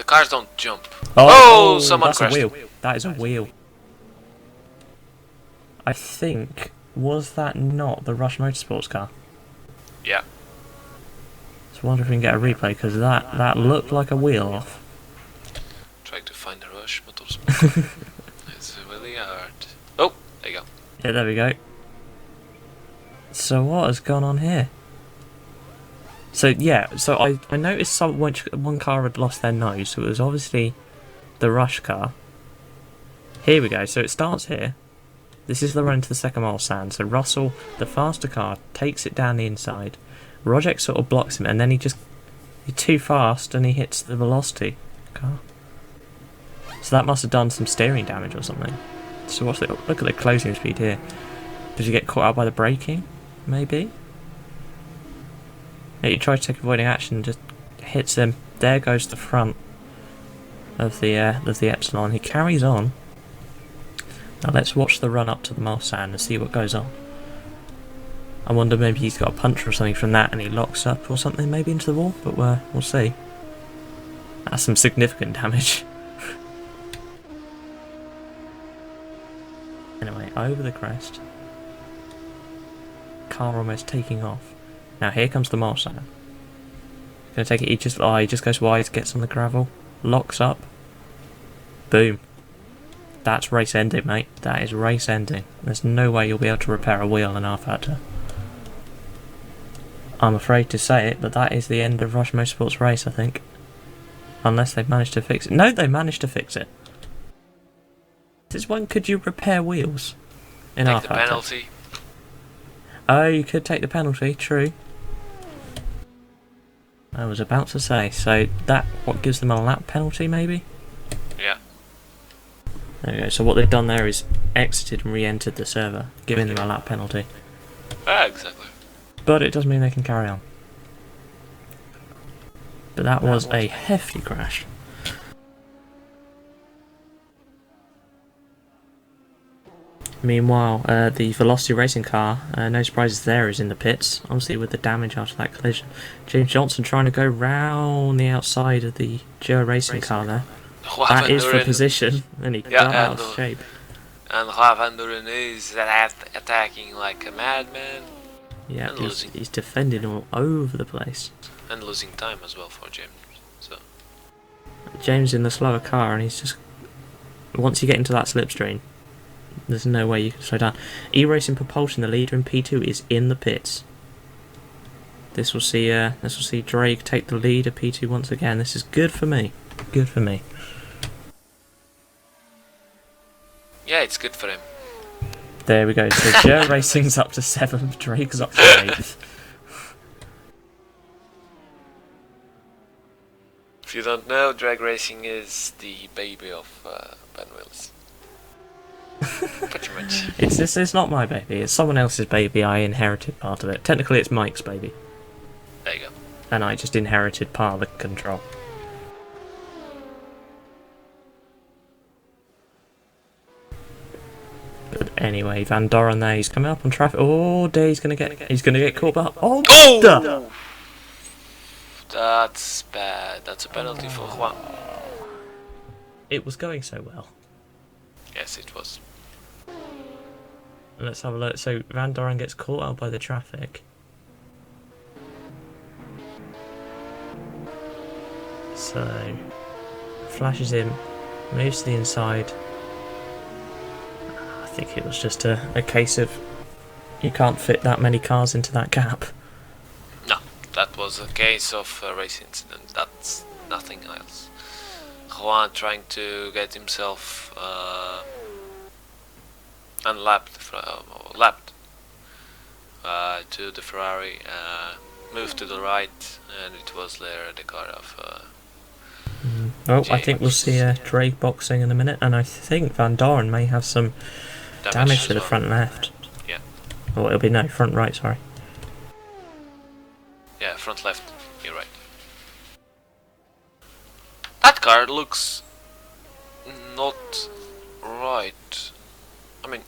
cars don't jump. Oh, Someone that's crashed. a wheel. That is a wheel. I think, was that not the Rush Motorsports car? Yeah. So I wonder if we can get a replay, because that looked like a wheel off. Trying to find the Rush Motorsport. It's really hard. Oh, there you go. Yeah, there we go. So what has gone on here? So yeah, so I noticed one car had lost their nose, so it was obviously the Rush car. Here we go, so it starts here. This is the run to the second mile sand, so Russell, the faster car, takes it down the inside. Rojek sort of blocks him, and then he's too fast and he hits the velocity car. So that must have done some steering damage or something. So look at the closing speed here. Did you get caught out by the braking? Maybe? Yeah, you try to take avoiding action, just hits him. There goes the front of the Epsilon. He carries on. Now let's watch the run up to the mile sand and see what goes on. I wonder maybe he's got a puncher or something from that and he locks up or something maybe into the wall, but we'll see. That's some significant damage. Anyway, over the crest. Car almost taking off. Now here comes the mile sand. Gonna take it, he just goes wide, gets on the gravel, locks up. Boom. That's race ending, mate. That is race ending. There's no way you'll be able to repair a wheel in R-Factor. I'm afraid to say it, but that is the end of Rush Motorsports race, I think. Unless they've managed to fix it. No, they managed to fix it. This one, could you repair wheels in R-Factor? Take the penalty. Oh, you could take the penalty, true. I was about to say, so what gives them a lap penalty, maybe? Yeah. There we go, so what they've done there is exited and re-entered the server, giving them a lap penalty. Exactly. But it does mean they can carry on. But that was a hefty crash. Meanwhile, the Velocity racing car, no surprises there, is in the pits, obviously with the damage after that collision. James Johnson trying to go round the outside of the Joe racing car there. That is for position, and he got out of shape. And Van Duren is attacking like a madman. Yeah, he's defending all over the place. And losing time as well for James. So James in the slower car, and he's just... Once you get into that slipstream, there's no way you can slow down. E-Racing Propulsion, the leader in P2, is in the pits. This will see Drake take the lead at P2 once again. This is good for me. Good for me. yeah, it's good for him. There we go. So Joe Racing's up to 7th, Drake's up to 8th. If you don't know, drag racing is the baby of Ben Wills. Pretty much. It's not my baby. It's someone else's baby. I inherited part of it. Technically, it's Mike's baby. There you go. And I just inherited part of the control. But anyway, Van Doren there, he's coming up on traffic. Oh, he's gonna get caught up. Oh! Oh! That's bad. That's a penalty for Juan. It was going so well. Yes, it was. Let's have a look. So Van Doren gets caught out by the traffic. So flashes him, moves to the inside. I think it was just a case of you can't fit that many cars into that gap. No, that was a case of a race incident. That's nothing else. Juan trying to get himself lapped to the Ferrari, moved to the right, and it was there the car of Oh, I think we'll see Drake boxing in a minute, and I think Van Doren may have some damage to the front left. Yeah. Oh, it'll be no, front right, sorry. Yeah, front left, you're right. That car looks not right. I mean,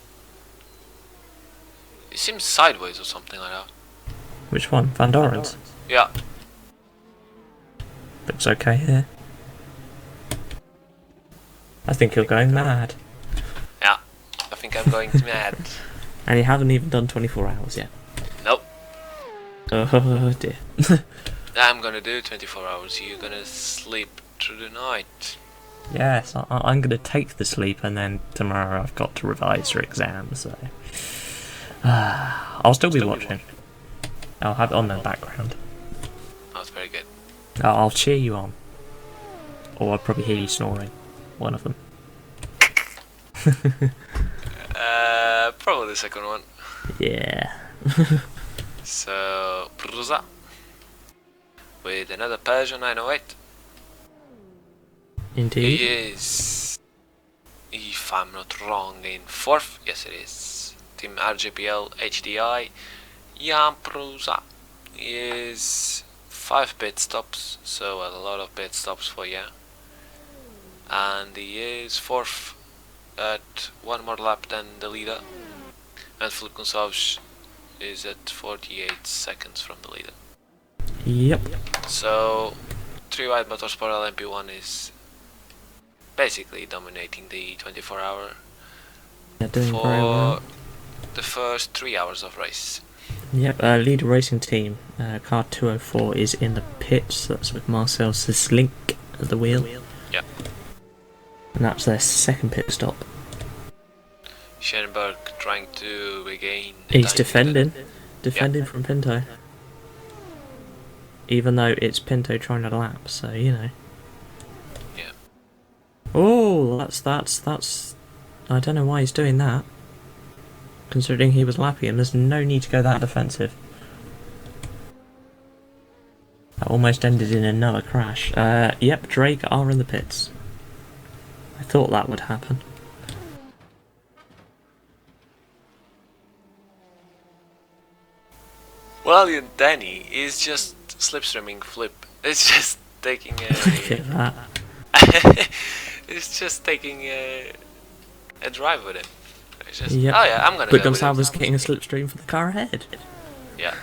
it seems sideways or something like that. Which one? Van Doren's? Yeah. Looks okay here. I think you're going mad. Yeah, I think I'm going mad. And you haven't even done 24 hours yet. Nope. Oh dear. I'm gonna do 24 hours. You're gonna sleep through the night. Yes, I'm going to take the sleep, and then tomorrow I've got to revise for exams, so... I'll still be watching. I'll have it on the background. That's very good. I'll cheer you on. Or I'll probably hear you snoring. One of them. Probably the second one. Yeah. So, Prusa. With another Peugeot 908. Indeed. He is, if I'm not wrong, in 4th. Yes, it is. Team RGPL HDI. Jan Prusa is 5 pit stops, so a lot of pit stops for Jan. And he is 4th at 1 more lap than the leader. And Philippe Gonçalves is at 48 seconds from the leader. Yep. So, 3 Wide Motorsport LMP1 is basically dominating the 24-hour They're doing for very well. the first 3 hours of race. Yep, leader racing team, car 204 is in the pits. That's with Marcel Sislink at the wheel. Yeah. And that's their second pit stop. Schoenberg trying to regain. He's defending from Pinto. Even though it's Pinto trying to lap, so you know. Yeah. Oh, that's. I don't know why he's doing that. Considering he was lapping him, there's no need to go that defensive. That almost ended in another crash. Yep, Drake are in the pits. I thought that would happen. Well, Danny is just slipstreaming Flip. It's just taking Look at that. it's just taking a drive with him. It's just, Yep. oh yeah, I'm gonna But go with Gonçalves it. getting a slipstream for the car ahead. Yeah.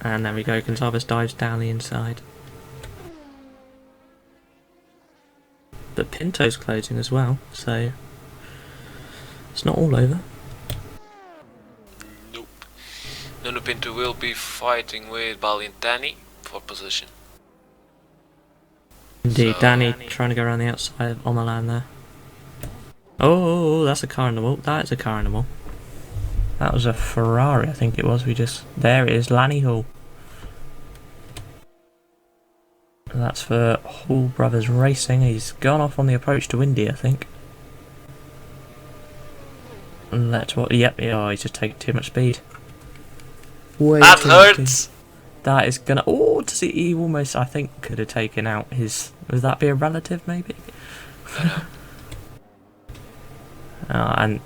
And there we go, Gonçalves dives down the inside. But Pinto's closing as well, so it's not all over. Nope. Nuno Pinto will be fighting with Danny for position. Indeed, So- Danny trying to go around the outside on the line there. Oh, that's a car in the wall. That is a car in the wall. That was a Ferrari, I think it was. There it is, Lanny Hall. That's for Hall Brothers Racing. He's gone off on the approach to Indy, I think. And that's what. Yep. Oh, he's just taking too much speed. Way That too much hurts! speed. That is gonna. Oh, does he almost? I think could have taken out his. Would that be a relative, maybe? I know. And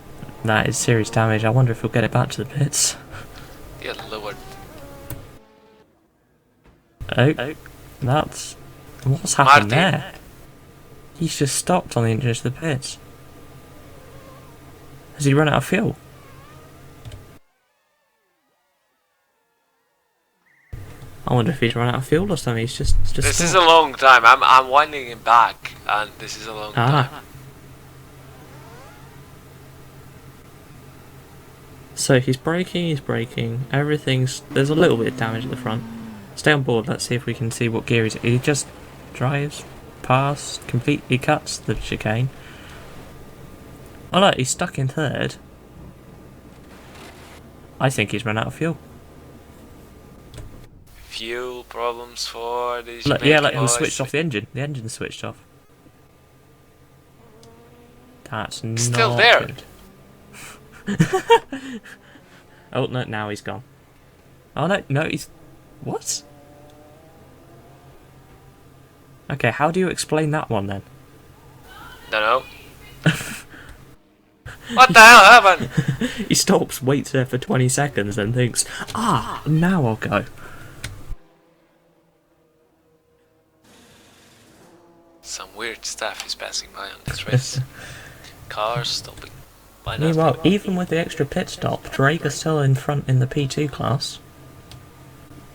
that is serious damage. I wonder if we'll get it back to the pits. Yeah, lowered. Oh, that's what's happened Martin. there. He's just stopped on the entrance to the pits. Has he run out of fuel? I wonder if he's run out of fuel or something. He's just This stopped. is a long time. I'm winding him back, and this is a long time. So he's braking, everything's... There's a little bit of damage at the front. Stay on board, let's see if we can see what gear he's... He just drives past, completely cuts the chicane. Oh look, he's stuck in third. I think he's run out of fuel. Fuel problems for these. Look, yeah, look, boys. he's switched off the engine. The engine's switched off. That's Still not there. good. Oh no, now he's gone. Oh no, he's... What? Okay, how do you explain that one then? Don't know. What the hell happened? He stops, waits there for 20 seconds, then thinks, ah, now I'll go. Some weird stuff is passing by on this race. Cars stopping. Why not? Meanwhile, even with the extra pit stop, Drake is still in front in the P2 class.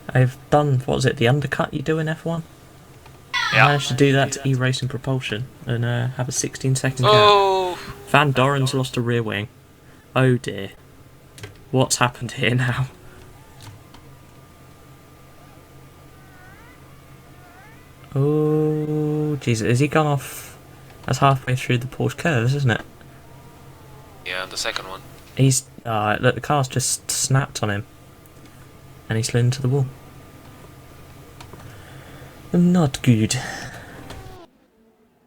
I've done, what was it, the undercut you do in F1? I managed to do that to E-Racing Propulsion and have a 16-second gap. Oh! Van Doren's lost a rear wing. Oh dear. What's happened here now? Oh, Jesus. Has he gone off? That's halfway through the Porsche curves, isn't it? Yeah, the second one. He's... look, the car's just snapped on him. And he slid into the wall. Not good.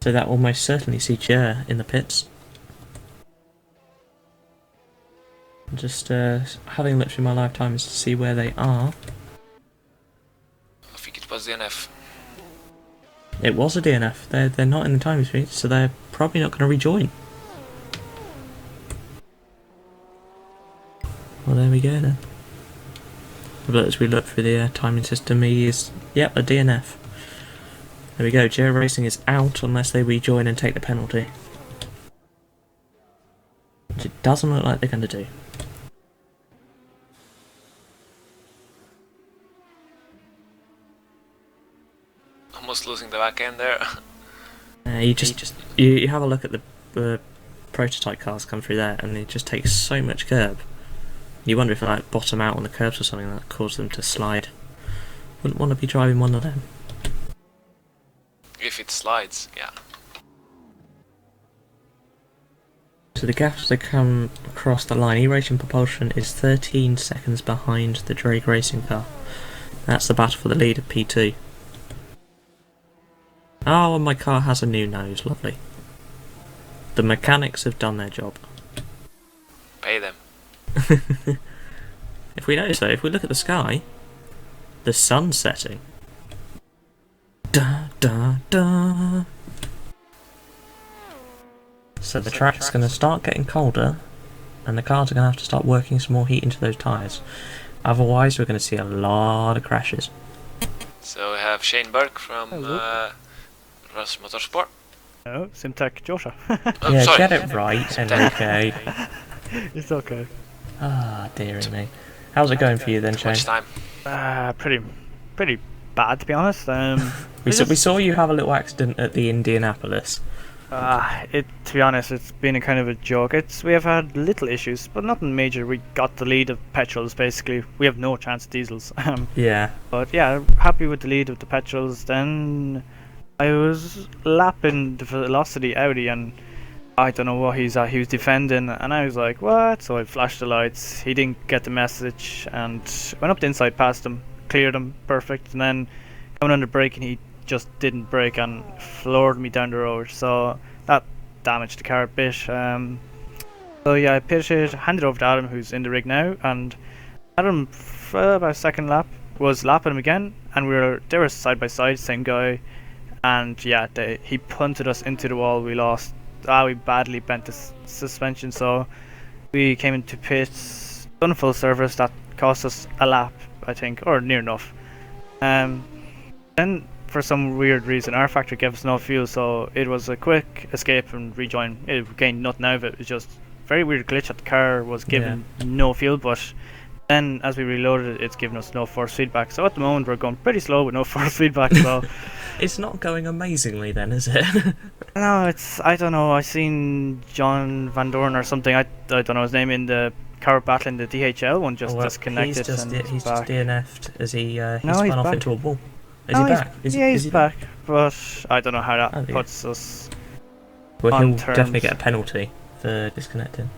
So that will most certainly see Jer in the pits. Just having a look through my lifetimes to see where they are. I think it was the NF. It was a DNF. They're not in the timing speed, so they're probably not going to rejoin. Well, there we go then. But as we look through the timing system, he is, yep, a DNF. There we go, Jer Racing is out unless they rejoin and take the penalty. Which it doesn't look like they're going to do. Almost losing the back end there. You have a look at the prototype cars come through there, and it just takes so much curb. You wonder if they like bottom out on the curbs or something that caused them to slide. Wouldn't want to be driving one of them. If it slides, yeah. So the gaps that come across the line, E-Racing Propulsion is 13 seconds behind the Drake Racing car. That's the battle for the lead of P2. Oh, and my car has a new nose, lovely. The mechanics have done their job. Pay them. If we notice though, if we look at the sky, the sun's setting. Da da da. So the track's going to start getting colder, and the cars are going to have to start working some more heat into those tyres. Otherwise, we're going to see a lot of crashes. So we have Shane Burke from Russ Motorsport. No, Simtech Joshua. Oh, Yeah, sorry. get it right, Enrique. It's okay. Ah, dearie me. How's it going for you then, Shane? Much time. Pretty bad to be honest. We saw you have a little accident at the Indianapolis. To be honest, it's been a kind of a joke. We have had little issues, but nothing major. We got the lead of petrols basically. We have no chance of diesels. Yeah. But yeah, happy with the lead of the petrols. Then I was lapping the Velocity Audi, and I don't know what he was defending, and I was like, what? So I flashed the lights. He didn't get the message, and went up the inside past him, cleared him, perfect. And then coming under braking, he just didn't brake and floored me down the road. So that damaged the car a bit. So yeah, I pitted, handed over to Adam, who's in the rig now, and Adam, for about a second lap, was lapping him again, and they were side by side, same guy. And yeah, he punted us into the wall. We lost. We badly bent the suspension, so we came into pits, done a full service. That cost us a lap, I think, or near enough. Then for some weird reason, our factory gave us no fuel, so it was a quick escape and rejoin. It gained nothing out of it. It was just very weird glitch that the car was given no fuel, but then as we reloaded it, it's given us no force feedback. So at the moment we're going pretty slow with no force feedback. So It's not going amazingly then, is it? no, I don't know. I seen John Van Doren or something. I don't know his name in the car battle in the DHL one. Just disconnected. He's just DNF'd as he No, spun he's off back. into a wall. Is he back? He's back. But I don't know how that dear. puts us. Well, on he'll definitely terms. get a penalty for disconnecting.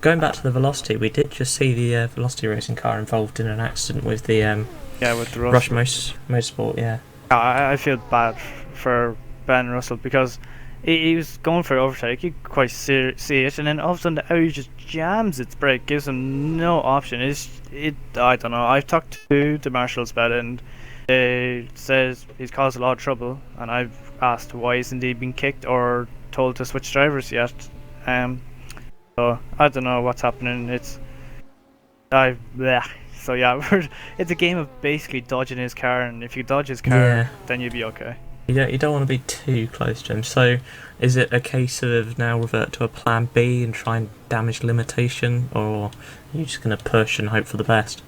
Going back to the Velocity, we did just see the Velocity racing car involved in an accident with the With the Rush Motorsport, yeah. I feel bad for Ben Russell because he was going for overtake. You could quite see it, and then all of a sudden the Audi just jams its brake, gives him no option. I don't know. I've talked to the marshals about it, and they says he's caused a lot of trouble. And I've asked why isn't he being kicked or told to switch drivers yet. So I don't know what's happening. So yeah, it's a game of basically dodging his car, and if you dodge his car, then you'll be okay. You don't want to be too close to him. So is it a case of now revert to a plan B and try and damage limitation, or are you just going to push and hope for the best?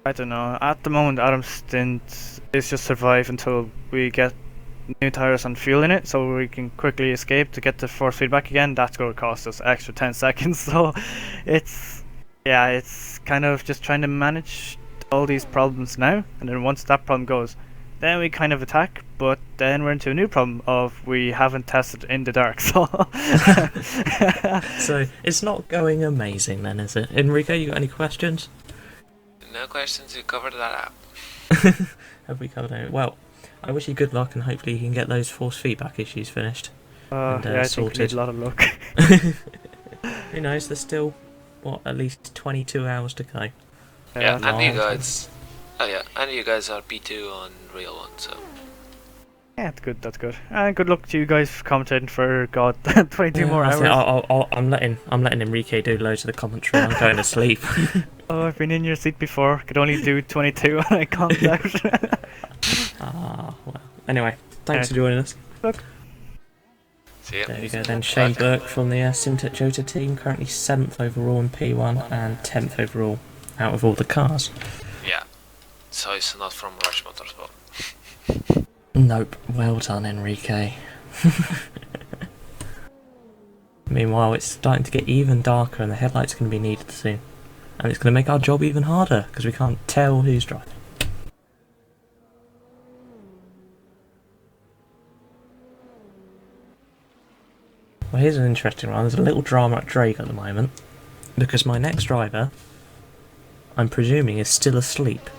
I don't know. At the moment, Adam's stint is just survive until we get new tires and fuel in it, so we can quickly escape to get the force feedback again. That's going to cost us extra 10 seconds. So it's kind of just trying to manage all these problems now, and then once that problem goes, then we kind of attack. But then we're into a new problem of we haven't tested in the dark. So So it's not going amazing then, is it? Enrique, you got any questions? No questions, you covered that up. Have we covered it? Well, I wish you good luck, and hopefully you can get those force feedback issues finished. I think we sorted. need a lot of luck. Who knows? There's still at least 22 hours to go. Yeah, Yeah, and you guys. Oh yeah, and you guys are P2 on real one, so. Yeah, that's good. And good luck to you guys for commentating for 22 more I hours. think I'm letting Enrique do loads of the commentary. I'm going to sleep. Oh, I've been in your seat before. Could only do 22 and I can't out. Well. Anyway, thanks for joining us. Look. See ya. There we go then. Shane Burke from the Simtek Jota team, currently 7th overall in P1 and 10th overall out of all the cars. Yeah. So it's not from Rush Motorsport. Nope. Well done, Enrique. Meanwhile, it's starting to get even darker and the headlights are going to be needed soon. And it's going to make our job even harder because we can't tell who's driving. Well, here's an interesting one. There's a little drama at Drake at the moment because my next driver, I'm presuming, is still asleep.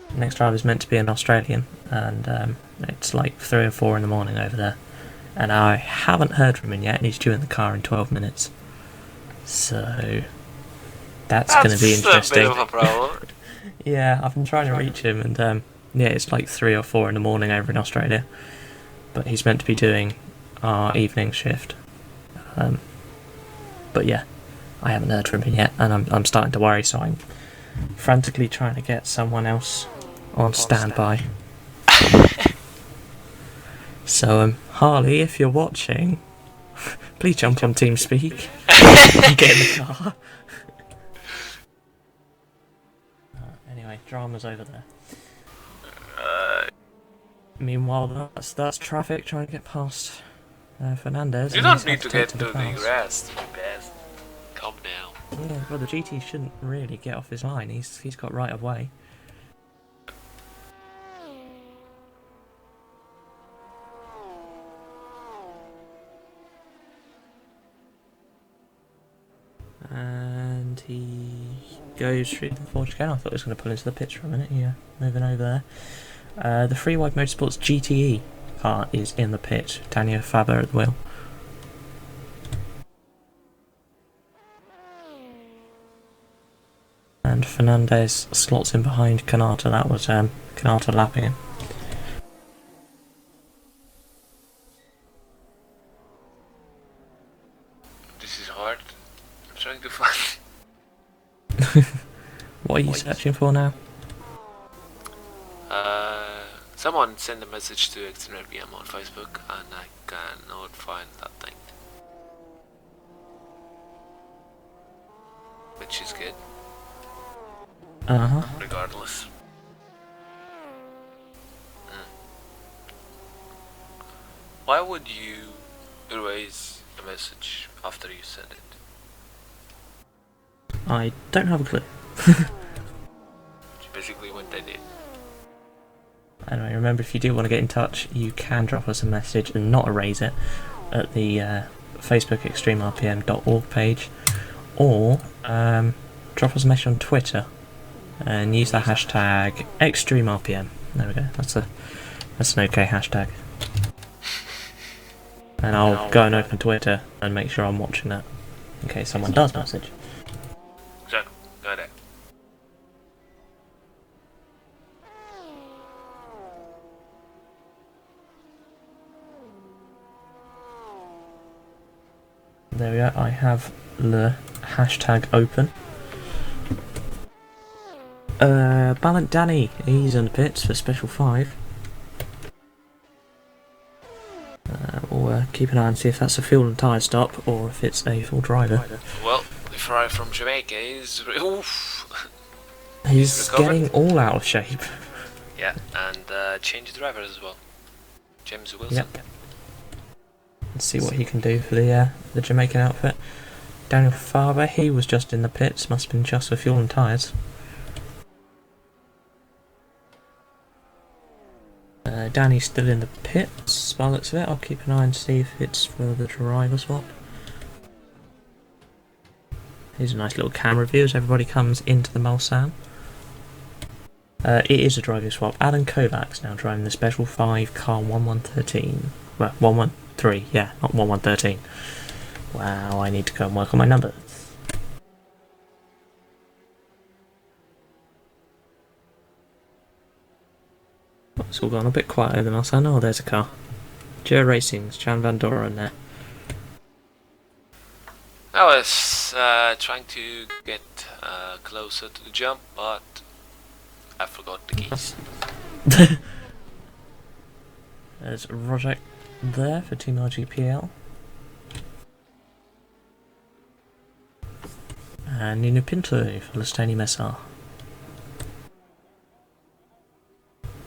The next driver is meant to be an Australian, and it's like 3 or 4 in the morning over there. And I haven't heard from him yet, and he's due in the car in 12 minutes. So that's going to be interesting. A bit of a problem. Yeah, I've been trying to reach him, and yeah, it's like 3 or 4 in the morning over in Australia. But he's meant to be doing our evening shift. But yeah, I haven't heard from him yet, and I'm starting to worry, so I'm frantically trying to get someone else on standby. So, Harley, if you're watching, please jump on TeamSpeak and get in the car. Anyway, drama's over there. Meanwhile, that's traffic trying to get past Fernandez. You don't need to get to the rest. Best. Calm down. Yeah, well, the GT shouldn't really get off his line. He's got right of way. And he goes through the forge again. I thought he was going to pull into the pitch for a minute. Yeah, moving over there. The Free Wide Motorsports GTE car is in the pit. Daniel Faber at the wheel. And Fernandez slots in behind Kanata. That was Kanata lapping him. This is hard. I'm trying to find. What are you searching for now? Someone sent a message to XtremeRPM on Facebook, and I cannot find that thing. Which is good. Regardless. Why would you erase a message after you send it? I don't have a clue. Which basically what they did. Anyway, remember, if you do want to get in touch, you can drop us a message and not erase it at the Facebook XtremeRPM.org page, or drop us a message on Twitter and use the hashtag XtremeRPM. There we go. That's an okay hashtag. And I'll go and open Twitter and make sure I'm watching that in case someone does message. Exactly. Got it. There we go. I have the hashtag open. Ballant Danny, he's in the pits for Special 5. We'll keep an eye and see if that's a fuel and tyre stop or if it's a full driver. Well, the fry from Jamaica is... Oof! He's recovered. getting all out of shape. Yeah, and change drivers as well. James Wilson. Yep. Let's see what he can do for the Jamaican outfit. Daniel Farber, he was just in the pits, must have been just for fuel and tyres. Danny's still in the pits, by the looks of it. I'll keep an eye and see if it's for the driver swap. Here's a nice little camera view as everybody comes into the Mulsanne. It is a driver swap. Alan Kovacs now driving the Special 5 car 1113. Well, 113, yeah, not 1113. Wow, I need to go and work on my numbers. It's all gone a bit quieter than us. I know there's a car. Joe Racing's Jan Van Doren there. I was trying to get closer to the jump, but I forgot the keys. There's Roger there for Team RGPL. And Nino Pinto for Lestani Messar.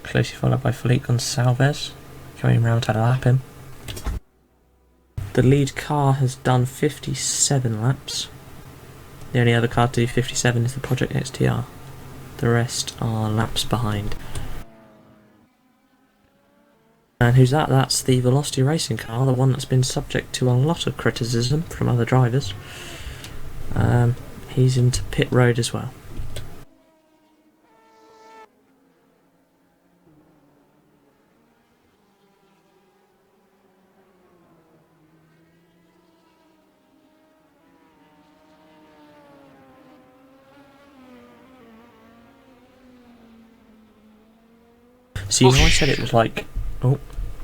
Closely followed by Felipe Gonçalves, coming round to lap him. The lead car has done 57 laps. The only other car to do 57 is the Project XTR. The rest are laps behind. And who's that? That's the Velocity Racing car, the one that's been subject to a lot of criticism from other drivers. He's into pit road as well. So you know I said it was like... Oh,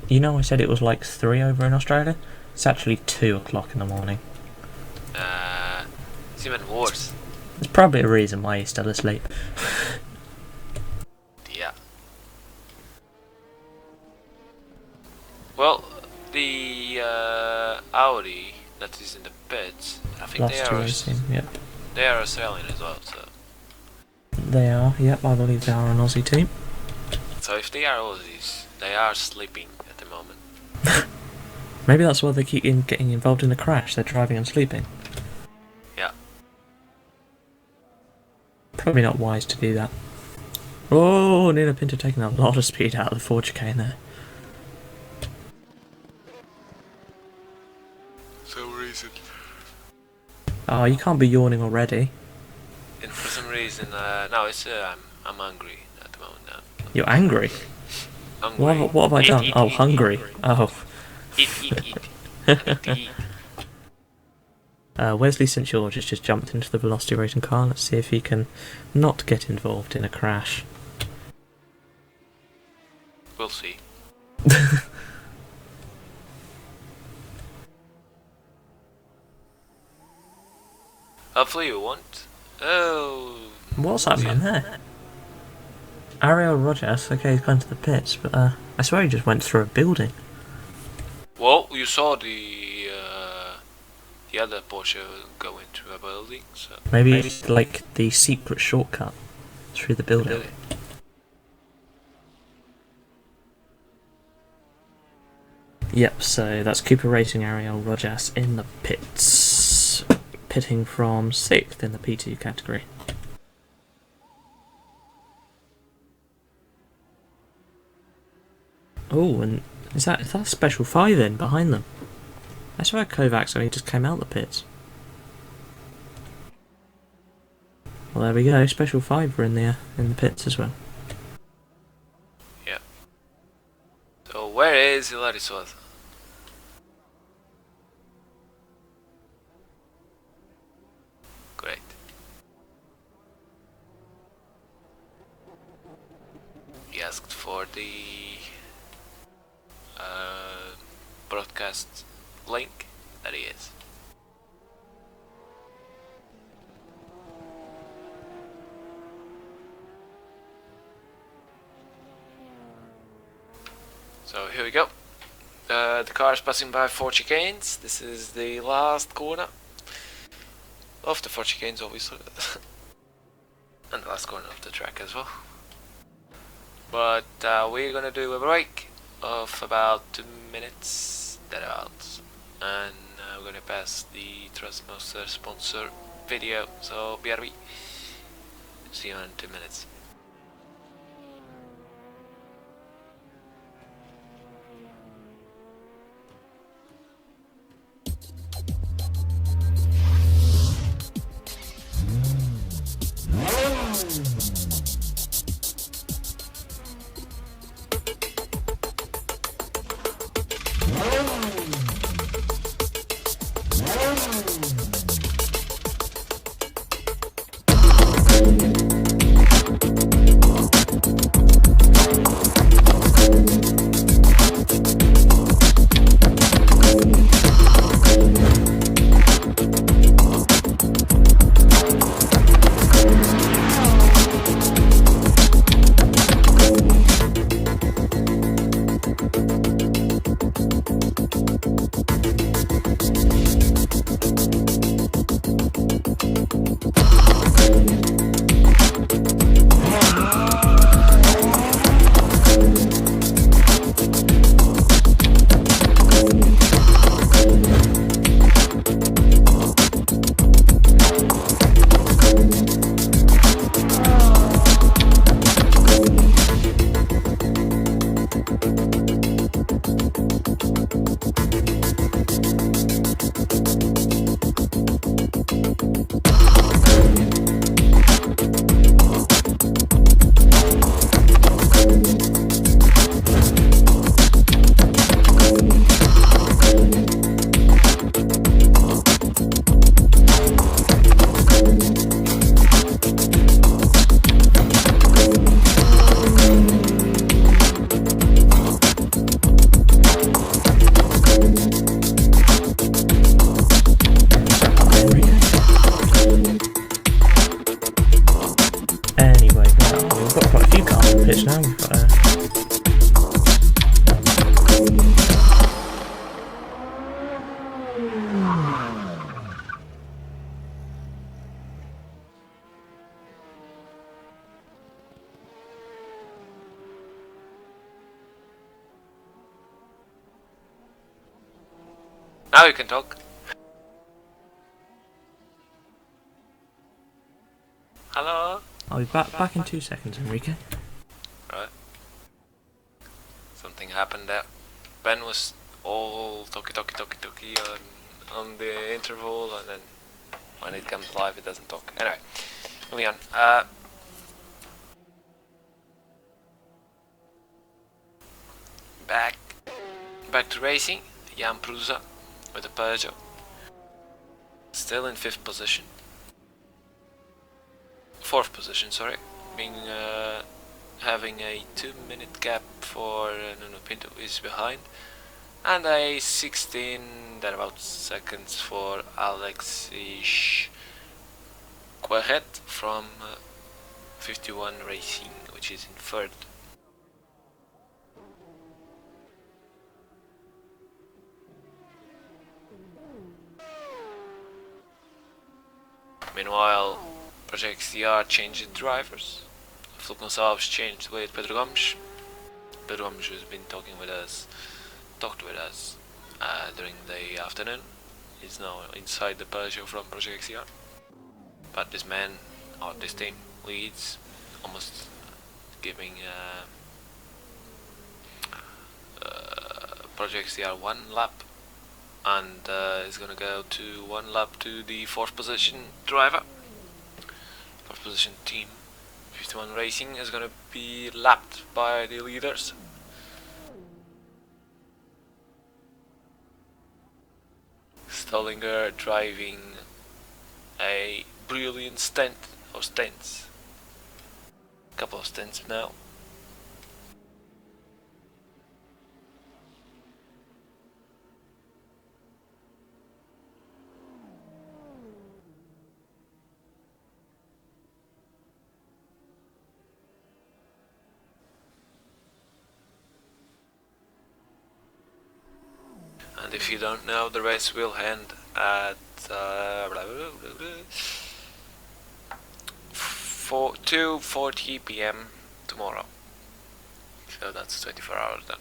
you know I said it was like 3 over in Australia? It's actually 2 o'clock in the morning. It's even worse. There's probably a reason why he's still asleep. Yeah. Well, the Audi that is in the pits, I think Velocity Racing, yep. they are Australian as well, so... They are, yep, I believe they are an Aussie team. So if they are Aussies, they are sleeping at the moment. Maybe that's why they keep getting involved in the crash, they're driving and sleeping. Yeah. Probably not wise to do that. Oh, Nina Pinto taking a lot of speed out of the 4 chicane there. Some reason. Oh, you can't be yawning already. And for some reason, no, it's I'm hungry at the moment now. You're angry? Hungry. What have I done? Eat, Oh, eat, hungry. eat. Oh. Eat. Wesley St George has just jumped into the Velocity Racing car. Let's see if he can not get involved in a crash. We'll see. Hopefully you won't. Oh. What's happening there? Ariel Rogers, okay, he's gone to the pits, but I swear he just went through a building. Well, you saw the other Porsche go into a building, so... Maybe it's like the secret shortcut through the building. Really? Yep, so that's Cooper Racing Ariel Rogers in the pits. Pitting from 6th in the P2 category. Oh, and is that Special 5 in behind them? I swear Kovacs only just came out the pits. Well, there we go. Special 5 were in the pits as well. Yeah. So where is Hilary Souza? Great. He asked for the broadcast link. That he is. So here we go. The car is passing by 4 chicanes. This is the last corner of the 4 chicanes, obviously, and the last corner of the track as well. But we're gonna do a break of about 2 minutes, thereabouts, and we're gonna pass the Trustmaster sponsor video. So BRB, see you in 2 minutes. Anyway, well, we've got quite a few cars on the pitch now. We've got Now you can talk. Hello? I'll be back in 2 seconds, Enrique. Right. Something happened there. Ben was all talky on the interval, and then when it comes live it doesn't talk. Anyway, moving on. Back to racing. Jan Prusa with the Peugeot. Still in 5th position. 4th position, sorry. Being having a 2-minute gap for Nuno Pinto is behind, and a 16 thereabouts seconds for Alexis Querret from 51 Racing, which is in 3rd. Meanwhile, Project XTR changed drivers. Filipe Gonçalves changed with Pedro Gomes. Pedro Gomes has been talked with us during the afternoon. He's now inside the Peugeot from Project XTR. But this man, or this team, leads, almost giving Project XTR 1 lap, and is gonna go to 1 lap to the 4th position driver. 4th position team 51 Racing is gonna be lapped by the leaders. Stollinger driving a brilliant stints. Couple of stints now. And if you don't know, the race will end at 2:40 p.m. tomorrow. So that's 24 hours then.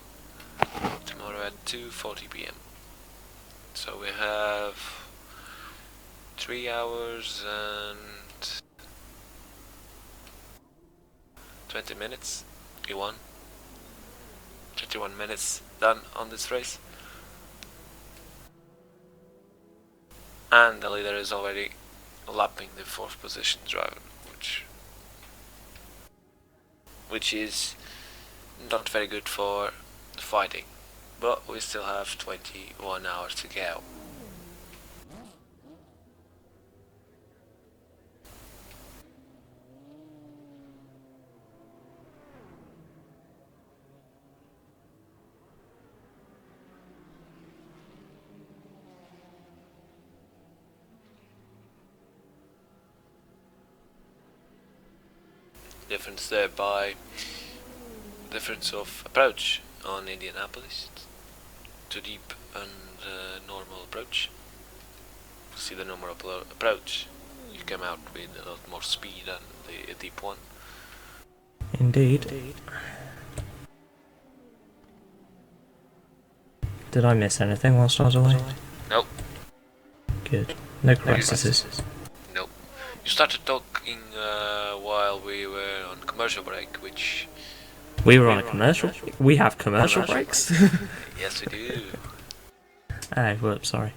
Tomorrow at 2:40 p.m. So we have 3 hours and 20 minutes. You won. 31 minutes done on this race. And the leader is already lapping the 4th position driver, which is not very good for fighting. But we still have 21 hours to go. Difference there by difference of approach on Indianapolis. Too deep and normal approach. See the normal approach, you come out with a lot more speed than the deep one. Indeed. Did I miss anything whilst I was away? Nope. Good. No crises. Nope. You started talking while we were on commercial break, which... We were on a commercial? We have commercial breaks? Yes, we do. Oh, whoops, sorry.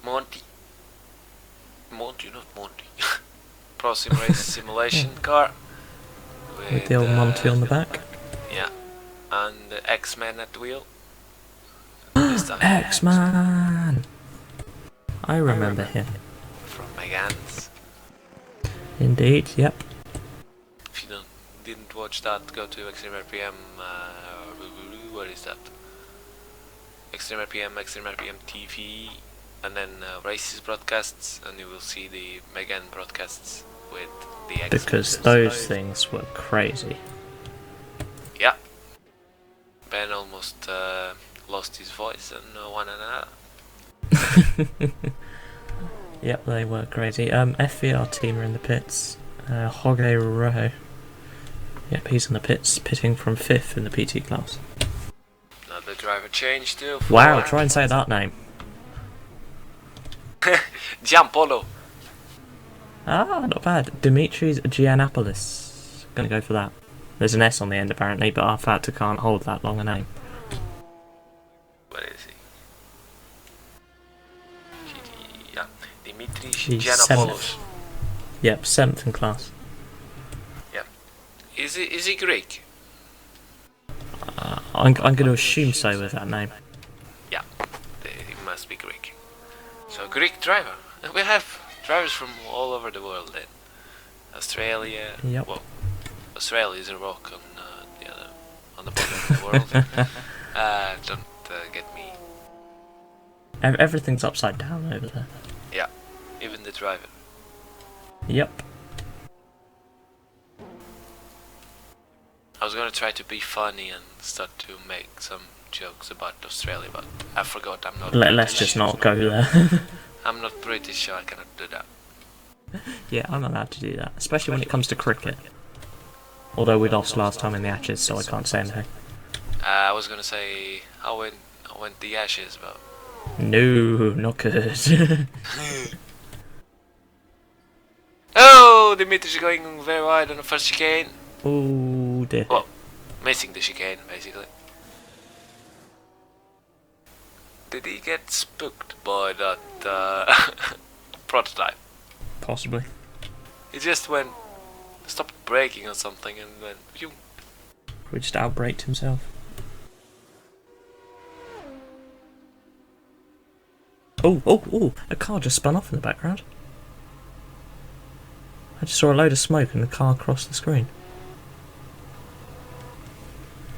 Monty, not Monty. Pro Sim Race Simulation car. With the old Monty on the back. Yeah. And the X-Men at the wheel. This time. X-Man! I remember him. From Megan's. Indeed, yep. If you didn't watch that, go to XtremeRPM. What is that? XtremeRPM TV, and then races broadcasts, and you will see the Megan broadcasts with the X. Because those things were crazy. Yeah. Ben almost lost his voice and one another. Yep, they were crazy. FVR team are in the pits. Hoge Rojo. Yep, he's in the pits, pitting from 5th in the PT class. Another driver change too. Wow, try and say that name. Giampolo. Ah, not bad. Dimitris Giannopoulos. Gonna go for that. There's an S on the end apparently, but our factor can't hold that long a name. Where is he? Yeah, Dimitris He's Giannopoulos. 7th. Yep, 7th in class. Yep. Is he Greek? I'm going to assume so with that name. Yeah, he must be Greek. So Greek driver. We have drivers from all over the world then. Australia. Yep. Well, Australia is a rock on the bottom of the world. Don't get me. Everything's upside down over there. Yeah, even the driver. Yep. I was gonna try to be funny and start to make some jokes about Australia, but I forgot I'm not. Let's just not go there. I'm not British, so I cannot do that. Yeah, I'm not allowed to do that, especially when it comes to cricket. Although we lost last time in the Ashes, so I can't say anything. I was gonna say how went the Ashes, but No, not good. oh, Dimitris going very wide on the first chicane. Oh dear. Well, missing the chicane basically. Did he get spooked by that prototype? Possibly. He just stopped braking or something and went. Phew. He just outbraked himself. Oh! A car just spun off in the background. I just saw a load of smoke and the car crossed the screen.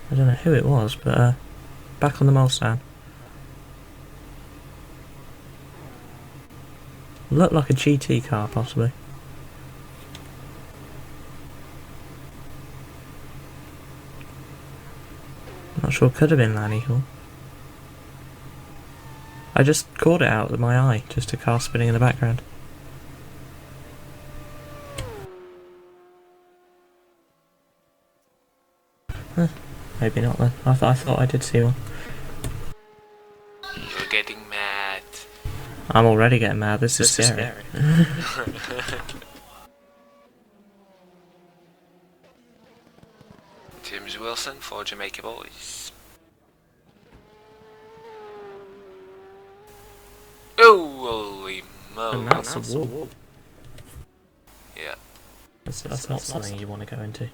I don't know who it was, but back on the Mulsanne. Looked like a GT car, possibly. Not sure, could have been Lanny Hall. I just caught it out with my eye, just a car spinning in the background. Maybe not then. I thought I did see one. You're getting mad. I'm already getting mad. This is scary. James Wilson for Jamaica Boys. Oh, holy moly. And that's a wall. Yeah. That's not something you want to go into.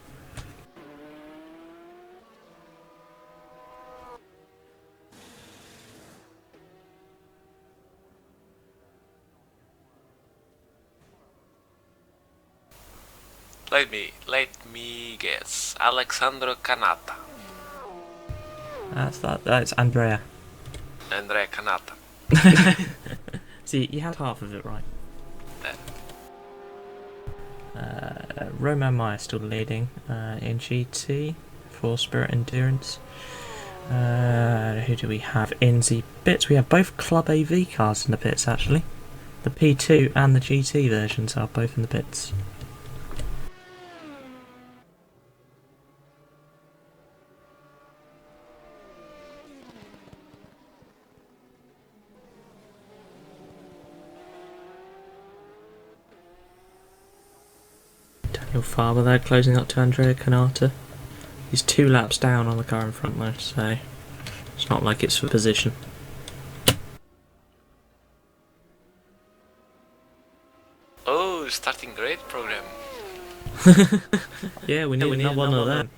Let me guess. Alexandro Canata. That's Andrea. Andrea Canata. See, you had half of it right. Roman Meyer still leading in GT for Spirit Endurance. Who do we have in the pits? We have both Club AV cars in the pits actually. The P2 and the GT versions are both in the pits. Daniel Farber there closing up to Andrea Canata. He's 2 laps down on the car in front though, so it's not like it's for position. Oh, starting great program. Yeah, we need another one of them.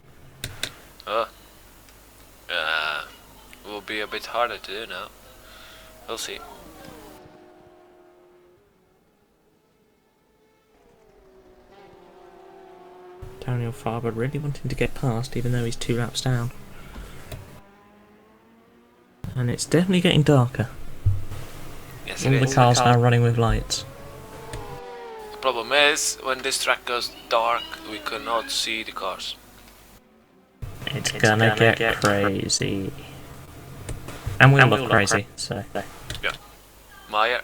Will be a bit harder to do now. We'll see. Daniel Farber really wanting to get past even though he's 2 laps down. And it's definitely getting darker. Yes, All it the is. cars now running with lights. The problem is, when this track goes dark, we cannot see the cars. It's gonna get crazy. And we'll look crazy, so. Yeah. Meyer.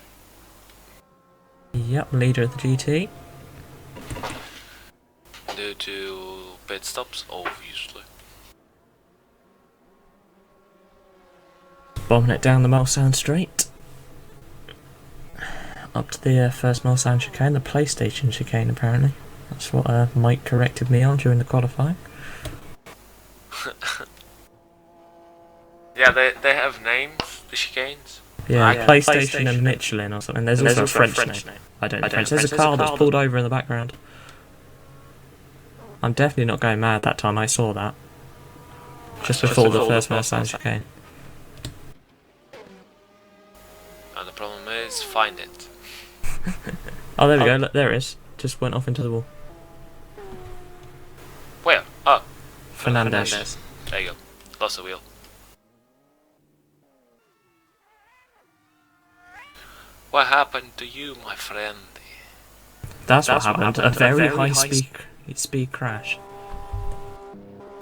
Yep, leader of the GT. Due to pit stops, obviously. Bombing it down the Mulsanne straight. Up to the first Mulsanne chicane, the PlayStation chicane apparently. That's what Mike corrected me on during the qualifying. Yeah, they have names, the chicanes. Yeah, PlayStation and Michelin or something. There's also a French name. I don't know French. There's a car that's pulled over in the background. I'm definitely not going mad that time, I saw that. Just before the first Mulsanne chicane. And the problem is, find it. Oh, there we go, look, there it is. Just went off into the wall. Where? Oh, Fernandez. there you go. Lost the wheel. What happened to you, my friend? That's what happened. A very high speed crash.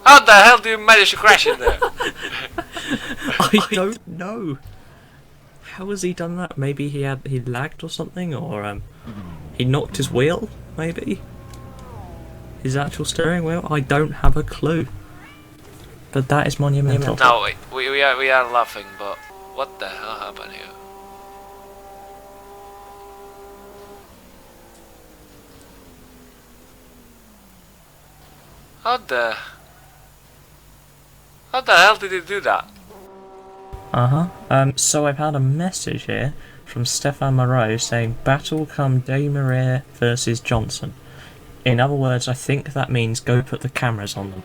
How the hell do you manage to crash in there? I don't know. How has he done that? Maybe he lagged or something, or he knocked his wheel. Maybe his actual steering wheel. I don't have a clue. But that is monumental. No, wait, we are laughing, but what the hell happened here? How the hell did he do that? So I've had a message here from Stefan Moreau saying battle come De Maria versus Johnson. In other words, I think that means go put the cameras on them.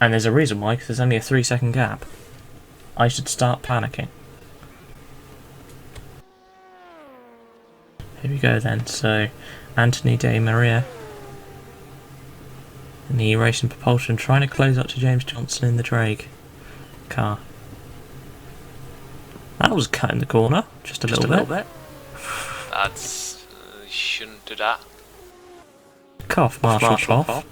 And there's a reason why, because there's only a 3-second gap. I should start panicking. Here we go then, so Anthony De Maria in the E-Racing Propulsion trying to close up to James Johnson in the Drake car. That was cutting the corner, just a little bit. That's... shouldn't do that. Cough, Marshall, cough.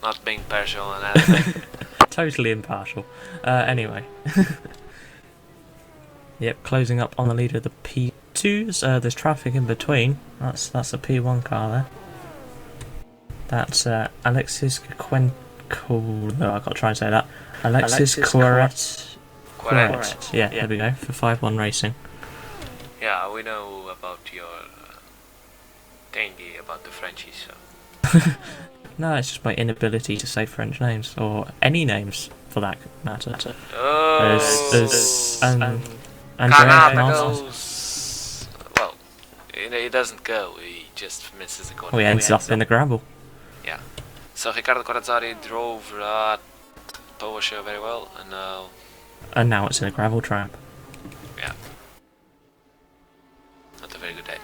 Not being partial on anything. Totally impartial. Anyway. Yep, closing up on the leader of the twos, there's traffic in between. That's a P1 car there. That's Alexis Quen. No, I got to try and say that. Alexis Quaret. Yeah, there we go, for 5-1 Racing. Yeah, we know about your thingy about the Frenchies. So. No, it's just my inability to say French names, or any names for that matter. Oh, Andreas goes. Well, he doesn't go. He just misses the corner. Oh, he ends up in the gravel. Yeah. So Riccardo Corazzari drove that Porsche very well, and now it's in a gravel trap. Yeah. Not a very good day.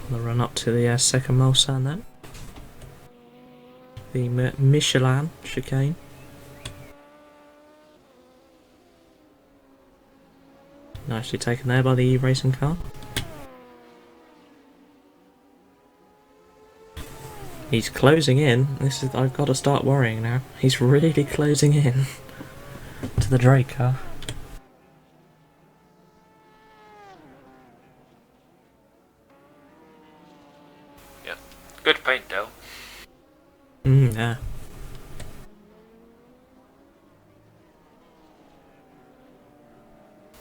The run up to the second Mulsanne then. The Michelin chicane. Nicely taken there by the racing car. He's closing in. I've got to start worrying now. He's really closing in to the Drake car. Yeah. Good paint though. Yeah.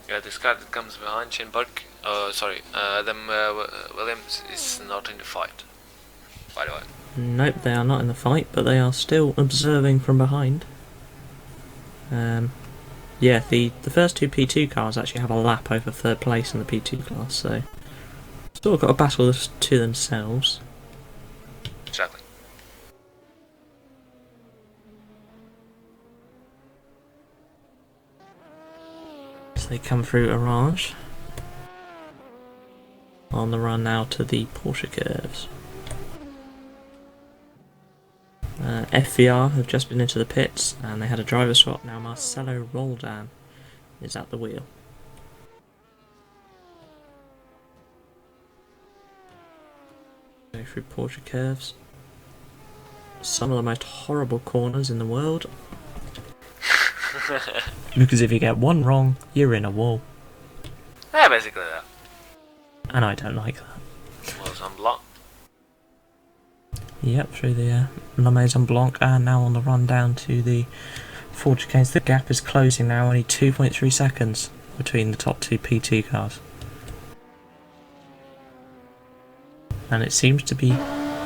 Yeah, this car that comes behind Shinberg, Williams is not in the fight, by the way. Nope, they are not in the fight, but they are still observing from behind. Yeah, the first two P2 cars actually have a lap over third place in the P2 class, so still got a battle to themselves. Exactly. So they come through Orange. On the run now to the Porsche curves. FVR have just been into the pits and they had a driver swap. Now Marcelo Roldan is at the wheel. Go through Porsche curves. Some of the most horrible corners in the world. Because if you get one wrong, you're in a wall. Yeah, basically that. And I don't like that. Well, some block. Yep, through the La Maison Blanc, and now on the run down to the Ford chicanes. The gap is closing now, only 2.3 seconds between the top two P2 cars. And it seems to be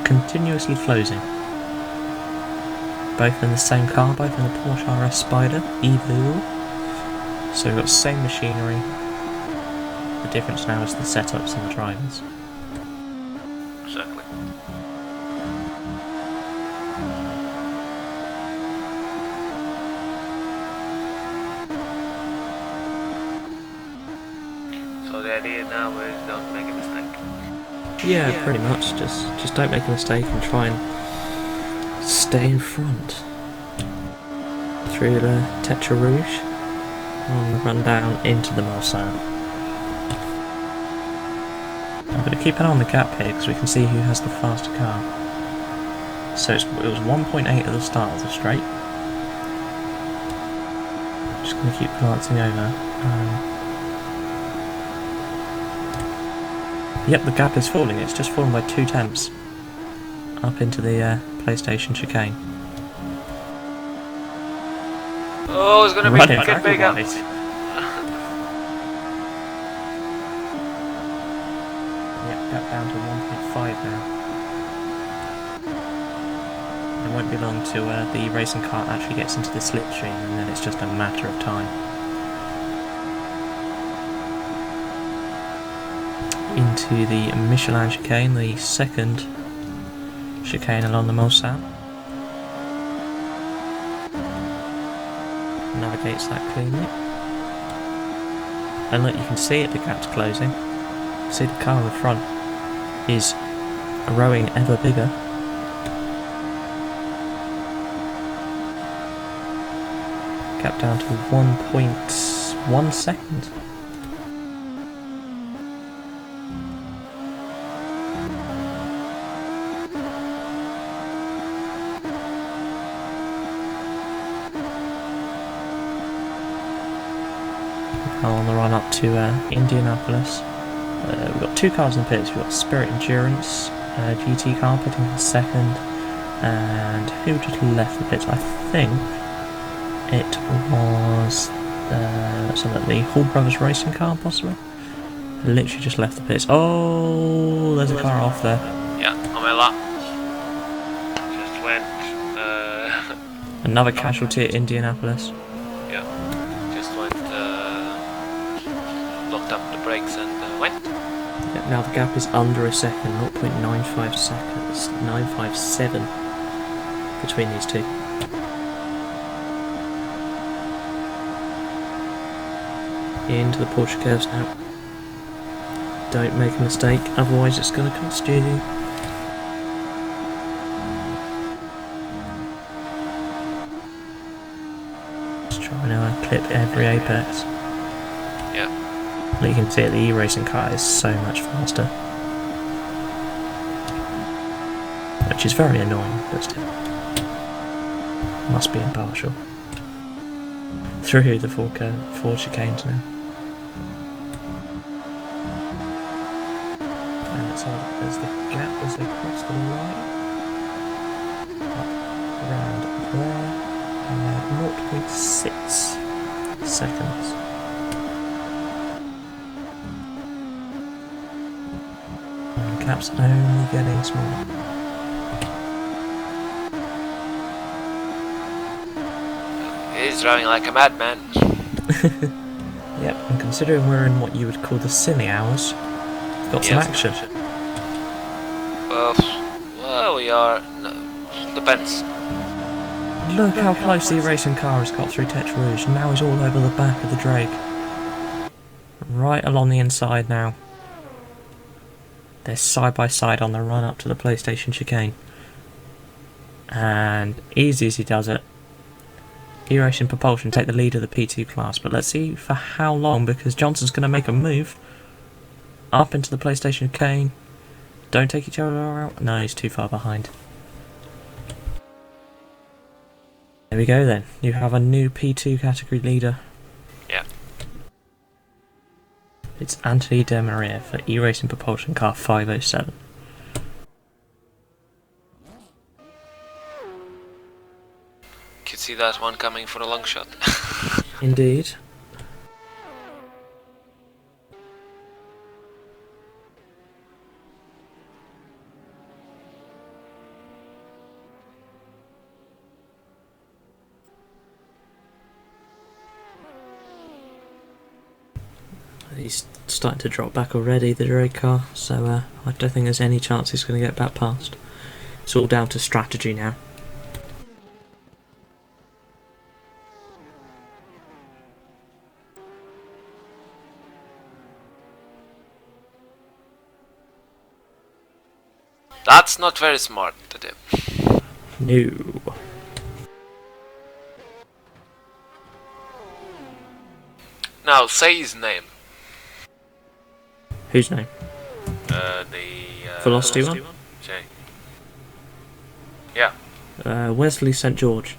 continuously closing. Both in the same car, both in the Porsche RS Spider Evo. So we've got the same machinery. The difference now is the setups and the drivers. Exactly. So the idea now is don't make a mistake. Yeah, pretty much. Just don't make a mistake and try and stay in front. Through the Tetra Rouge on the run down into the Mulsanne. I'm going to keep an eye on the gap here because we can see who has the faster car. So it was 1.8 at the start of the straight. Just going to keep glancing over. Yep, the gap is falling. It's just fallen by 2 tenths up into the PlayStation chicane. Oh, it's gonna be get bigger. Yep, gap down to 1.5 now. It won't be long till the racing car actually gets into the slipstream, and then it's just a matter of time. Into the Michelin chicane, the second chicane along the Mulsanne. Navigates that cleanly. And look, you can see it, the gap's closing. See the car in the front is growing ever bigger. Gap down to 1.1 seconds. to Indianapolis. We've got 2 cars in the pits. We've got Spirit Endurance GT car pitting for second. And who just left the pits? I think it was the Hall Brothers racing car, possibly. Literally just left the pits. Oh, there's a car off there. Yeah, on my lap. Just went. Another casualty at Indianapolis. Yeah, just went. Locked up the brakes and went. Yeah, now the gap is under a second, 0.95 seconds, 957 between these two. Into the Porsche curves now. Don't make a mistake, otherwise it's going to cost you. Just trying to clip every apex. Yeah. But you can see it, the e-racing car is so much faster. Which is very annoying, but still. Must be impartial. Through the four chicanes now. So there's the gap as they cross the line. Up around there. 0.6 seconds. And the gap's only getting smaller. He's driving like a madman. Yep, and considering we're in what you would call the silly hours, got some action. Well, we are. No, depends. Look how close the racing car has got through Tetra Rouge. Now he's all over the back of the Drake. Right along the inside now. They're side by side on the run up to the PlayStation chicane. And easy as he does it, E-Racing Propulsion take the lead of the P2 class. But let's see for how long, because Johnson's going to make a move up into the PlayStation chicane. Don't take each other out. No, he's too far behind. There we go then. You have a new P2 category leader. Yeah. It's Anthony De Maria for E-Racing Propulsion Car 507. Could see that one coming for a long shot. Indeed. He's starting to drop back already, the Drake car, so I don't think there's any chance he's going to get back past. It's all down to strategy now. That's not very smart to do. No. Now, say his name. Whose name? The Velocity one? Jay. Yeah. Wesley St George.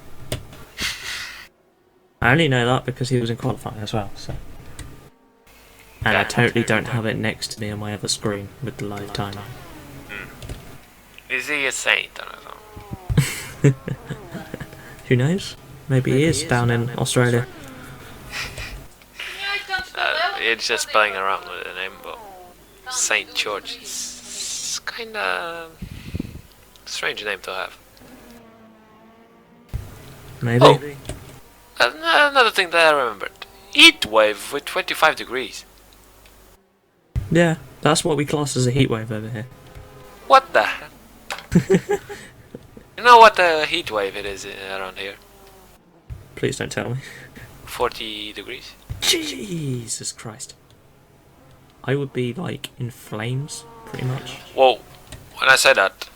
I only know that because he was in qualifying as well, so. And Yeah. I totally don't have it next to me on my other screen with the live timer. Is he a saint or something? Who knows? Maybe he is down in Australia. It's just playing around with the name, but Saint George is kinda strange name to have. Maybe. Oh, another thing that I remembered: heat wave with 25 degrees. Yeah, that's what we class as a heat wave over here. What the heck? You know what the heat wave it is around here? Please don't tell me. 40 degrees. Jesus Christ. I would be like in flames, pretty much. Whoa, when I say that,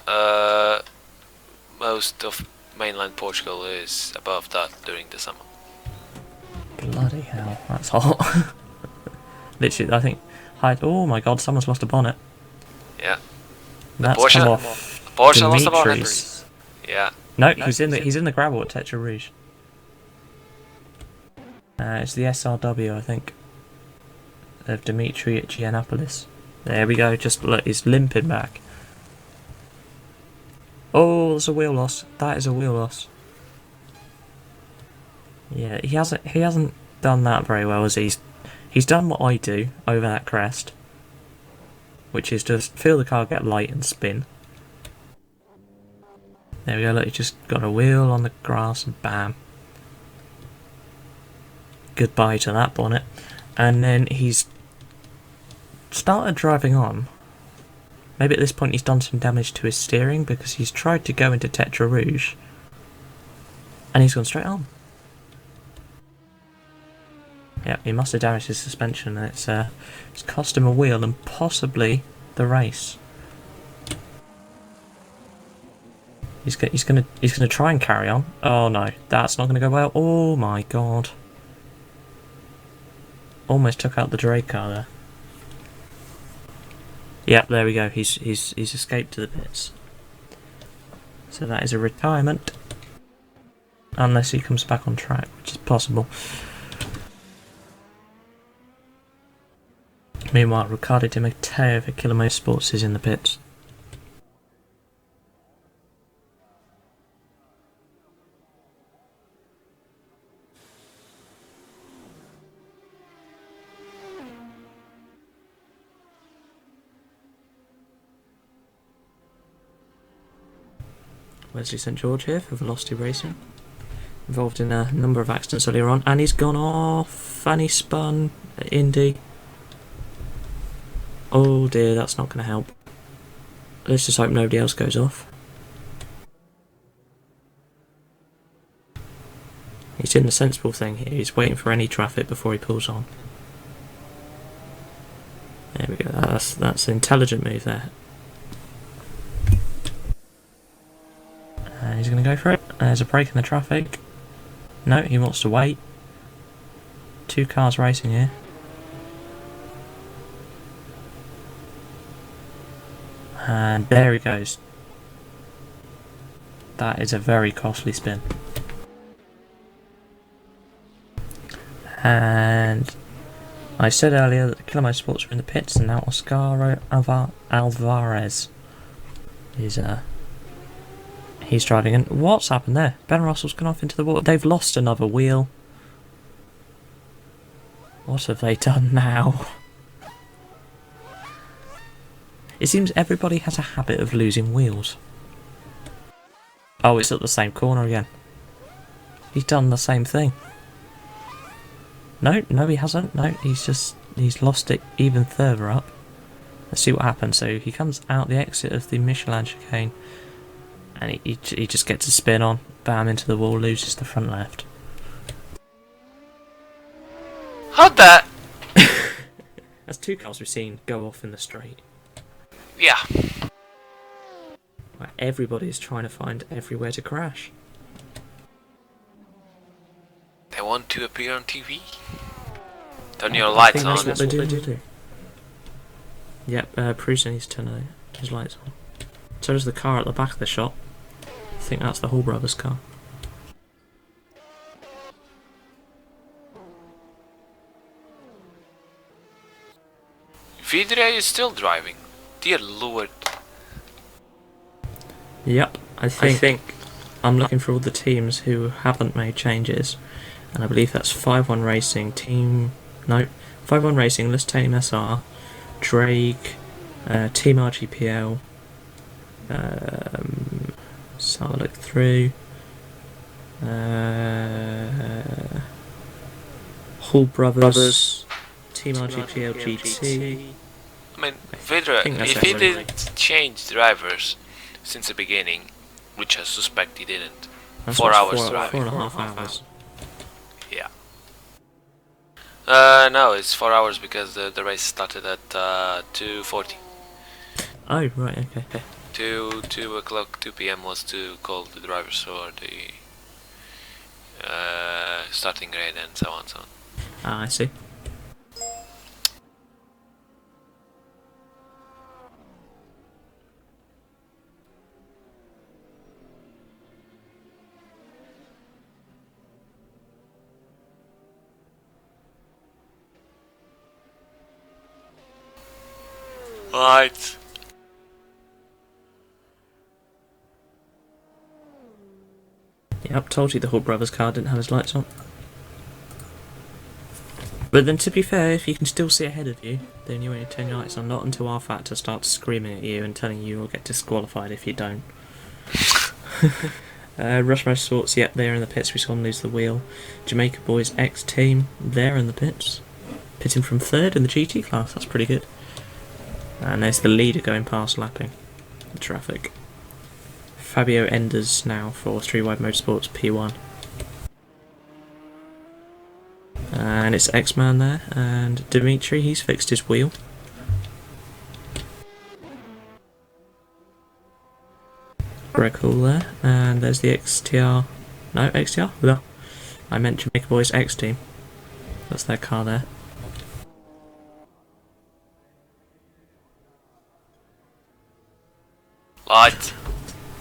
most of mainland Portugal is above that during the summer. Bloody hell, that's hot. Literally, I think. Oh my god, someone's lost a bonnet. Yeah. That's Porsche- come off. Porsche lost a bonnet. Dimitri's. Yeah. No, he's in the gravel at Tetra Rouge. It's the SRW, I think. of Dimitri at Giannopoulos. There we go. Just look, he's limping back. Oh, there's a wheel loss. That is a wheel loss. Yeah, he hasn't done that very well, as he's done what I do over that crest, which is just feel the car get light and spin. There we go, look, he just got a wheel on the grass and bam. Goodbye to that bonnet. And then he's started driving on. Maybe at this point he's done some damage to his steering because he's tried to go into Tetra Rouge. And he's gone straight on. Yeah, he must have damaged his suspension, and it's cost him a wheel and possibly the race. He's gonna try and carry on. Oh no, that's not gonna go well. Oh my god! Almost took out the Drake car there. Yep, there we go. He's escaped to the pits. So that is a retirement, unless he comes back on track, which is possible. Meanwhile, Riccardo Di Matteo for Killer Motorsports is in the pits. Wesley St George here for Velocity Racing. Involved in a number of accidents earlier on, and he's gone off, and he spun at Indy. Oh dear, that's not going to help. Let's just hope nobody else goes off. He's doing the sensible thing here, he's waiting for any traffic before he pulls on. There we go, that's an intelligent move there. He's going to go for it. There's a break in the traffic. No, he wants to wait. Two cars racing here. And there he goes. That is a very costly spin. And I said earlier that the Killer Motorsports are in the pits, and now Oscar Alvarez is he's driving in. What's happened there? Ben Russell's gone off into the water. They've lost another wheel. What have they done now? It seems everybody has a habit of losing wheels. Oh, it's at the same corner again. He's done the same thing. No, he hasn't. No, he's lost it even further up. Let's see what happens. So he comes out the exit of the Michelin chicane, and he just gets a spin on, bam, into the wall, loses the front left. How'd that? That's two cars we've seen go off in the straight. Yeah. Where everybody's trying to find everywhere to crash. They want to appear on TV. Turn your lights on. That's what they do. Yep, Prusa needs to turn his lights on. So does the car at the back of the shop. I think that's the Hall Brothers car. Vidre is still driving. Dear Lord. Yep, I think I'm looking for all the teams who haven't made changes, and I believe that's 5-1 Racing, 5-1 Racing, Lustanium SR, Drake, Team RGPL. So I'll look through. Hall Brothers, Team RGPL GT. I mean, Vidra, if he didn't change drivers since the beginning, which I suspect he didn't, That's 4 hours driving. 4.5 hours. Yeah. No, it's 4 hours because the race started at 2:40. Oh, right, okay. 2 o'clock, 2 p.m. was to call the drivers for the starting grade and so on. Ah, I see. Right. Yep, told you the Hall Brothers car didn't have his lights on. But then to be fair, if you can still see ahead of you, then you only turn your lights on, not until our factor starts screaming at you and telling you you'll get disqualified if you don't. Rush Motorsports, yep, they're in the pits, we saw them lose the wheel. Jamaica Boys X Team, they're in the pits. Pitting from 3rd in the GT class, that's pretty good. And there's the leader going past lapping the traffic. Fabio Enders now for Three Wide Motorsports P1. And it's X-Man there, and Dimitri, he's fixed his wheel. Greg Hall there, and there's the XTR. No, XTR? No. I meant Jamaica Boys X Team. That's their car there. Light.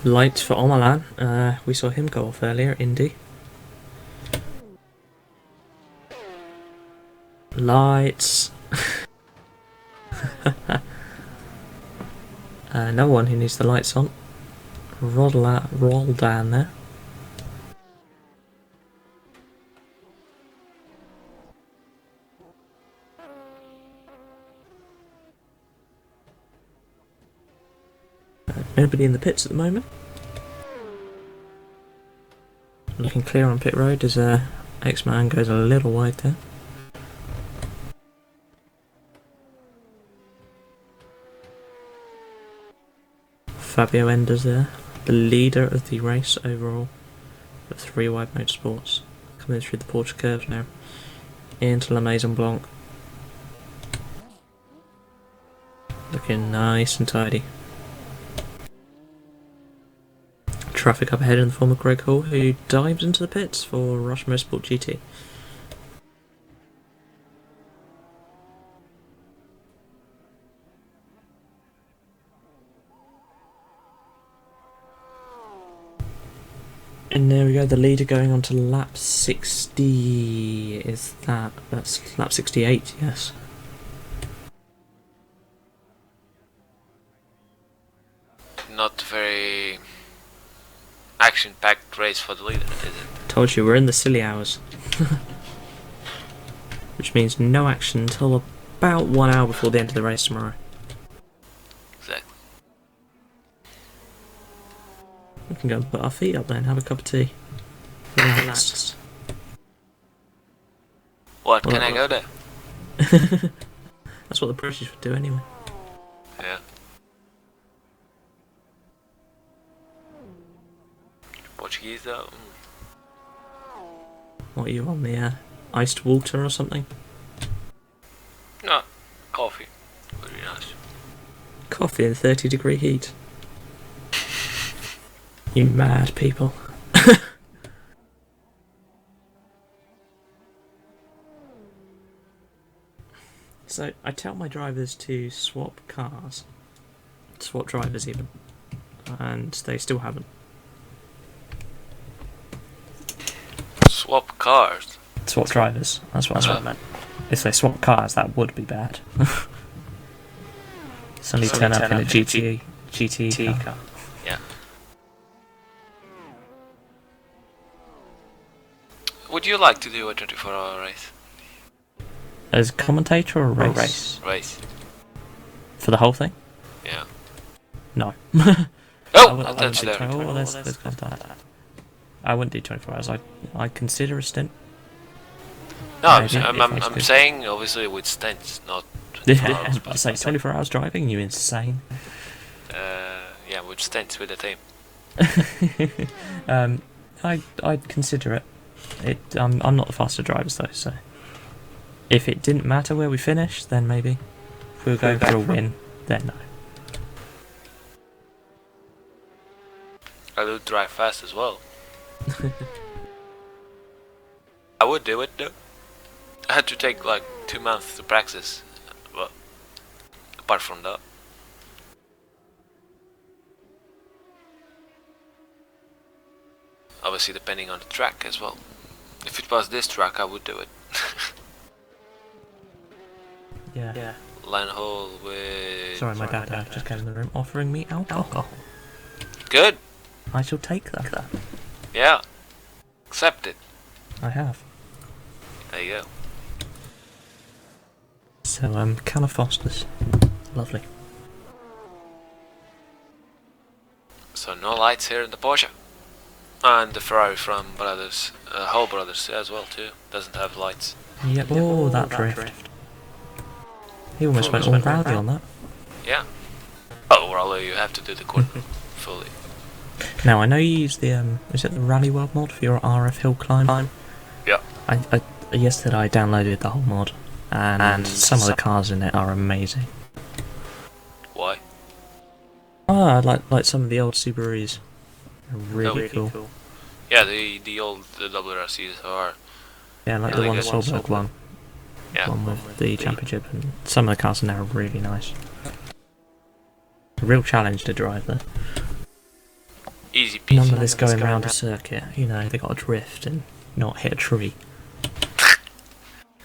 Lights for Omalan. We saw him go off earlier at Indy. Lights. No one who needs the lights on. Roll down there. Nobody in the pits at the moment. Looking clear on pit road as X-Man goes a little wide there. Fabio Enders there, the leader of the race overall for Three Wide Motorsports. Coming through the Porsche curves now into La Maison Blanc. Looking nice and tidy. Traffic up ahead in the form of Greg Hall, who dives into the pits for Rush Motorsport GT. And there we go, the leader going on to lap 60. Is that's lap 68, yes. Not very action-packed race for the leader, is it? Told you, we're in the silly hours. Which means no action until about 1 hour before the end of the race tomorrow. Exactly. We can go and put our feet up there and have a cup of tea. Relax. What, can I go there? That's what the British would do anyway. Yeah. Portuguese though? What are you on, the iced water or something? No, coffee. Would be nice. Coffee in 30-degree heat. You mad people. So, I tell my drivers to swap cars. Swap drivers even. And they still haven't. Swap cars. Swap drivers, that's what I meant. If they swap cars, that would be bad. Suddenly turn up in a GT car. Yeah. Would you like to do a 24-hour race? As a commentator or a race? Race. For the whole thing? Yeah. No. Oh, that's there. Let's go to that. I wouldn't do 24 hours. I'd consider a stint. No, Maybe, I'm saying obviously with stints, not 24 Yeah, hours. I say 24 hours driving. You insane? Yeah, with stints with the team. I'd consider it. I'm not the faster drivers though, so if it didn't matter where we finished, then maybe. If we were going for a win, then no. I would drive fast as well. I would do it though. I had to take like 2 months to practice. But apart from that. Obviously depending on the track as well. If it was this track I would do it. Yeah. Line hole with... Sorry, my dad just came in the room offering me alcohol. Good. I shall take that. Yeah. Accept it. I have. There you go. So, can of Foster's. Lovely. So no lights here in the Porsche. And the Ferrari from Brothers, Hull Brothers as well too. Doesn't have lights. Yep. Oh, that drift. He almost went all rally on that. Yeah. Oh, well, you have to do the corner fully. Now, I know you use the, is it the Rally World mod for your RF hill climb? Yeah. Yesterday I downloaded the whole mod, and some of the cars in it are amazing. Why? Like some of the old Subarus. Are really cool. Yeah, the old WRCs are. Yeah, like the one Solberg one. Yeah. One with the championship, and some of the cars in there are really nice. A real challenge to drive there. Easy peasy. None of this going around a circuit, you know, they got to drift and not hit a tree.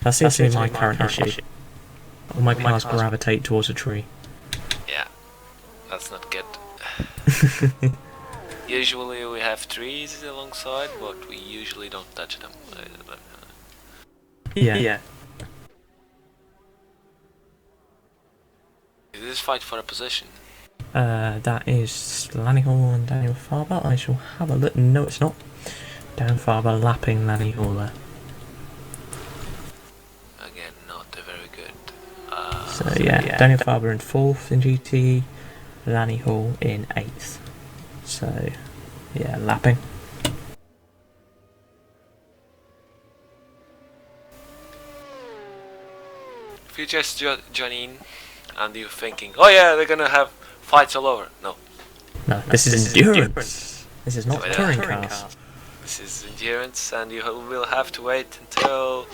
That seems to be my current issue. All my cars gravitate towards a tree. Yeah, that's not good. Usually we have trees alongside, but we usually don't touch them. Yeah. Is this fight for a position? That is Lanny Hall and Daniel Farber. I shall have a look. No, it's not. Dan Farber lapping Lanny Hall there. Again, not very good. So yeah, Daniel Farber in 4th in GT, Lanny Hall in 8th. So yeah, lapping. If you just join in and you're thinking, oh yeah, they're gonna have fights all over. No. No, this is endurance. This is not touring cars. This is endurance, and you will have to wait until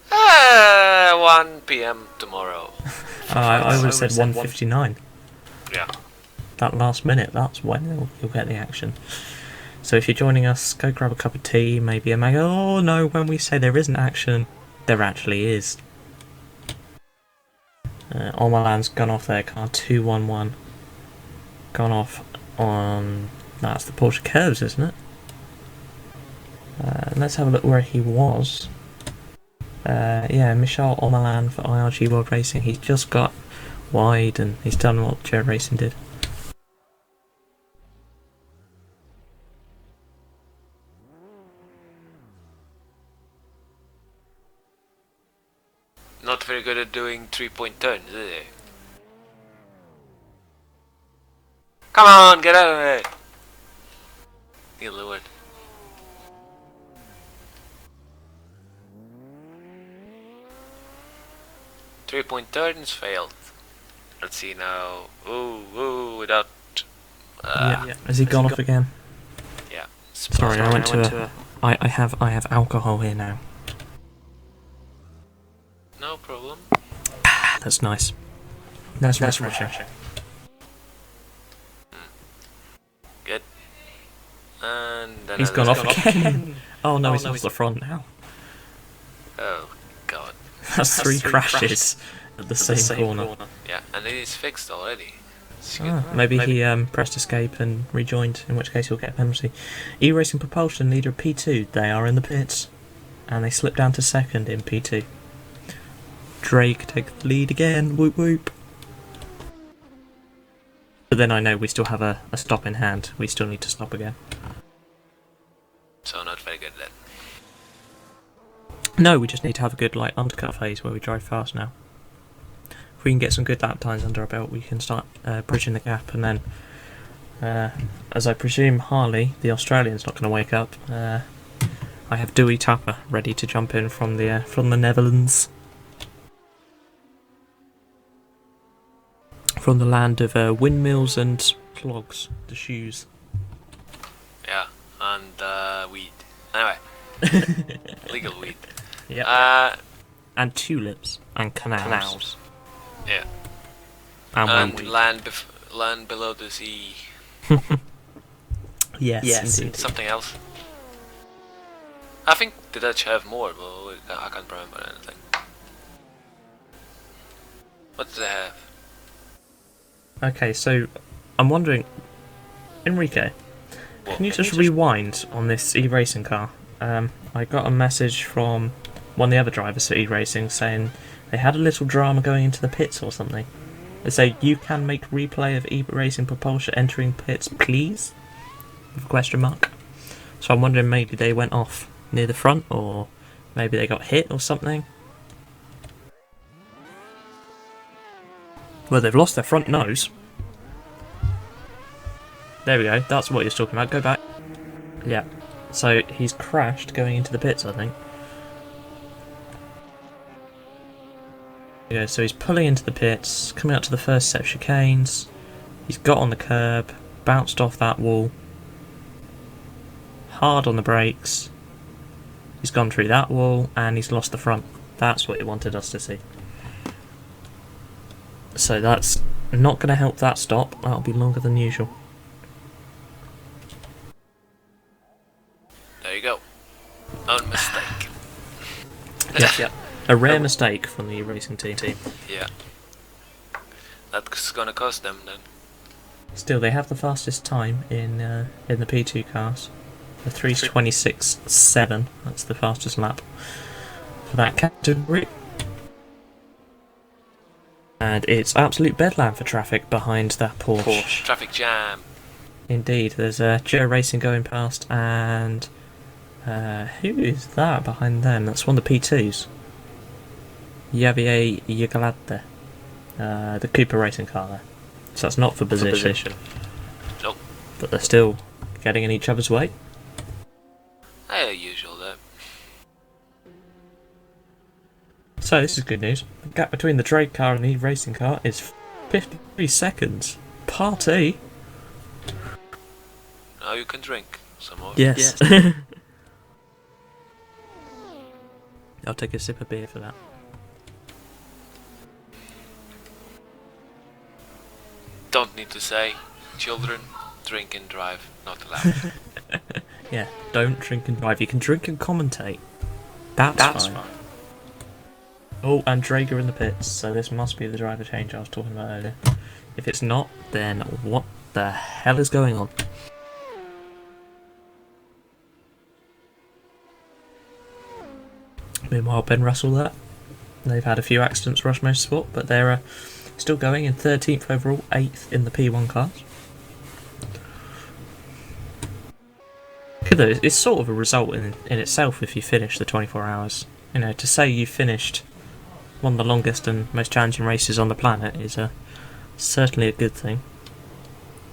1 PM tomorrow. I would have said 1:59. Yeah. That last minute, that's when you'll get the action. So if you're joining us, go grab a cup of tea, maybe a mango. Oh no, when we say there isn't action, there actually is. Omalan's gone off there, car 211. Gone off on... That's the Porsche Curves, isn't it? Let's have a look where he was. Yeah, Michel Omalan for IRG World Racing. He's just got wide and he's done what Jet Racing did. Not very good at doing 3-point turns, is it? Come on, get out of it! Dear Lord. Three-point turns failed. Let's see now. Ooh, without. Yeah. Has he gone off again? Yeah. Sorry, I went to. I have alcohol here now. No problem. That's nice. That's refreshing. Good. And then He's gone off again. Oh no, he's off the front now. Oh god. That's 3 crashes at the same corner. Yeah, and it is fixed already. Maybe he pressed escape and rejoined, in which case he'll get a penalty. E-Racing Propulsion, leader of P2, they are in the pits. And they slip down to 2nd in P2. Drake take the lead again, whoop whoop. But then I know we still have a stop in hand, we still need to stop again. So not very good then. No, we just need to have a good undercut phase where we drive fast now. If we can get some good lap times under our belt, we can start bridging the gap, and then, as I presume Harley, the Australian's not going to wake up, I have Dewey Tapper ready to jump in from the Netherlands. From the land of windmills and clogs, the shoes. Yeah, and weed. Anyway. Legal weed. Yeah. And tulips and canals. Yeah. And land below the sea. Yes, indeed. Something else. I think the Dutch have more, but I can't remember anything. What do they have? Okay, so I'm wondering, Enrique, can you just rewind on this e-racing car? I got a message from one of the other drivers for e-racing saying they had a little drama going into the pits or something. They say you can make replay of e-racing propulsion entering pits, please? With a question mark. So I'm wondering maybe they went off near the front, or maybe they got hit or something. Well, they've lost their front nose. There we go, that's what he was talking about. Go back. Yeah. So he's crashed going into the pits, I think. Yeah, so he's pulling into the pits, coming up to the first set of chicanes. He's got on the curb, bounced off that wall. Hard on the brakes. He's gone through that wall, and he's lost the front. That's what he wanted us to see. So that's not going to help that stop. That'll be longer than usual. There you go. Own mistake. Yeah. A rare mistake from the racing team. Yeah. That's gonna cost them then. Still, they have the fastest time in the P2 cars. The 3:26.7. That's the fastest lap for that category. And it's absolute bedlam for traffic behind that Porsche. Traffic jam. Indeed, there's Joe Racing going past, and who is that behind them? That's one of the P2s. Javier Yagalate, the Cooper Racing car there. So that's not for position. Nope. But they're still getting in each other's way. Usual though. So this is good news. The gap between the trade car and the racing car is 53 seconds. Party! Now you can drink some more. Yes. I'll take a sip of beer for that. Don't need to say, children, drink and drive, not allowed. Yeah, don't drink and drive. You can drink and commentate. That's fine. Oh, and Drager in the pits, so this must be the driver change I was talking about earlier. If it's not, then what the hell is going on? Meanwhile, Ben Russell there. They've had a few accidents, Rush Motorsport, but they're still going in 13th overall, 8th in the P1 class. Good though, it's sort of a result in itself if you finish the 24 hours. You know, to say you finished one of the longest and most challenging races on the planet is certainly a good thing.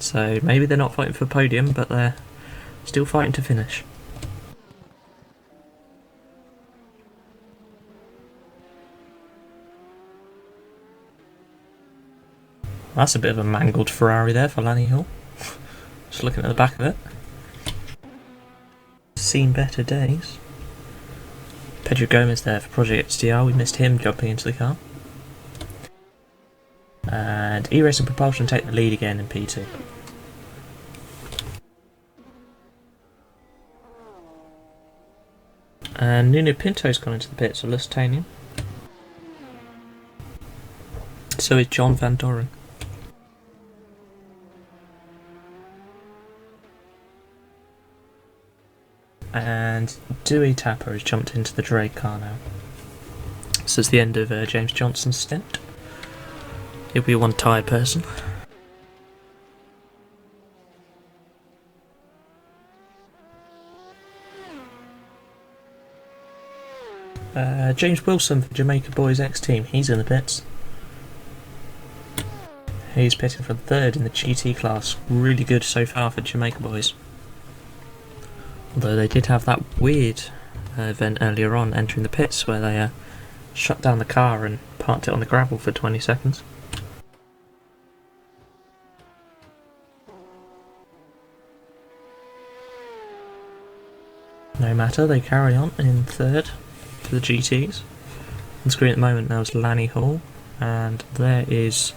So maybe they're not fighting for podium, but they're still fighting to finish. That's a bit of a mangled Ferrari there for Lanny Hill. Just looking at the back of it. Seen better days. Pedro Gomez there for Project XTR. We missed him jumping into the car. And E-Racing Propulsion take the lead again in P2. And Nuno Pinto's gone into the pits for Lusitanian. So is John Van Doren. And Dewey Tapper has jumped into the Drake car now. So it's the end of James Johnson's stint. He'll be one tired person. James Wilson for Jamaica Boys X Team, he's in the pits. He's pitting for third in the GT class. Really good so far for Jamaica Boys. Although they did have that weird event earlier on, entering the pits, where they shut down the car and parked it on the gravel for 20 seconds. No matter, they carry on in third for the GTs. On the screen at the moment now is Lanny Hall, and there is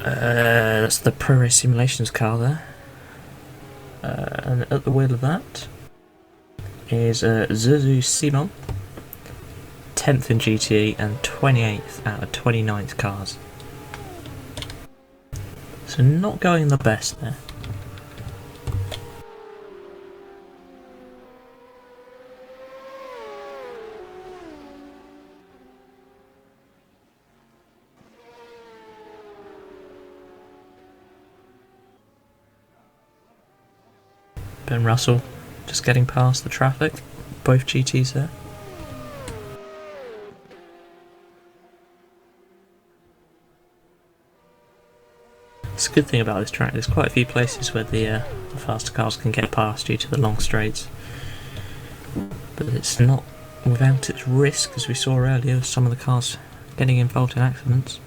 that's the Pro Race Simulations car there. And at the wheel of that is Zuzu Simon, 10th in GT and 28th out of 29th cars. So not going the best there. Ben Russell just getting past the traffic, both GTs there. It's a good thing about this track, there's quite a few places where the faster cars can get past due to the long straights. But it's not without its risk, as we saw earlier, with some of the cars getting involved in accidents.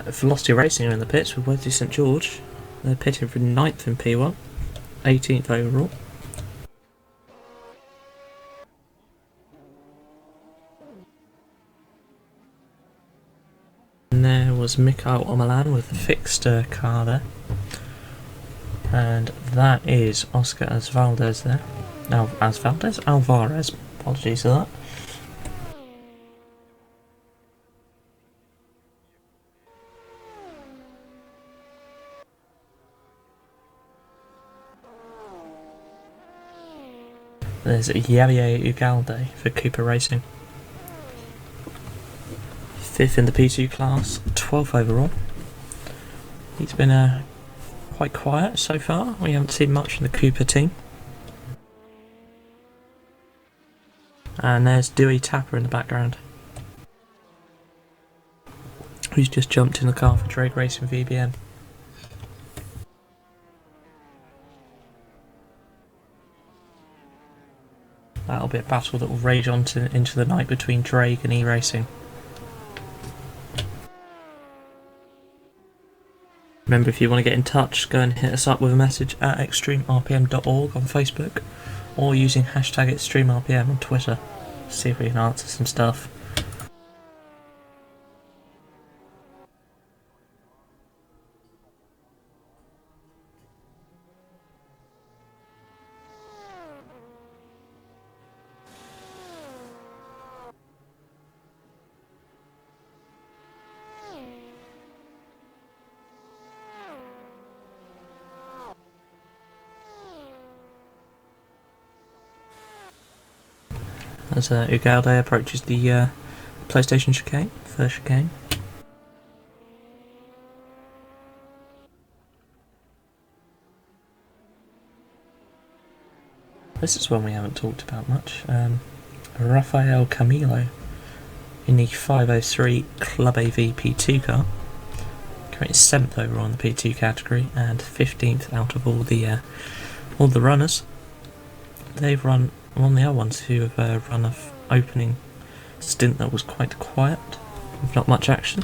Velocity Racing are in the pits with Wesley St George. They're pitting for 9th in P1, 18th overall. And there was Mikael Omalan with the fixed car there. And that is Oscar Valdez there. Alvarez, apologies for that. There's Javier Ugalde for Cooper Racing. 5th in the P2 class, 12th overall. He's been quite quiet so far. We haven't seen much from the Cooper team. And there's Dewey Tapper in the background, who's just jumped in the car for Drag Racing VBM. That'll be a battle that will rage on into the night between Drake and E-Racing. Remember, if you want to get in touch, go and hit us up with a message at XtremeRPM.org on Facebook, or using hashtag XtremeRPM on Twitter. See if we can answer some stuff. As Ugalde approaches the PlayStation chicane, first chicane. This is one we haven't talked about much. Rafael Camilo in the 503 Club AV P2 car. Currently 7th overall in the P2 category and 15th out of all the runners. They've run one of the other ones who have run an opening stint that was quite quiet, with not much action.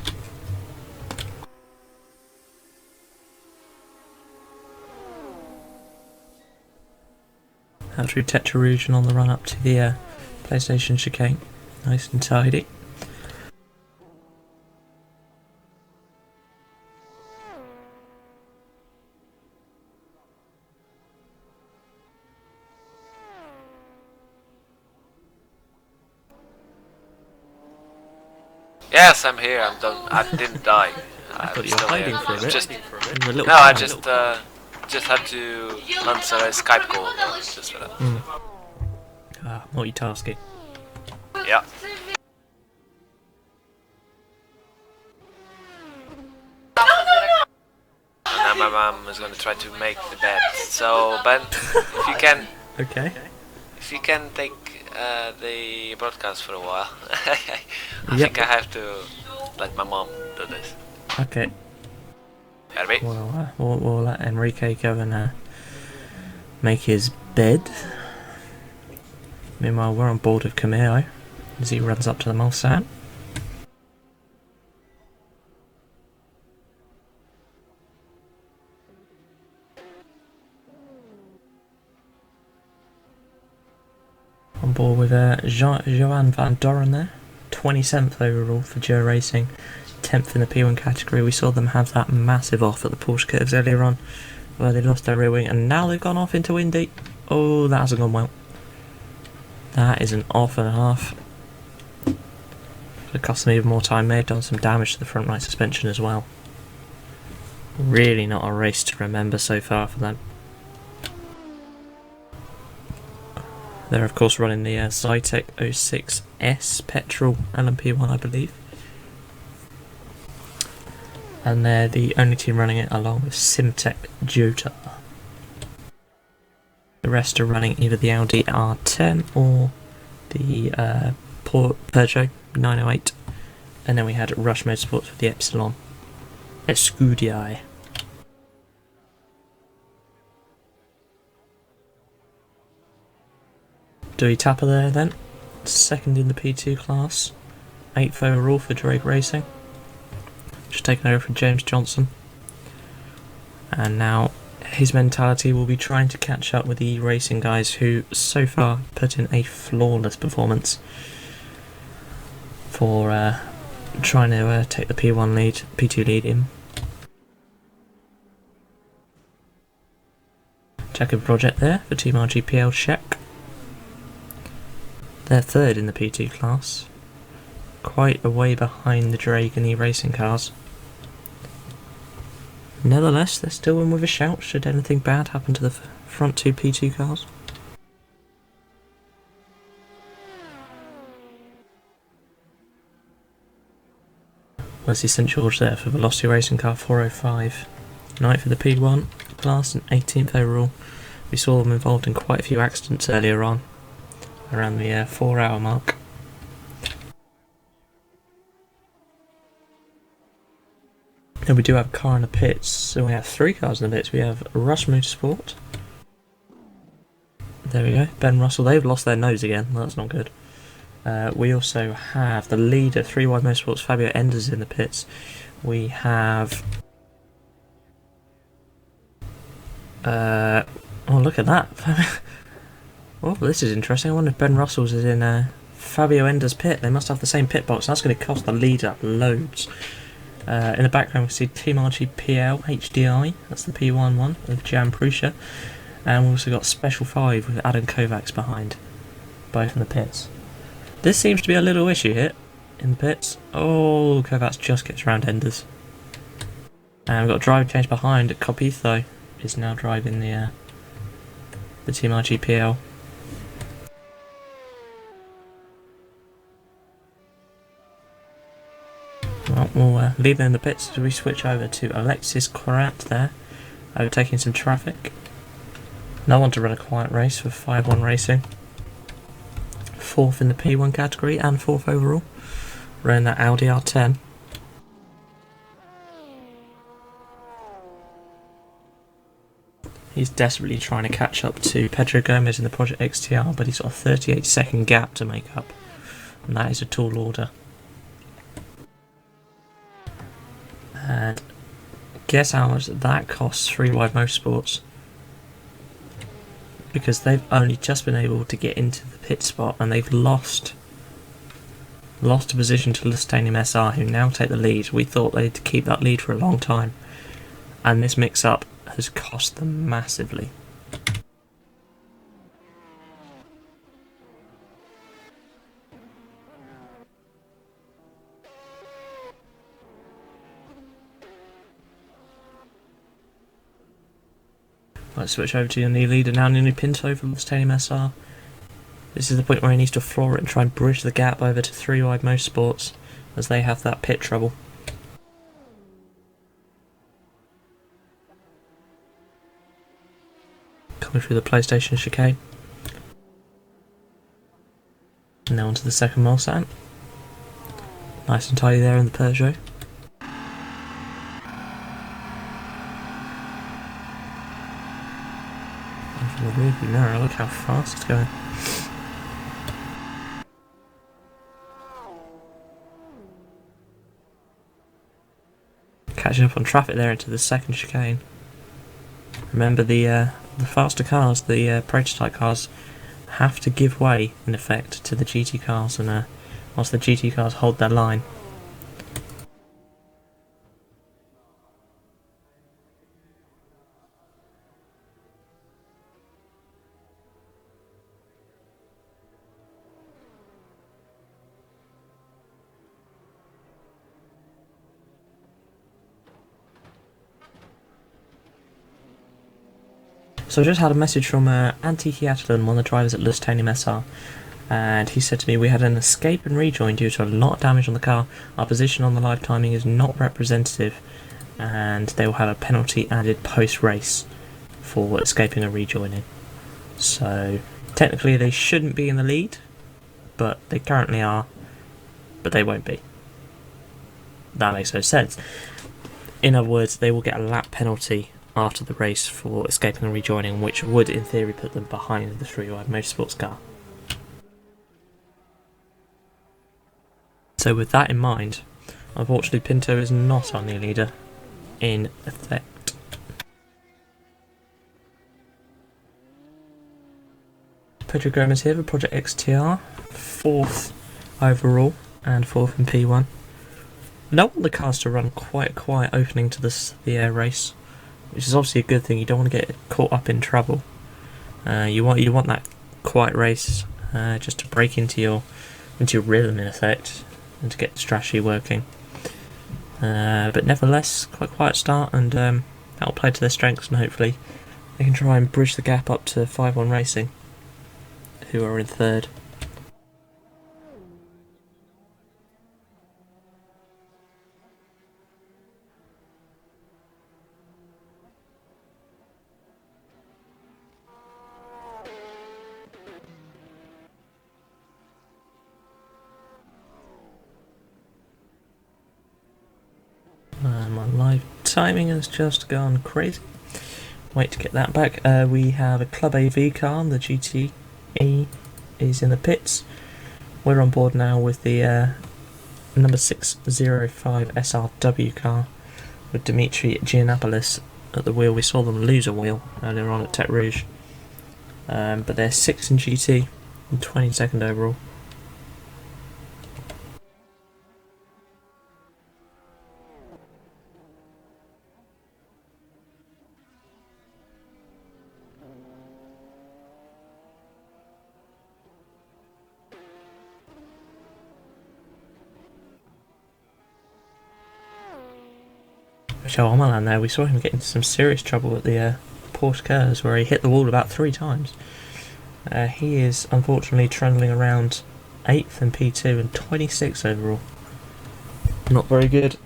Out through Tetrarusion on the run up to the PlayStation chicane, nice and tidy. Yes, I'm here. I'm done. I didn't die. I thought you were hiding for a bit. Just, No, I just had to answer a Skype call. Just for that. Multitasking. Yeah. And now my mom is going to try to make the bed. So Ben, if you can, Okay. if you can take the broadcast for a while, I Yep. think I have to let my mom do this. Okay. Herbie? Well, we'll let Enrique go and make his bed. Meanwhile, we're on board with Cameo as he runs up to the Mulsanne. On board with Johan van Doren there, 27th overall for Joe Racing, 10th in the P1 category. We saw them have that massive off at the Porsche curves earlier on, where they lost their rear wing, and now they've gone off into Indy. Oh, that hasn't gone well. That is an off and a half. It cost them even more time. May have done some damage to the front right suspension as well. Really not a race to remember so far for them. They're of course running the Zytec 06S petrol LMP1, I believe. And they're the only team running it along with Simtech Jota. The rest are running either the Audi R10 or the Peugeot 908. And then we had Rush Motorsports with the Epsilon Escudii. Dewey Tapper there then, second in the P2 class, 8th overall for Drake Racing, just taken over from James Johnson, and now his mentality will be trying to catch up with the racing guys who so far put in a flawless performance for trying to take the P1 lead, P2 lead in. Jacob Project there for Team RGPL Czech. They're third in the P2 class, quite a way behind the Drake and E-Racing cars. Nevertheless, they're still in with a shout should anything bad happen to the front two P2 cars. Wesley St George there for Velocity Racing Car 405, 9th for the P1 class and 18th overall. We saw them involved in quite a few accidents earlier on, around the 4-hour mark. And we do have a car in the pits, so we have 3 cars in the pits. We have Rush Motorsport. There we go, Ben Russell. They've lost their nose again, that's not good. We also have the leader, 3 Wide Motorsports, Fabio Enders in the pits. We have... oh, look at that. Oh, this is interesting. I wonder if Ben Russell's is in Fabio Ender's pit. They must have the same pit box. That's going to cost the leader loads. In the background we see Team RGPL HDI. That's the P1 one with Jan Prussia. And we've also got Special 5 with Adam Kovacs behind. Both in the pits. This seems to be a little issue here in the pits. Oh, Kovacs just gets around Enders. And we've got a driver change behind. Copitho is now driving the Team RGPL. Well, we'll leave them in the pits as we switch over to Alexis Korat there, overtaking some traffic. No one to run a quiet race for 5-1 Racing. 4th in the P1 category and 4th overall, running that Audi R10. He's desperately trying to catch up to Pedro Gomez in the Project XTR, but he's got a 38-second gap to make up, and that is a tall order. And guess how much that costs 3 Wide Motorsports, because they've only just been able to get into the pit spot and they've lost a position to Lustanium SR, who now take the lead. We thought they'd keep that lead for a long time, and this mix-up has cost them massively. Let's switch over to your new leader now, Nini Pinto from the Stadium SR. This is the point where he needs to floor it and try and bridge the gap over to 3 Wide Motorsports, as they have that pit trouble. Coming through the PlayStation chicane. And now onto the second Mulsanne. Nice and tidy there in the Peugeot. The rearview mirror, look how fast it's going. Catching up on traffic there into the second chicane. Remember the faster cars, the prototype cars, have to give way in effect to the GT cars, and whilst the GT cars hold their line. So I just had a message from Anti-Hiathlon, one of the drivers at Lustanium SR, and he said to me we had an escape and rejoin due to a lot of damage on the car. Our position on the live timing is not representative, and they will have a penalty added post-race for escaping and rejoining. So technically they shouldn't be in the lead, but they currently are, but they won't be. That makes no sense. In other words, they will get a lap penalty after the race for escaping and rejoining, which would in theory put them behind the 3-wide motorsports car. So with that in mind, unfortunately Pinto is not our new leader in effect. Pedro Gomez here for Project XTR, 4th overall and 4th in P1. I don't want the cars to run quite a quiet opening to the air race, which is obviously a good thing. You don't want to get caught up in trouble. You want that quiet race just to break into your rhythm in effect, and to get the strategy working. But nevertheless, quite a quiet start, and that'll play to their strengths, and hopefully they can try and bridge the gap up to 5-1 Racing, who are in 3rd. My live timing has just gone crazy. Wait to get that back. We have a Club AV car, the GTE is in the pits. We're on board now with the number 605 SRW car with Dimitri Giannopoulos at the wheel. We saw them lose a wheel earlier on at Tech Rouge. But they're 6th in GT and 22nd overall. Michel Omalan there, we saw him get into some serious trouble at the Porsche curves where he hit the wall about 3 times. He is unfortunately trundling around 8th in P2 and 26th overall. Not very good.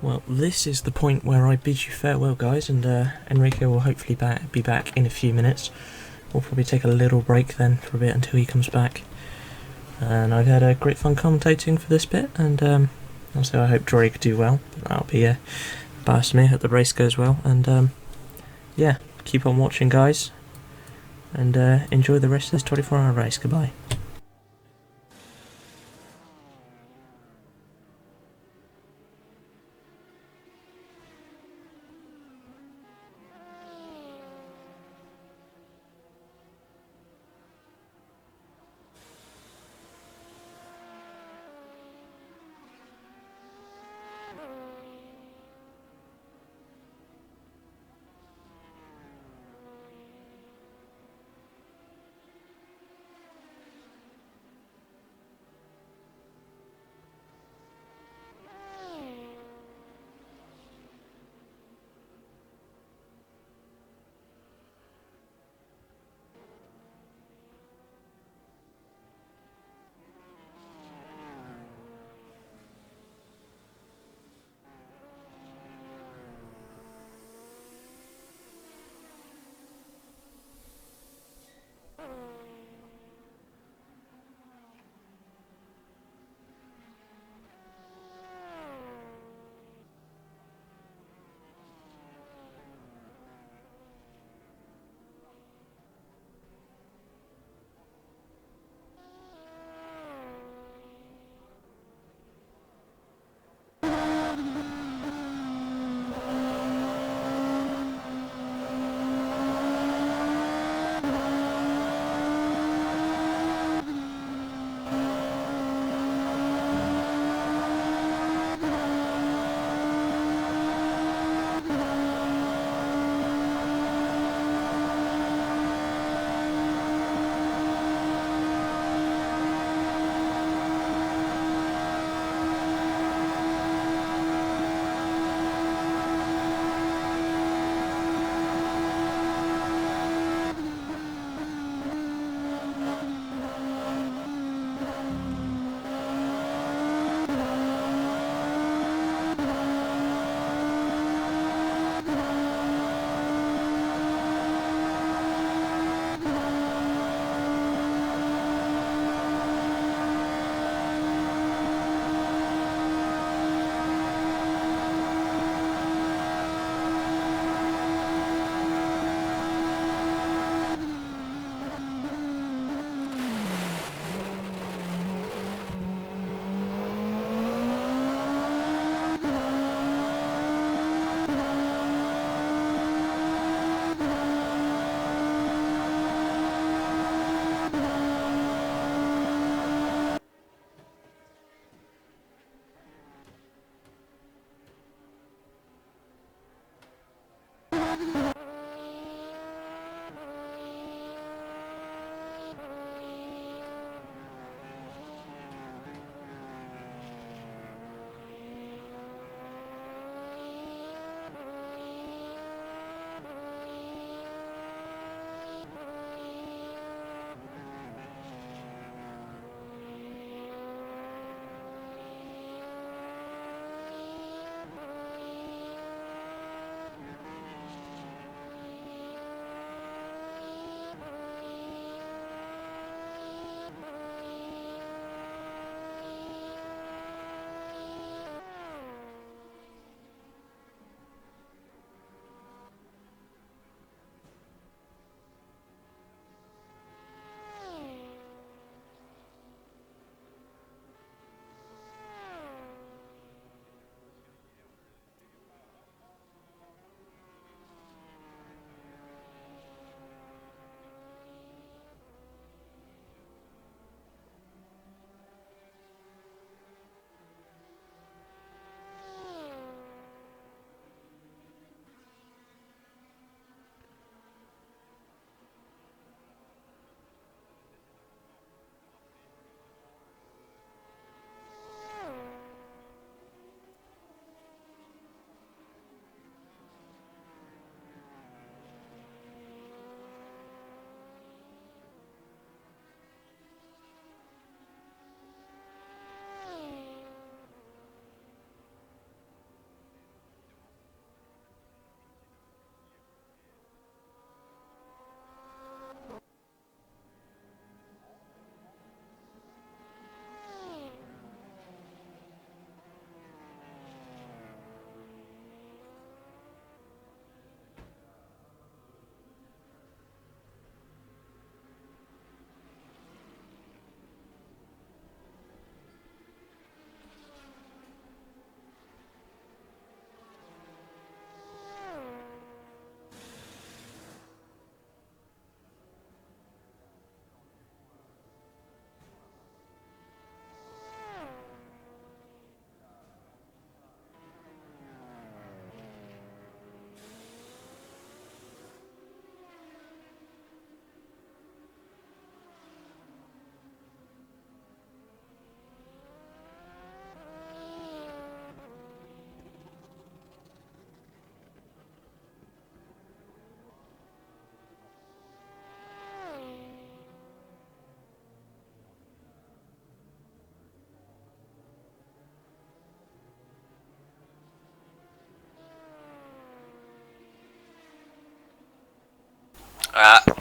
Well, this is the point where I bid you farewell, guys, and Enrico will hopefully be back in a few minutes. We'll probably take a little break then for a bit until he comes back. And I've had a great fun commentating for this bit, and also I hope Jory could do well. That'll be biased to me. I hope the race goes well, and yeah, keep on watching, guys, and enjoy the rest of this 24-hour race. Goodbye.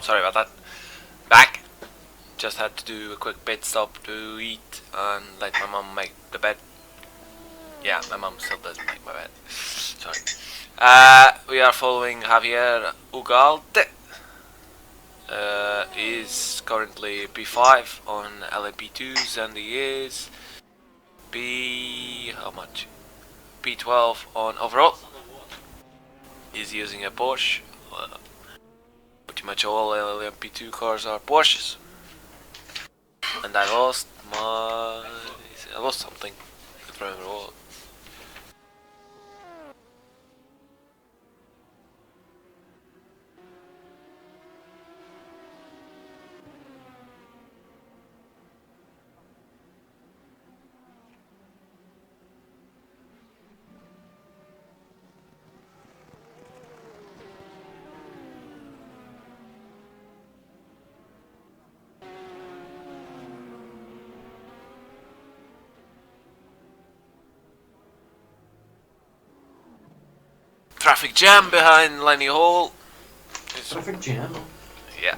Sorry about that. Back. Just had to do a quick pit stop to eat and let my mom make the bed. Yeah, my mom still doesn't make my bed. Sorry. We are following Javier Ugalde. Is currently P5 on LMP2s and he is how much? P12 on overall. He's using a Porsche. Pretty much all LMP2 cars are Porsches. And I lost something. I can't remember what. Traffic jam behind Lenny Hall. Traffic jam? Yeah.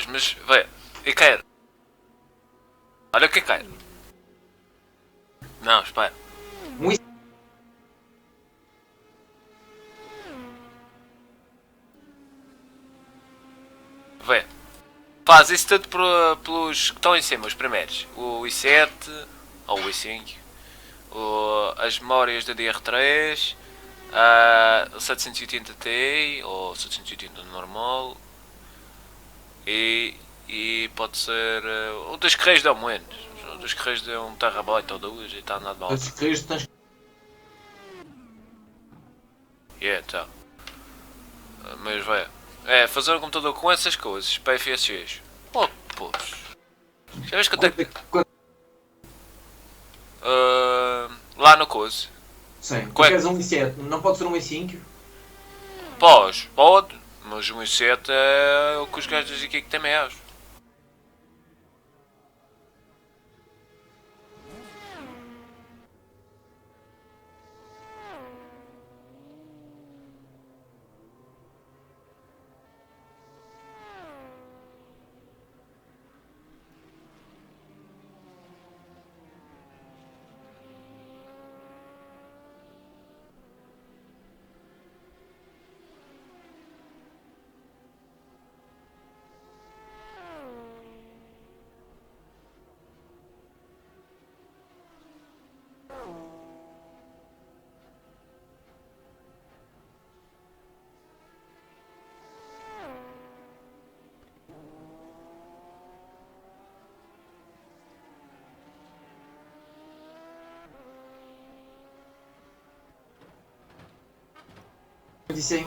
Pois, mas vê, e quero. Olha o que quero. Não, espera. Um Vê. Faz isso tudo pelos que estão em cima, os primeiros. O i7, ou o i5, as memórias do DR3, o 780 Ti, ou 780 normal, e pode ser. O dos Correios dão menos. O dos Correios deu 1 terabyte ou 2 e está a andar de volta. Os queijos tens. Então. Mas vai. É, fazer um computador com essas coisas para FSGs. Oh, pois. Já vês quanto é que. Lá no coisa. Sim, tu Qual é? queres um i7, não pode ser um i5? Pode. Mas o i7 é o que os gajos dizem aqui que tem meus. Eu disse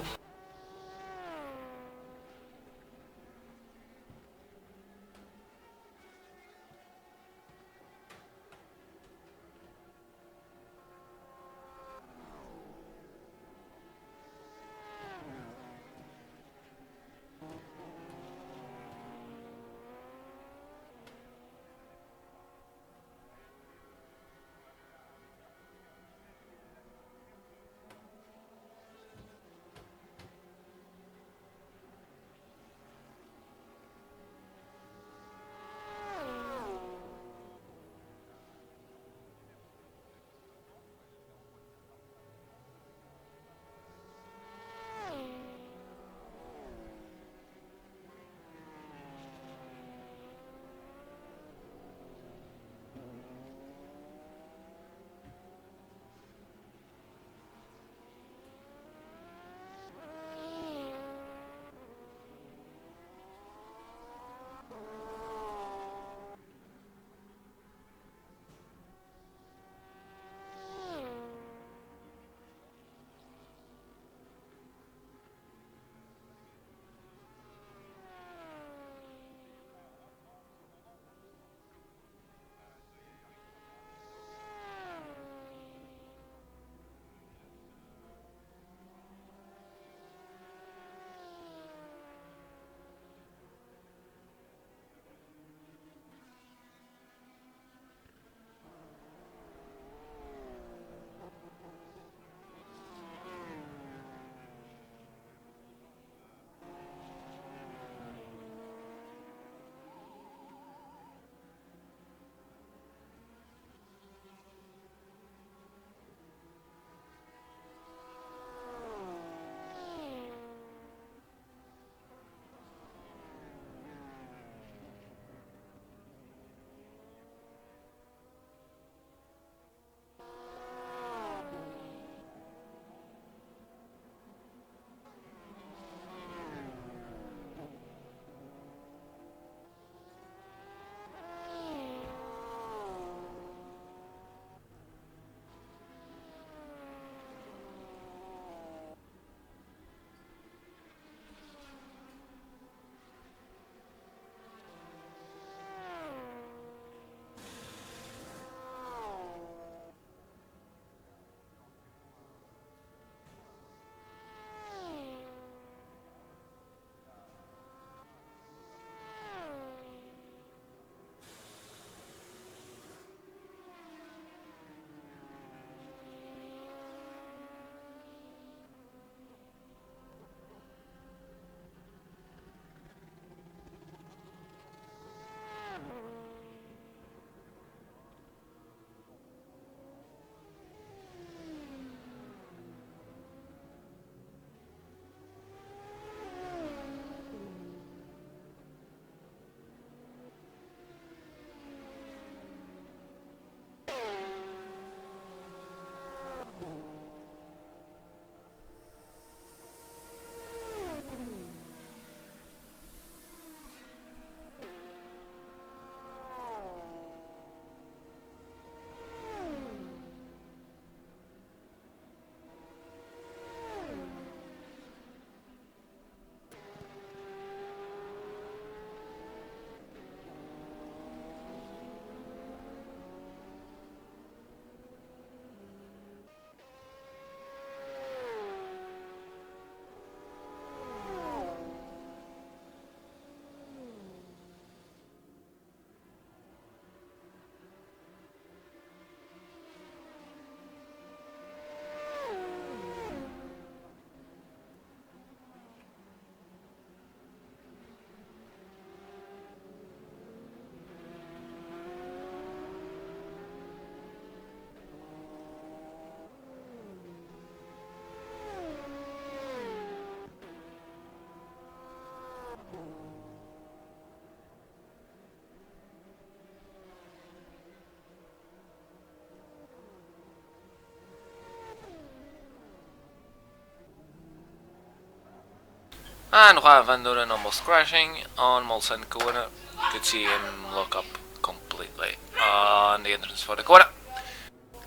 And Juan Van Duren almost crashing on Molson corner. Could see him lock up completely on the entrance for the corner.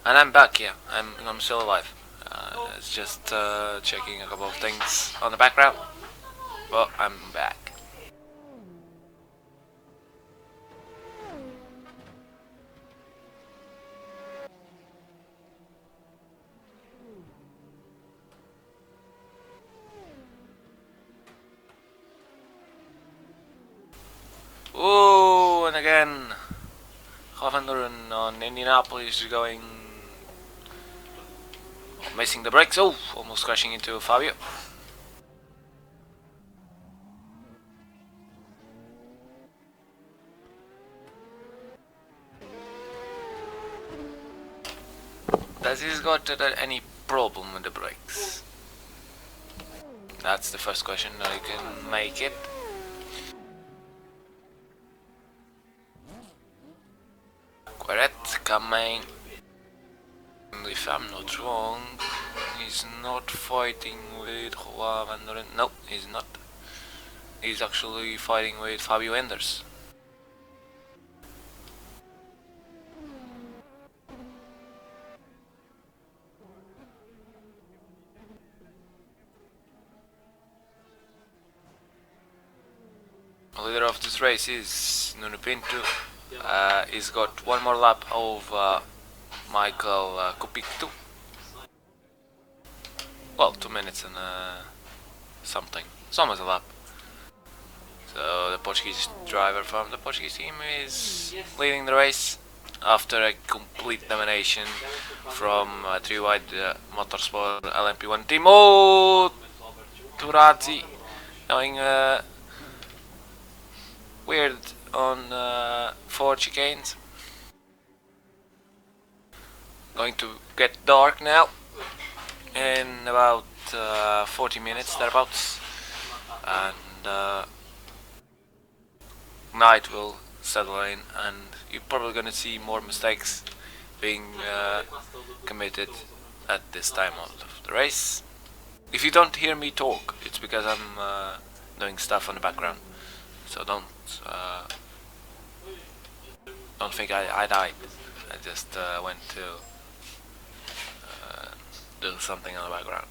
And I'm back, yeah. I'm still alive. It's just checking a couple of things on the background. But I'm back. Oh, and again, Hoffenheim on Indianapolis is going, missing the brakes. Oh, almost crashing into Fabio. Does this got any problem with the brakes? That's the first question. Now you can make it. Correct, coming. If I'm not wrong, he's not fighting with Juan Van Doren. No, he's not. He's actually fighting with Fabio Enders. The leader of this race is Nuno Pinto. He's got one more lap of Michael Cupito. Well, 2 minutes and something. It's almost a lap. So the Portuguese driver from the Portuguese team is leading the race after a complete domination from 3-wide Motorsport LMP1 team. Oh, Turazzi going weird on 4 chicanes. Going to get dark now in about 40 minutes thereabouts, and night will settle in, and you're probably gonna see more mistakes being committed at this time of the race. If you don't hear me talk, it's because I'm doing stuff on the background, so don't think I died. I just went to do something on the background.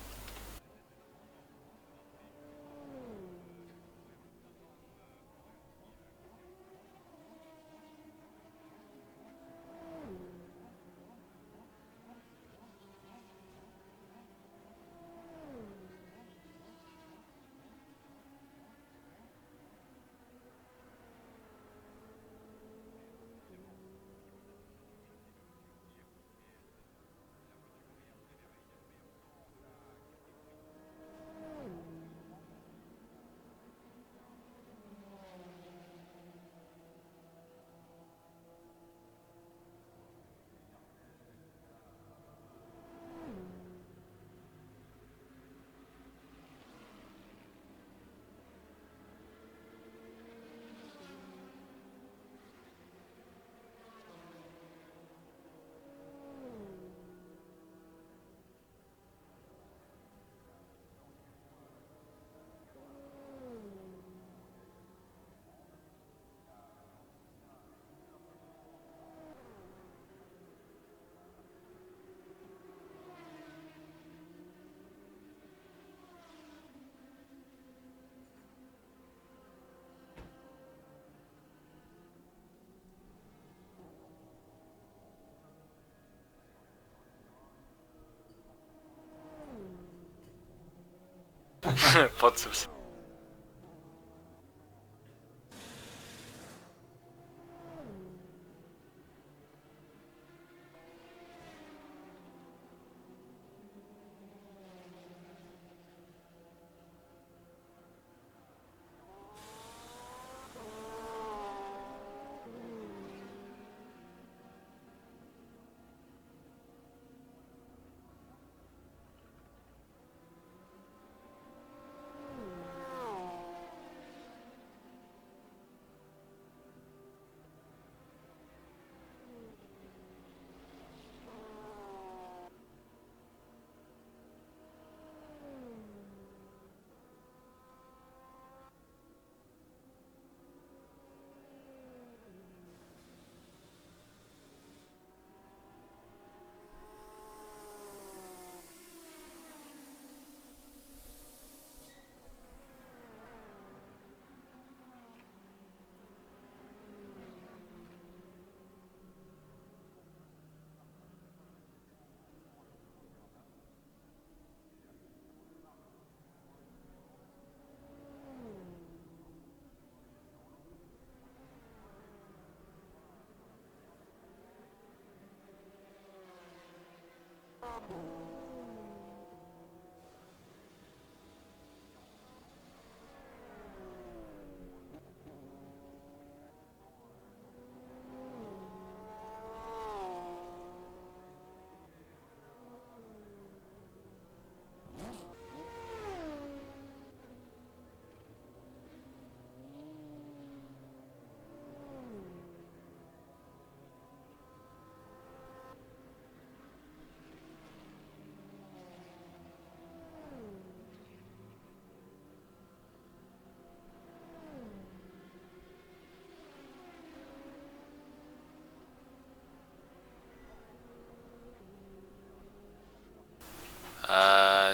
Potsus.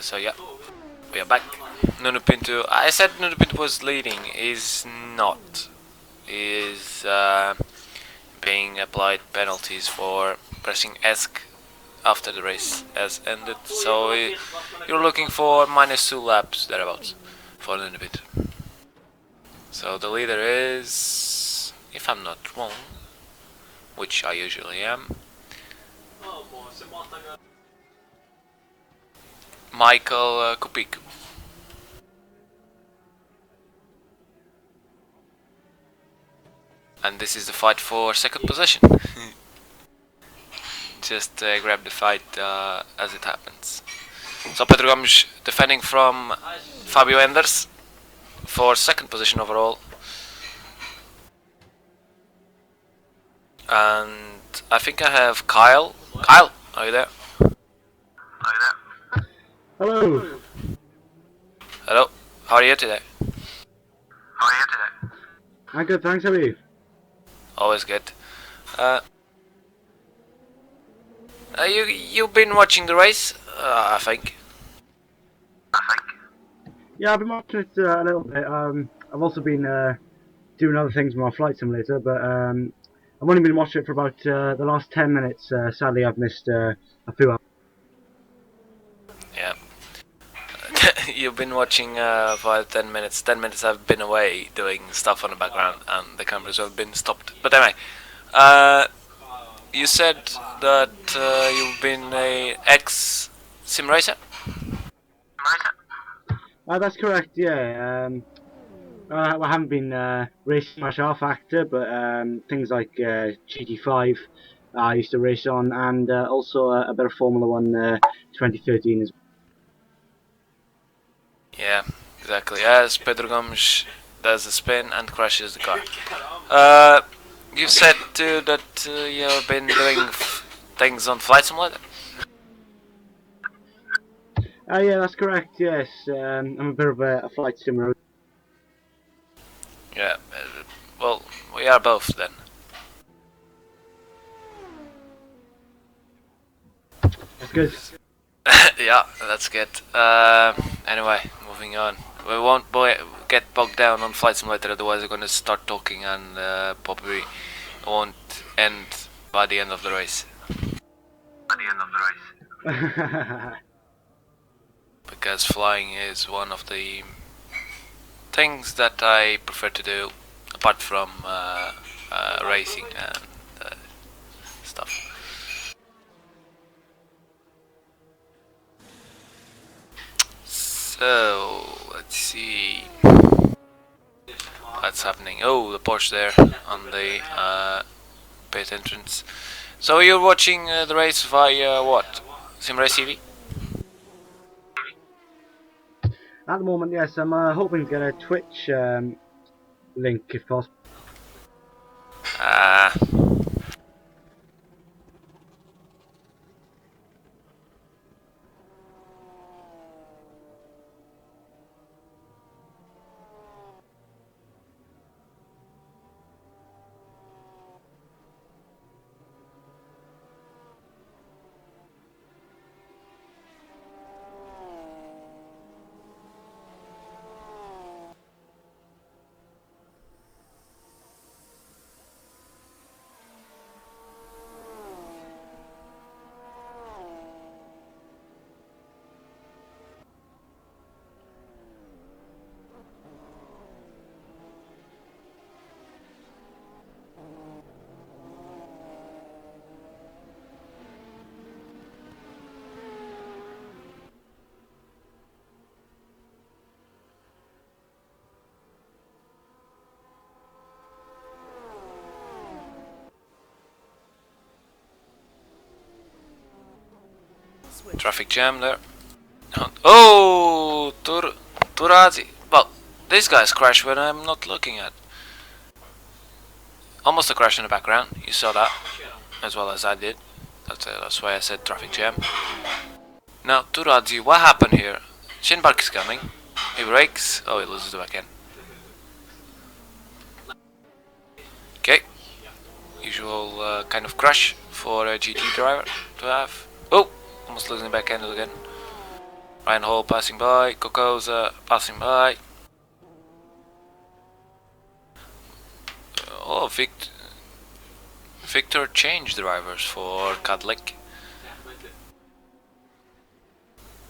So yeah, we are back. Nuno Pinto. I said Nuno Pinto was leading. Is not. Is being applied penalties for pressing ESC after the race has ended. So you're looking for -2 laps thereabouts for Nuno Pinto. So the leader is, if I'm not wrong, which I usually am, Michael Kupik. And this is the fight for second position. Just grab the fight as it happens. So Pedro Gomes defending from Fabio Enders for second position overall. And I think I have Kyle. Kyle, are you there? Hello. Hello. How are you today? I'm good, thanks. How are you? Always good. You've been watching the race, I think. Yeah, I've been watching it a little bit. I've also been doing other things with my flight simulator, but I've only been watching it for about the last 10 minutes. Sadly, I've missed a few hours. Yeah. You've been watching for 10 minutes. 10 minutes I've been away doing stuff on the background and the cameras have been stopped. But anyway, you said that you've been a ex-sim racer? That's correct, yeah. I haven't been racing much R Factor, but things like GT5 I used to race on, and also a bit of Formula 1 2013 as well. Yeah, exactly. As Pedro Gomes does a spin and crashes the car. You said too that you've been doing things on Flight Simulator? Yeah, that's correct, yes. I'm a bit of a flight simulator. Yeah, well, we are both then. That's good. Yeah, that's good. Anyway, moving on. We won't get bogged down on Flight Simulator, otherwise we're gonna start talking and probably won't end by the end of the race. Because flying is one of the things that I prefer to do, apart from racing and stuff. So, let's see what's happening. Oh, the Porsche there on the pit entrance. So you're watching the race via what? SimRace TV? At the moment, yes, I'm hoping to get a Twitch link if possible. Ah, Traffic jam there. Oh, Turazi. Well, these guys crash when I'm not looking at. Almost a crash in the background. You saw that, as well as I did. That's why I said traffic jam. Now, Turazi, what happened here? Shinbark is coming. He brakes. Oh, he loses the back end. Okay. Usual kind of crash for a GT driver to have. Oh, almost losing the back end again. Ryan Hall passing by. Kokoza passing by. Oh, Victor changed drivers for Kadlik.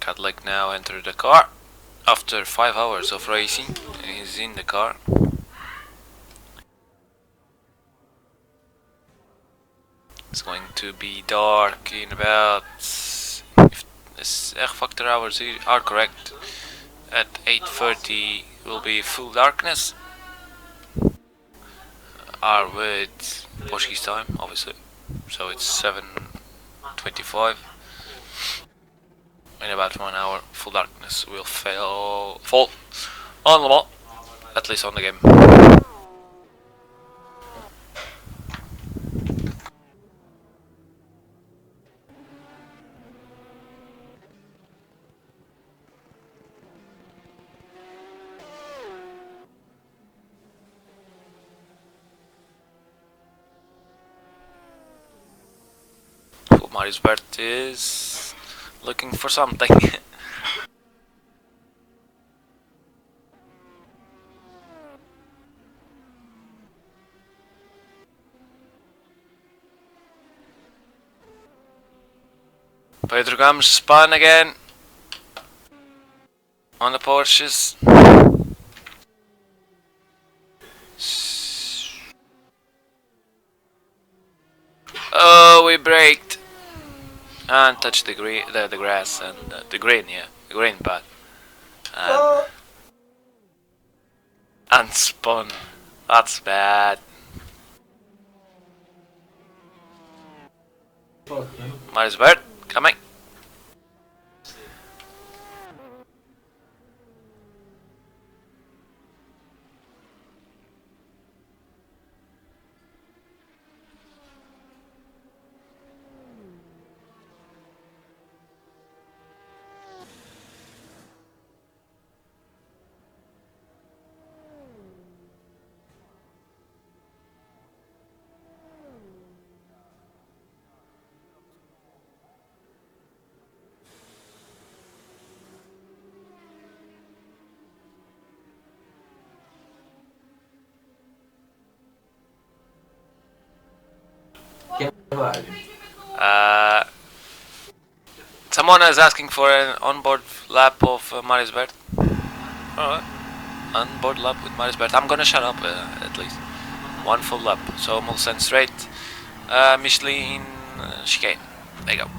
Kadlik now entered the car. After 5 hours of racing, he's in the car. It's going to be dark in about, if the X factor hours are correct, at 8:30 will be full darkness. Are with Portuguese time, obviously, so it's 7:25. In about 1 hour, full darkness will fall on Le Mans, at least on the game. Marisbert is looking for something. Pedro Gomes spun again on the Porsches. Oh, we braked and touched the grass and the green, yeah, the green pad, and spun. That's bad. Marisbert coming. Someone is asking for an onboard lap of Marisbert. Alright, onboard lap with Marisbert. I'm gonna shut up at least. One full lap, so Mulsanne straight. Michelin chicane. There you go.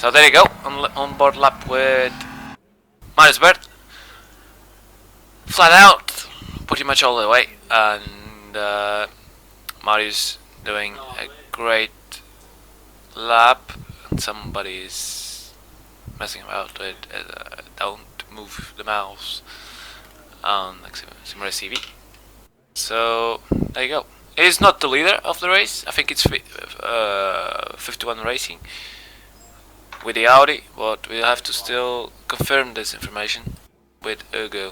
So there you go, on board lap with Marius Bird. Flat out, pretty much all the way, and Marius doing a great lap, and somebody is messing about with don't move the mouse on XtremeRPM. So there you go. He's not the leader of the race. I think it's 51 Racing with the Audi, but we'll have to still confirm this information with Hugo.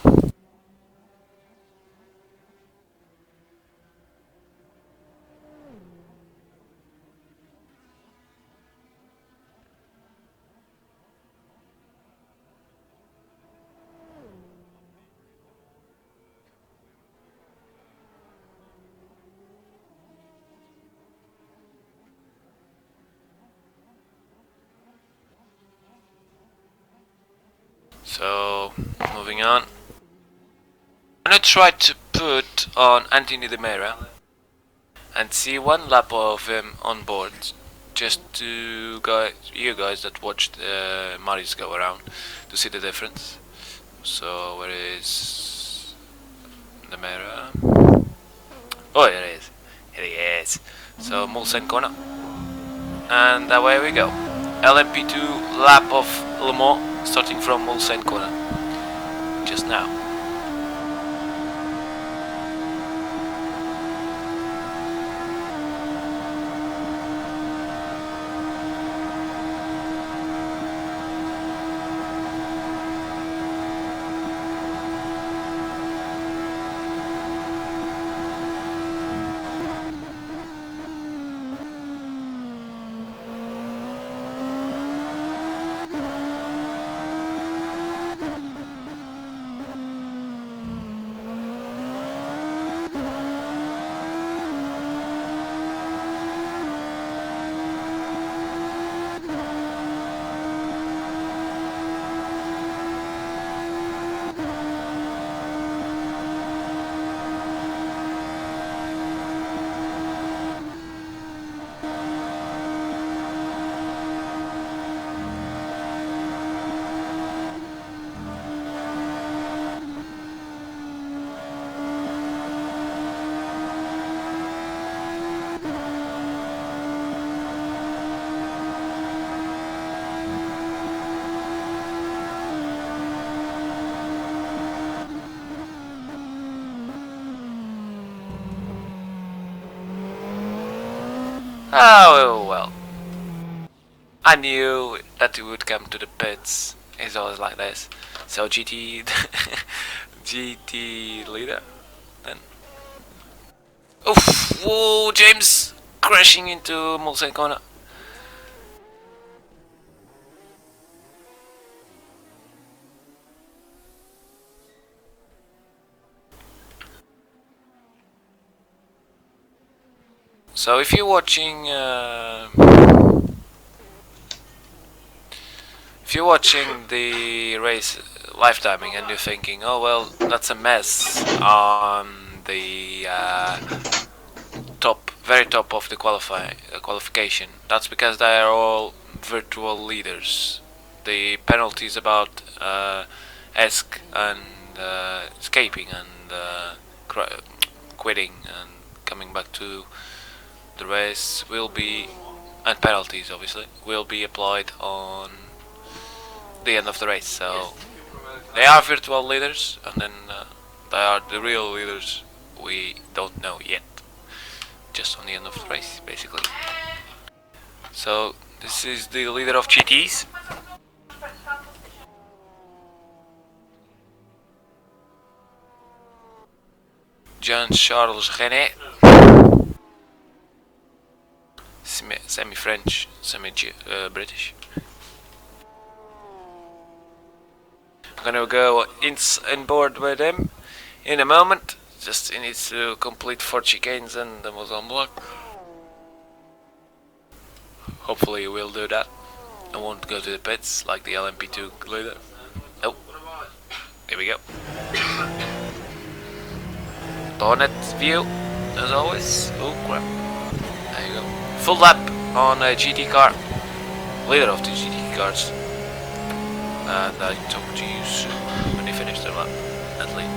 So, moving on. I'm gonna try to put on Anthony De Mera and see one lap of him on board, just to you guys that watched Marius go around to see the difference. So, where is De Mera? Oh, here he is. Here he is. So, Mulsanne corner. And away we go. LMP2 lap of Le Mans, starting from Mulsanne corner. Just now. Oh well. I knew that he would come to the pits. He's always like this. So GT GT leader then. Oof! Whoa, James crashing into Mulsanne corner. So if you're watching the race live timing and you're thinking, oh well, that's a mess on the very top of the qualification. That's because they are all virtual leaders. The penalties about ESC and escaping and quitting and coming back to the race will be, and penalties obviously, will be applied on the end of the race. So they are virtual leaders, and then they are the real leaders we don't know yet, just on the end of the race basically. So this is the leader of GTs. Jean-Charles René, semi-French, semi-British. I'm gonna go in board with him in a moment. Just he needs to complete 4 chicanes and the Mozambique block. Hopefully he will do that. I won't go to the pits like the LMP2 leader. Oh, here we go. Bonnet view, as always. Oh crap. There you go. Full lap on a GT car. leader of the GT cars, and I talk to you soon when they finish their lap, at least.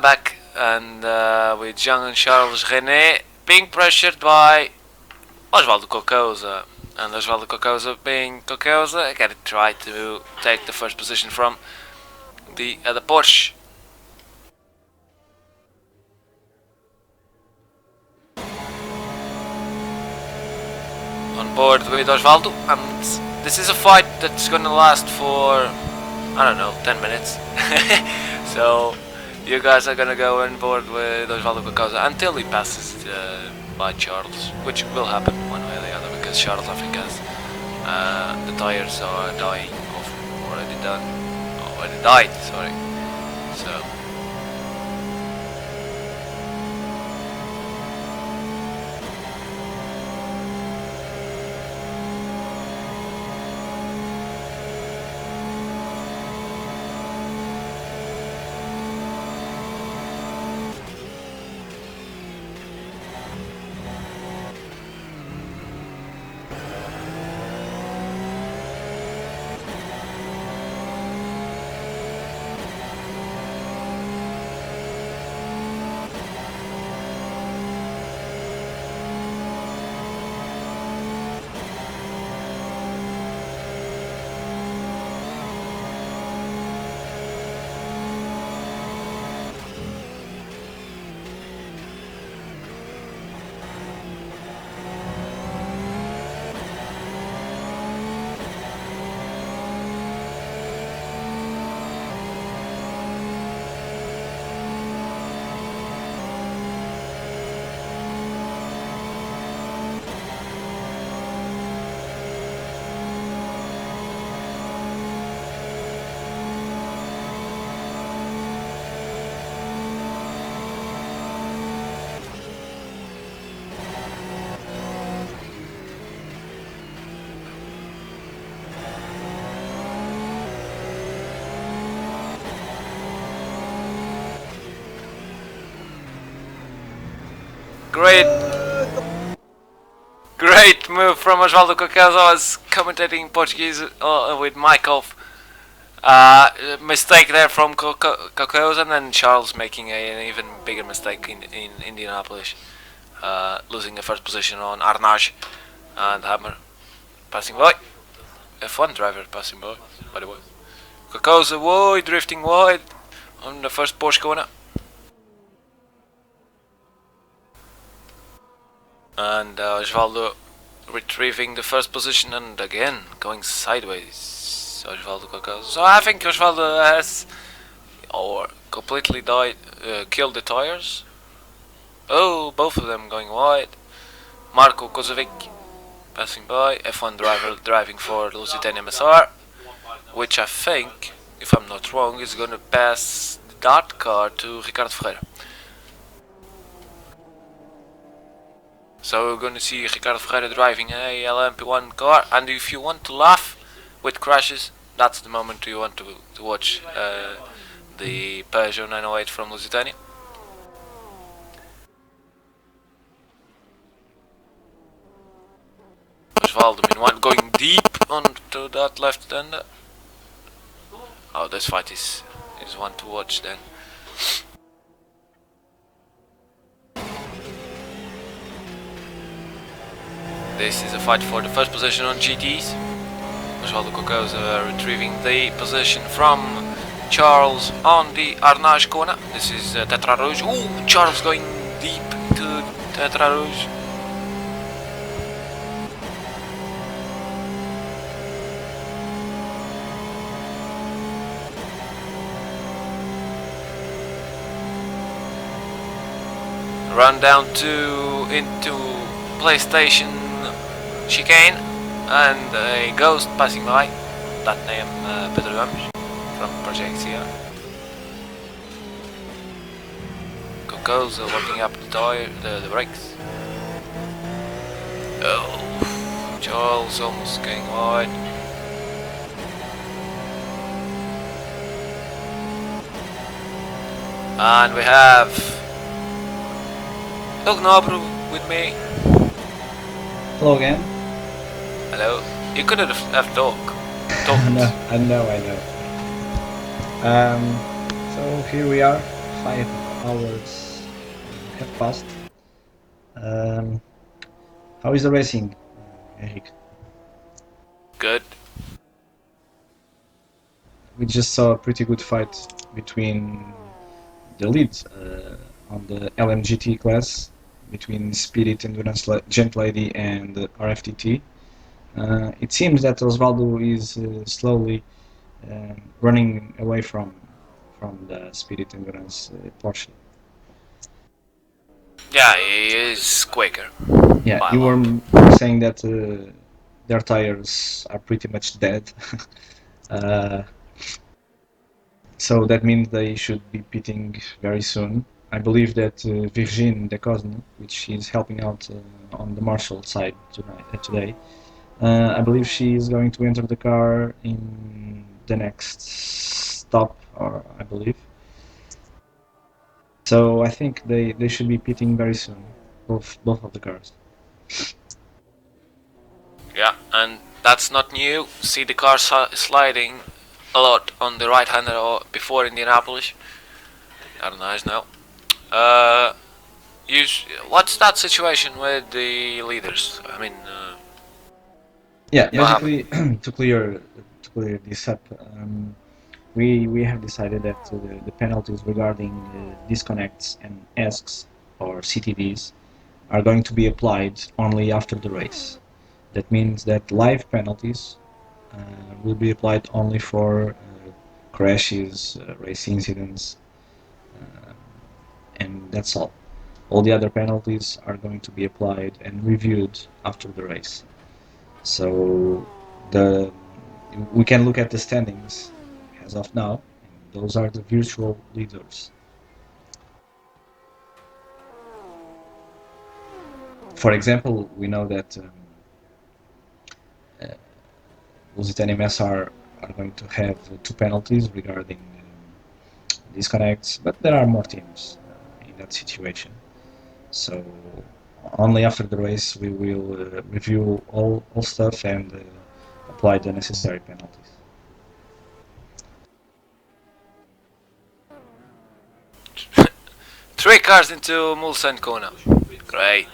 Back and with Jean-Charles René being pressured by Osvaldo Cocosa. And Osvaldo Cocosa being Cocosa, gotta try to take the first position from the Porsche. On board with Osvaldo, and this is a fight that's gonna last for, I don't know, 10 minutes. So you guys are gonna go on board with Osvaldo Cocosa until he passes by Charles, which will happen one way or the other, because Charles, I think, has the tires are dying, or already died, sorry. So great move from Osvaldo Cocosa. I was commentating in Portuguese with Michael. Mistake there from Cocosa, and then Charles making an even bigger mistake in Indianapolis, losing the first position on Arnage, and Hammer passing by. F1 driver passing by the way. Cocosa wide, drifting wide on the first Porsche corner. And Osvaldo retrieving the first position and again going sideways. Osvaldo Cocosa. So I think Osvaldo has completely killed the tires. Oh, both of them going wide. Marco Kozovic passing by. F1 driver driving for the Lusitania MSR, which I think, if I'm not wrong, is going to pass that car to Ricardo Ferreira. So we're going to see Ricardo Ferreira driving a LMP1 car, and if you want to laugh with crashes, that's the moment you want to watch the Peugeot 908 from Lusitania. Osvaldo meanwhile going deep onto that left hander. Oh, this fight is one to watch then. This is a fight for the first position on GTs. Osvaldo Cocosa retrieving the position from Charles on the Arnage corner. This is Tetra Rouge. Ooh, Charles going deep to Tetra Rouge. Run down into PlayStation chicane, and a ghost passing by. That name Pedro Gomes from Project CR. Cocosa locking up the brakes. Oh, Charles almost going wide. And we have Doug Nobru with me. Hello again. Hello. You could have talked. I know. So here we are. 5 hours have passed. How is the racing, Eric? Good. We just saw a pretty good fight between the leads on the LMGT class, between Spirit Endurance Gent Lady and RFTT. It seems that Osvaldo is slowly running away from the Spirit Endurance Porsche. Yeah, he is quicker. Yeah, By you a lot. were saying that their tires are pretty much dead. uh, so that means they should be pitting very soon. I believe that Virgin Decosne, which is helping out on the Marshall side today, I believe she is going to enter the car in the next stop, or I believe. So I think they should be pitting very soon, both of the cars. Yeah, and that's not new. See the car sliding a lot on the right hander or before Indianapolis. I don't know now. Uh, what's that situation with the leaders? I mean, Yeah, what happened? basically to clear this up, we have decided that the penalties regarding disconnects and asks or CTDs are going to be applied only after the race. That means that live penalties will be applied only for crashes, race incidents, uh, and that's all. All the other penalties are going to be applied and reviewed after the race. So the we can look at the standings as of now. Those are the virtual leaders. For example, we know that uh, Lusitania are going to have two penalties regarding disconnects, but there are more teams in that situation. So only after the race we will review all stuff and apply the necessary penalties. Three cars into Mulsanne Kona. Great.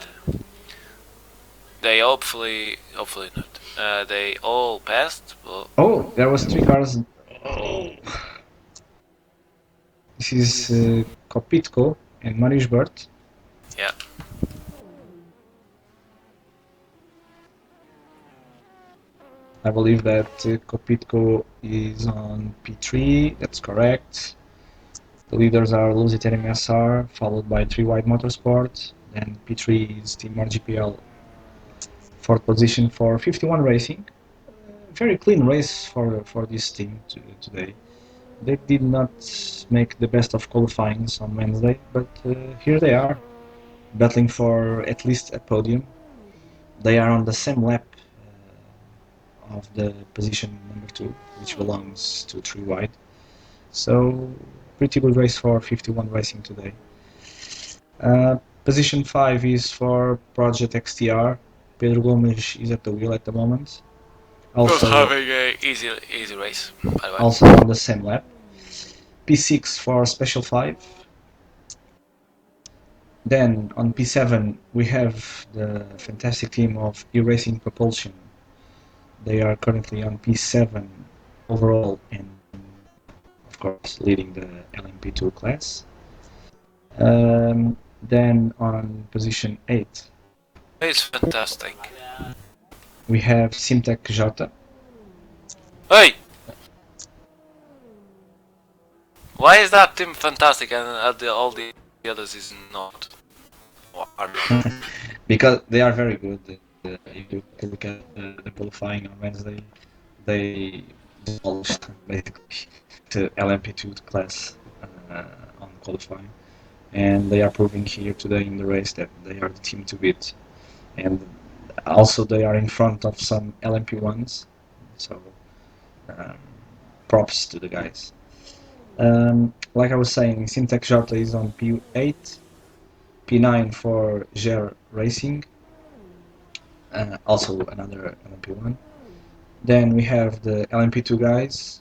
They hopefully not. They all passed. But Oh, there was three cars. Oh. This is Kopitko and Marisbert. yeah, I believe that Kopitko is on P3. That's correct. The leaders are Lusitania SR, followed by 3 Wide Motorsport. Then P3 is Team RGPL, fourth position for 51 Racing. Very clean race for this team today. They did not make the best of qualifyings on Wednesday, but here they are, battling for at least a podium. They are on the same lap of the position number 2, which belongs to 3 Wide. So, pretty good race for 51 Racing today. Position 5 is for Project XTR. Pedro Gomes is at the wheel at the moment. also Also, having a easy race. By the way. also on the same lap. P6 for Special 5. Then on P7 we have the fantastic team of E-Racing Propulsion. They are currently on P7 overall and of course leading the LMP2 class. Then on position 8 It's fantastic. we have Simtech Jota. Hey! Why is that team fantastic and all the others is not? Or are not? Because they are very good. If you look at the qualifying on Wednesday, they demolished basically the LMP2 class on qualifying, and they are proving here today in the race that they are the team to beat. And also they are in front of some LMP1s, so um, props to the guys. Like I was saying, Simtech Jota is on P8, P9 for Ger Racing, also another LMP1. Then we have the LMP2 guys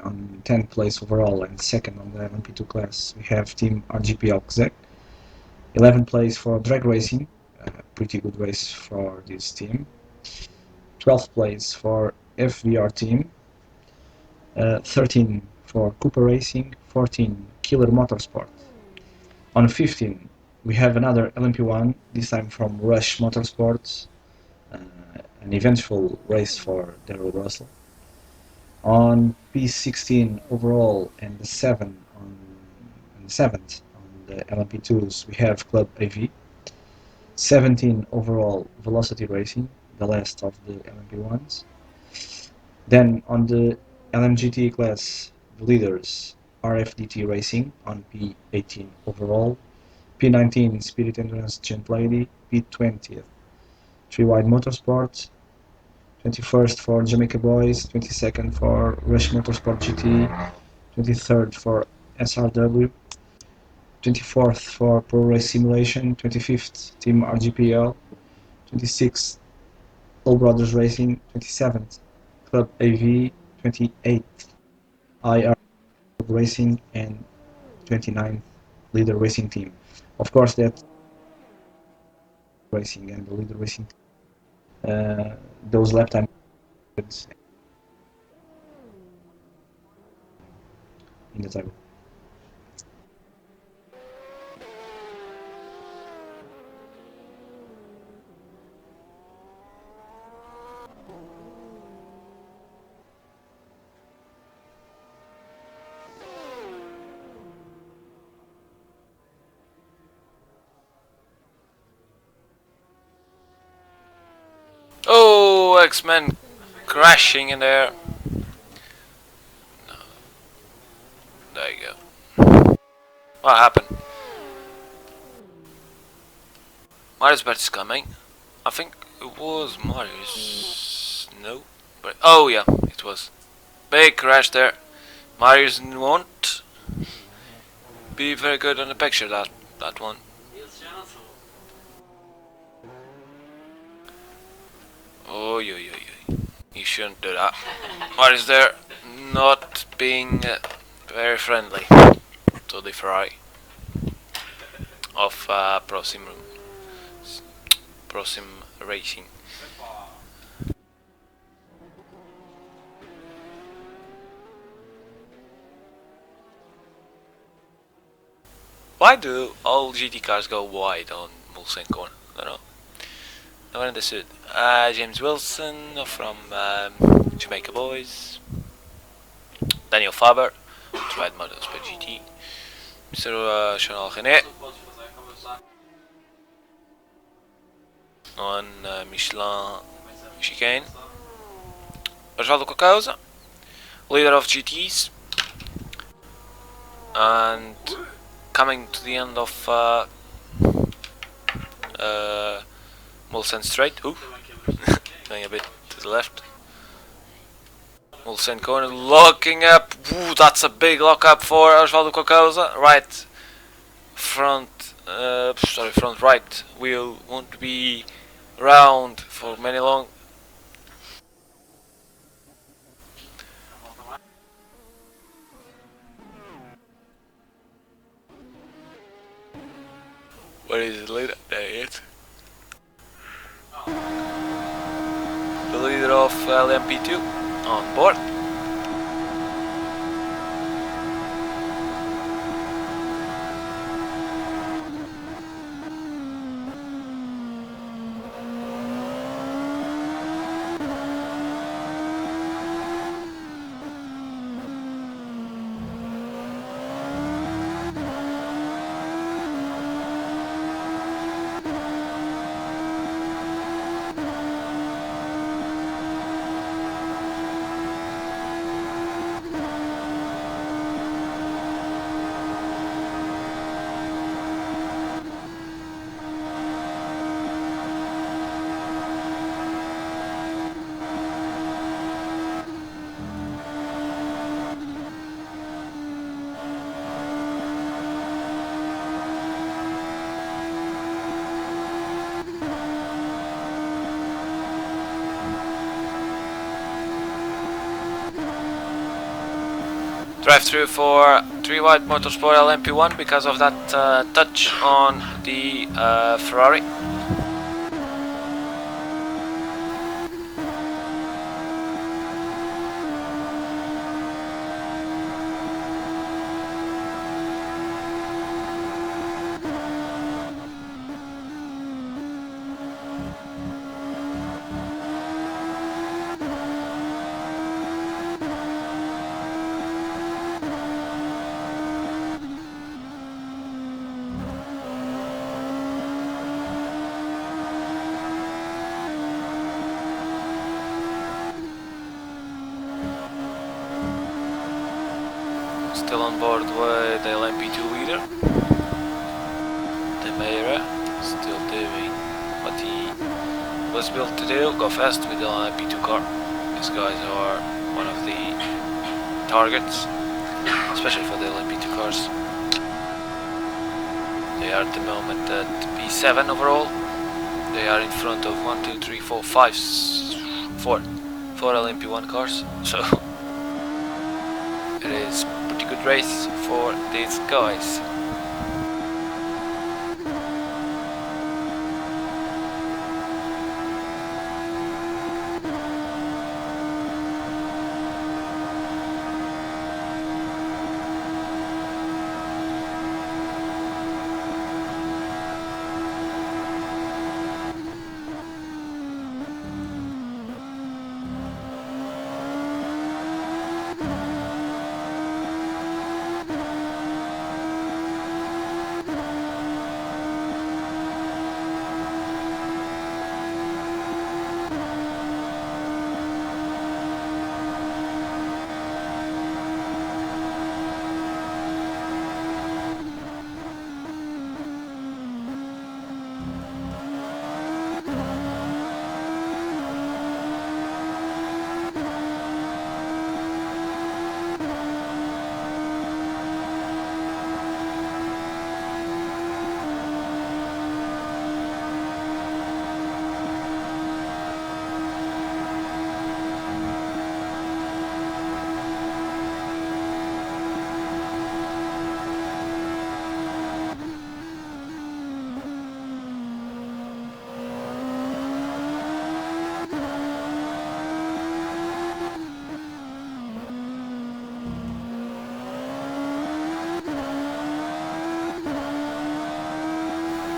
on 10th place overall and second on the LMP2 class. We have Team RGPL Czech. 11th place for Drag Racing, pretty good race for this team. 12th place for FVR team. 13 for Cooper Racing. 14 Killer Motorsport. On 15 we have another LMP1, this time from Rush Motorsports, an eventful race for Daryl Russell. On P16 overall and the seventh on the LMP2s, we have Club AV. 17 overall Velocity Racing, the last of the LMP1s. Then on the LMGT class, the leaders RFDT Racing on P18 overall, P19 Spirit Endurance Gent Lady, P20th 3-Wide Motorsport, 21st for Jamaica Boys, 22nd for Rush Motorsport GT, 23rd for SRW, 24th for Pro Race Simulation, 25th Team RGPL, 26th All Brothers Racing, 27th Club AV, 28th IR Racing, and 29th Leader Racing Team. Of course, that racing and the Leader Racing those lap time in the table. Oh, X-Men crashing in there. No. There you go. What happened? Marius Bert is coming. I think it was Marius. No. But oh yeah, it was. Big crash there. Marius won't be very good on the picture, that one. Oh, yo. You shouldn't do that. Marius there, not being very friendly to the Ferrari of Prosim Racing. Why do all GT cars go wide on Mulsanne corner? I don't know. Never understood. James Wilson from Jamaica Boys. Daniel Faber, Tried Motorsport GT. Mr. Chanel René. On Michelin Chicane. Osvaldo Cocausa, leader of GTs. And coming to the end of Mulsanne straight. Ooh. Going a bit to the left. Mulsanne corner locking up. Ooh, that's a big lock up for Osvaldo Cocausa. Right front front right wheel won't be round for many long. Where is the leader? There he is. The leader of LMP2 on board. Drive through for 3-Wide Motorsport LMP1 because of that touch on the Ferrari. still on board with the LMP2 leader. The Meira still doing what he was built to do, go fast with the LMP2 car. These guys are one of the targets, especially for the LMP2 cars. They are at the moment at P7 overall. They are in front of 1, 2, 3, 4, 5, 4 LMP1 cars, so it is a pretty good race for these guys.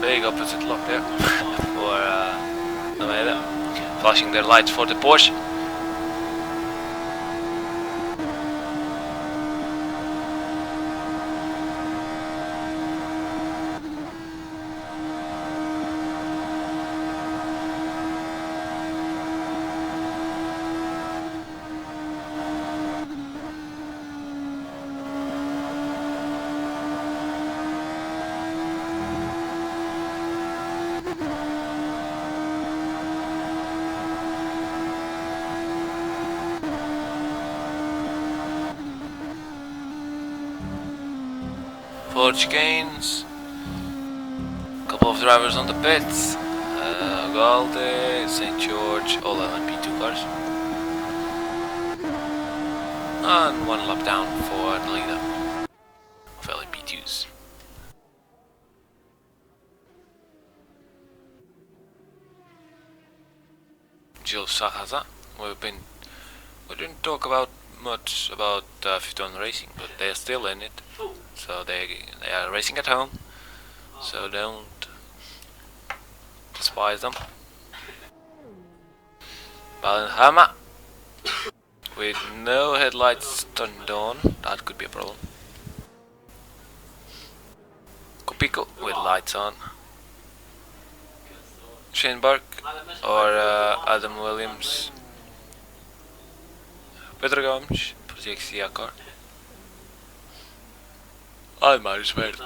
Big opposite lock there for Almeida, flashing their lights for the Porsche. For chicanes, couple of drivers on the pits, Galde, St. George, all LMP2 cars, and one lap down for the leader of LMP2s. Jill Sahaza, we didn't talk about much about 51 Racing, but they're still in it. So they are racing at home, so don't despise them. Balenhama with no headlights turned on, that could be a problem. Kopiko with lights on. Shane Burke or Adam Williams. Pedro Gomes for the XTR car. I'm Marius Verde.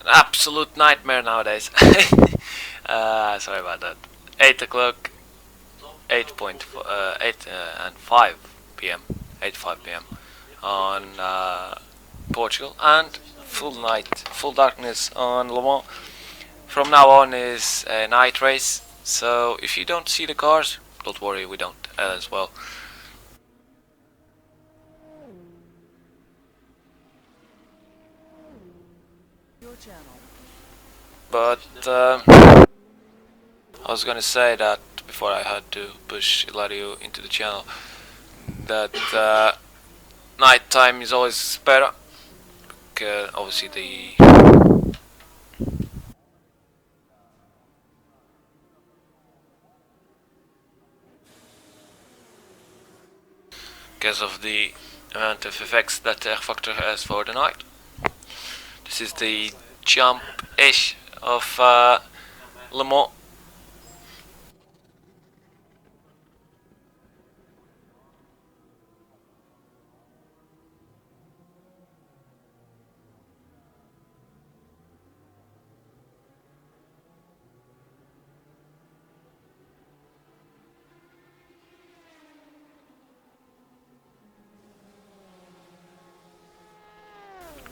an absolute nightmare nowadays. Sorry about that. 8 o'clock, 8 and 5 p.m. 8:05 p.m. on Portugal, and full night, full darkness on Le Mans. From now on is a night race, so if you don't see the cars, don't worry, we don't as well. But I was gonna say that before I had to push Ilario into the channel, that night time is always better. Obviously because of the amount of effects that the Factor has for the night. This is the jump-ish of Le Mans.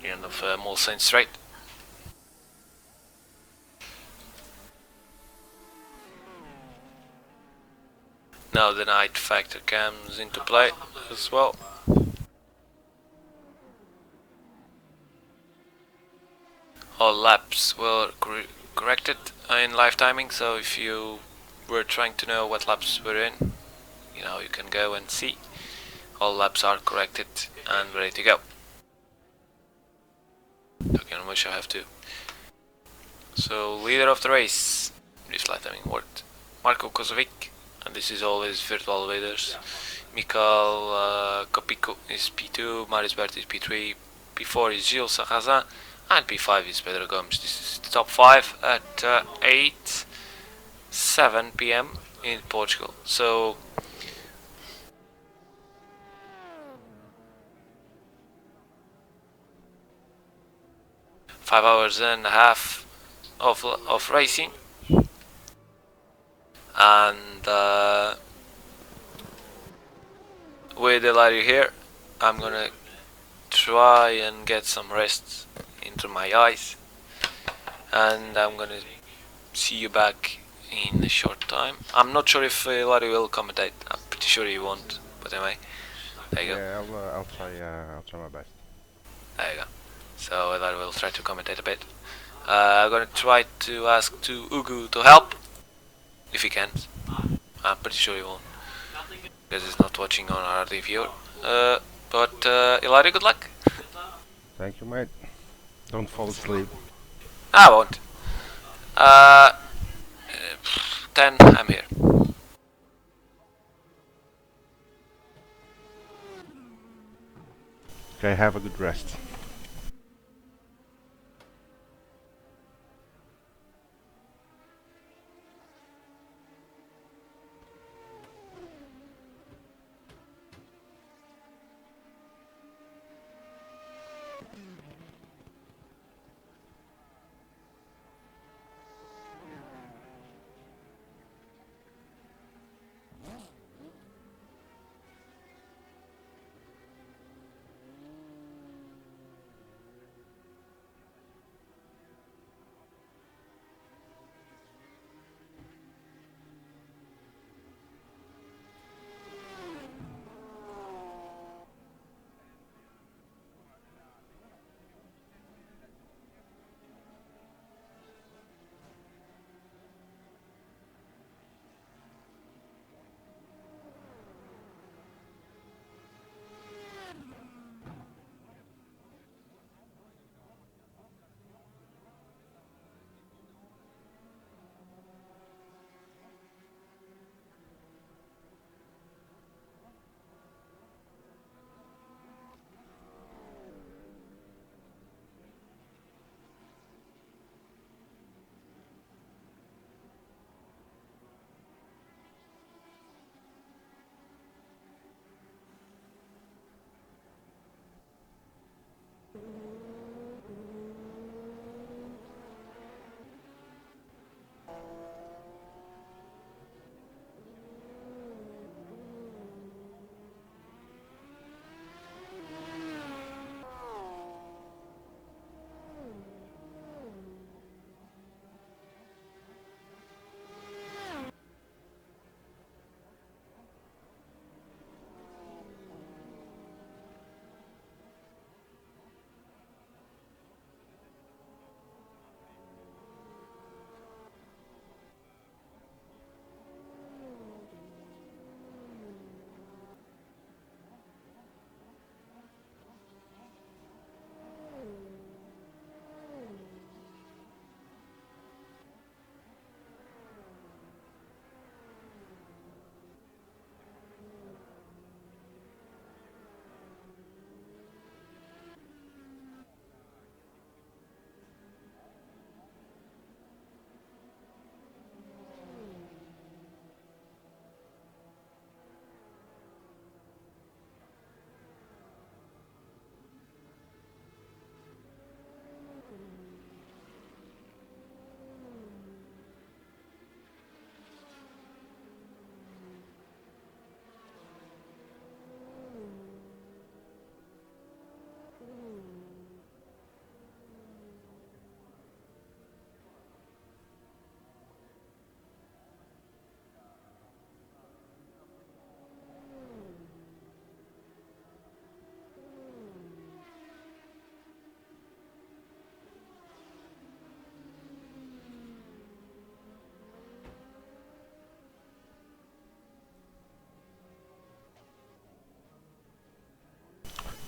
The end of Mulsanne Strait. Now the night factor comes into play as well. All laps were corrected in live timing, so if you were trying to know what laps we're in, you know, you can go and see. All laps are corrected and ready to go. Okay, how much I have to. So, leader of the race, this live timing worked. Marco Kozovic, and this is all his virtual leaders. Mikhail Kopiko is P2, Marius Bert is P3, P4 is Gilles Sarrazin, and P5 is Pedro Gomes. This is the top 5 at 8:07 p.m. in Portugal. So, five hours and a half of racing, and with Eladio here, I'm gonna try and get some rest into my eyes, and I'm gonna see you back in a short time. I'm not sure if Eladio will commentate. I'm pretty sure he won't, but anyway, there you go. Yeah, I'll try my best. There you go. So Eladio will try to commentate a bit. I'm gonna try to ask to Ugu to help if he can. I'm pretty sure he won't, because he's not watching on our review. But Eladio, good luck. Thank you, mate. Don't fall asleep. I won't. 10, I'm here. Okay, have a good rest.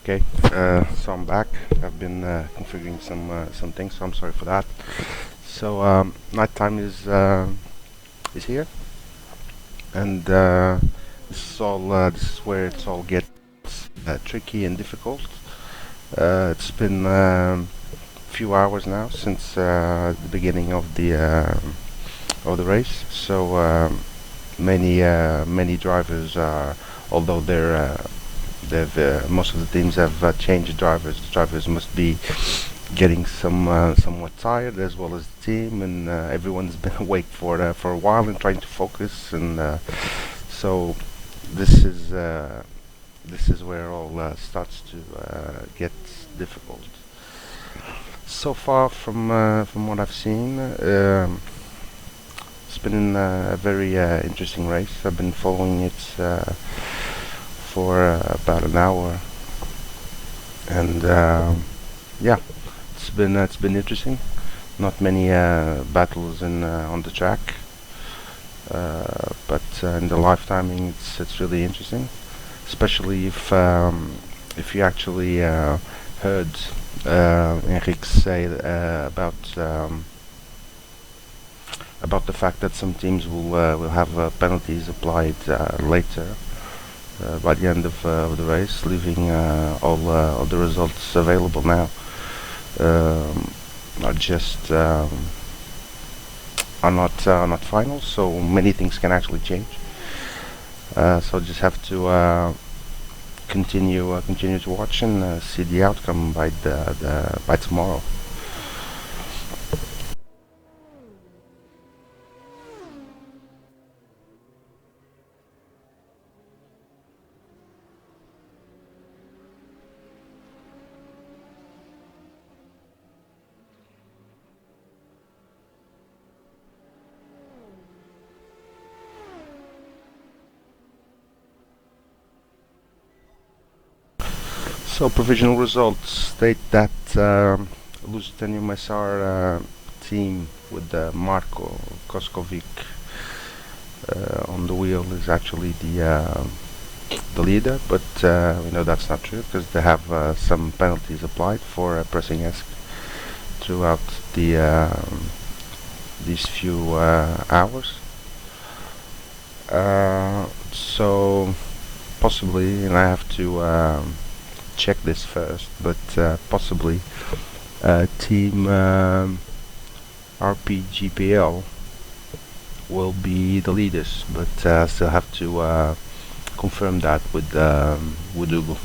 Okay, so I'm back. I've been configuring some things, so I'm sorry for that. So nighttime is here, and this is where it's all gets tricky and difficult. It's been few hours now since the beginning of the race. So many drivers are, although they've most of the teams have changed drivers. The drivers must be getting somewhat tired, as well as the team, and everyone's been awake for a while and trying to focus. And so this is uh, this is where all starts to get difficult. So far from what I've seen, it's been a very interesting race. I've been following it for about an hour, and yeah, it's been interesting. Not many battles on the track, but in the live timing, it's really interesting, especially if you actually heard Enrique say about the fact that some teams will have penalties applied later by the end of the race, leaving all the results available now are just are not final. So many things can actually change. So just have to continue to watch and see the outcome by tomorrow. So provisional results state that Lusitanium SR team with Marko Koskovic on the wheel is actually the leader, but we know that's not true because they have some penalties applied for pressing ESC throughout these few hours. So possibly, and I have to check this first, but possibly Team RPGPL will be the leaders, but still have to confirm that with Google.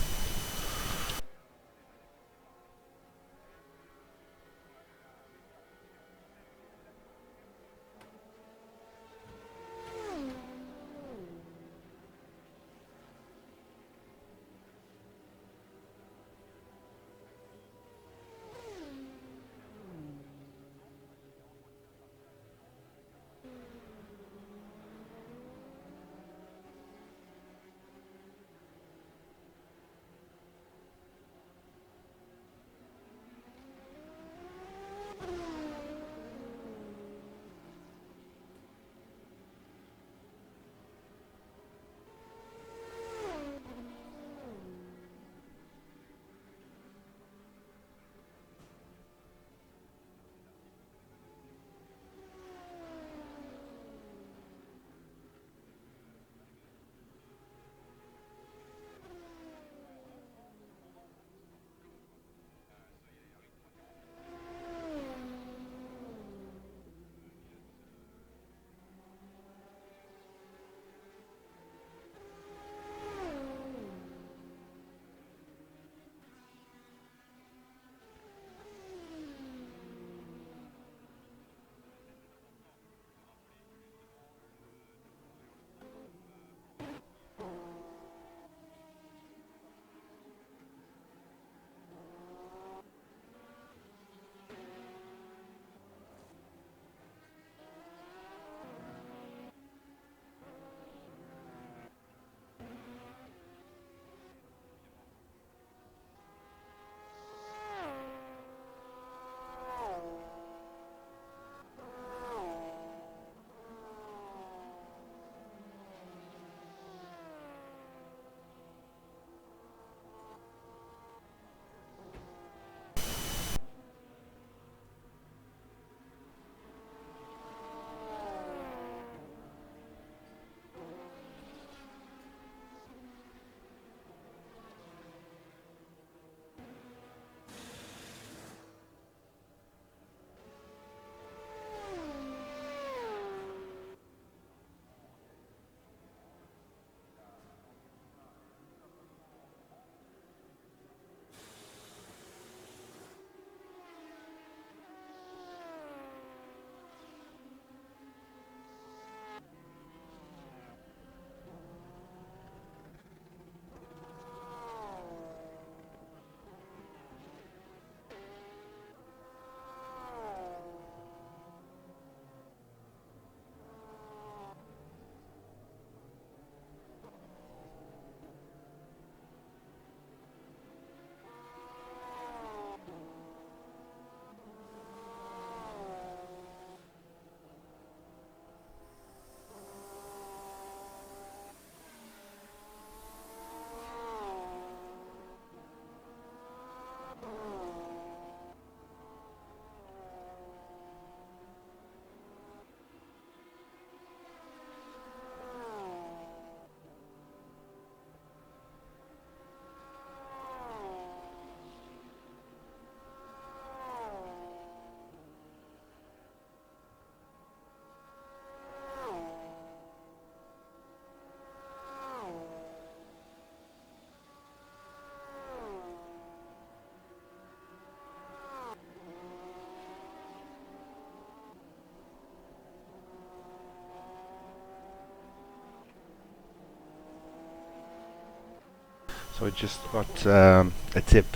So I just got a tip.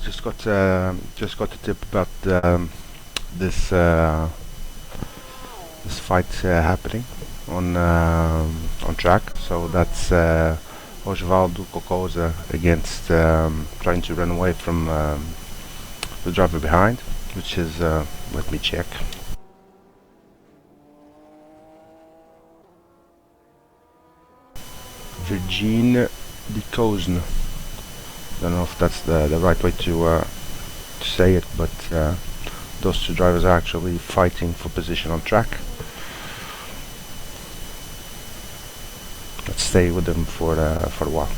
Just got a tip about this this fight happening on track. So that's Osvaldo Cocosa against trying to run away from the driver behind, which is let me check. Virgin de Cosne. Don't know if that's the right way to say it, but those two drivers are actually fighting for position on track. Let's stay with them for a while.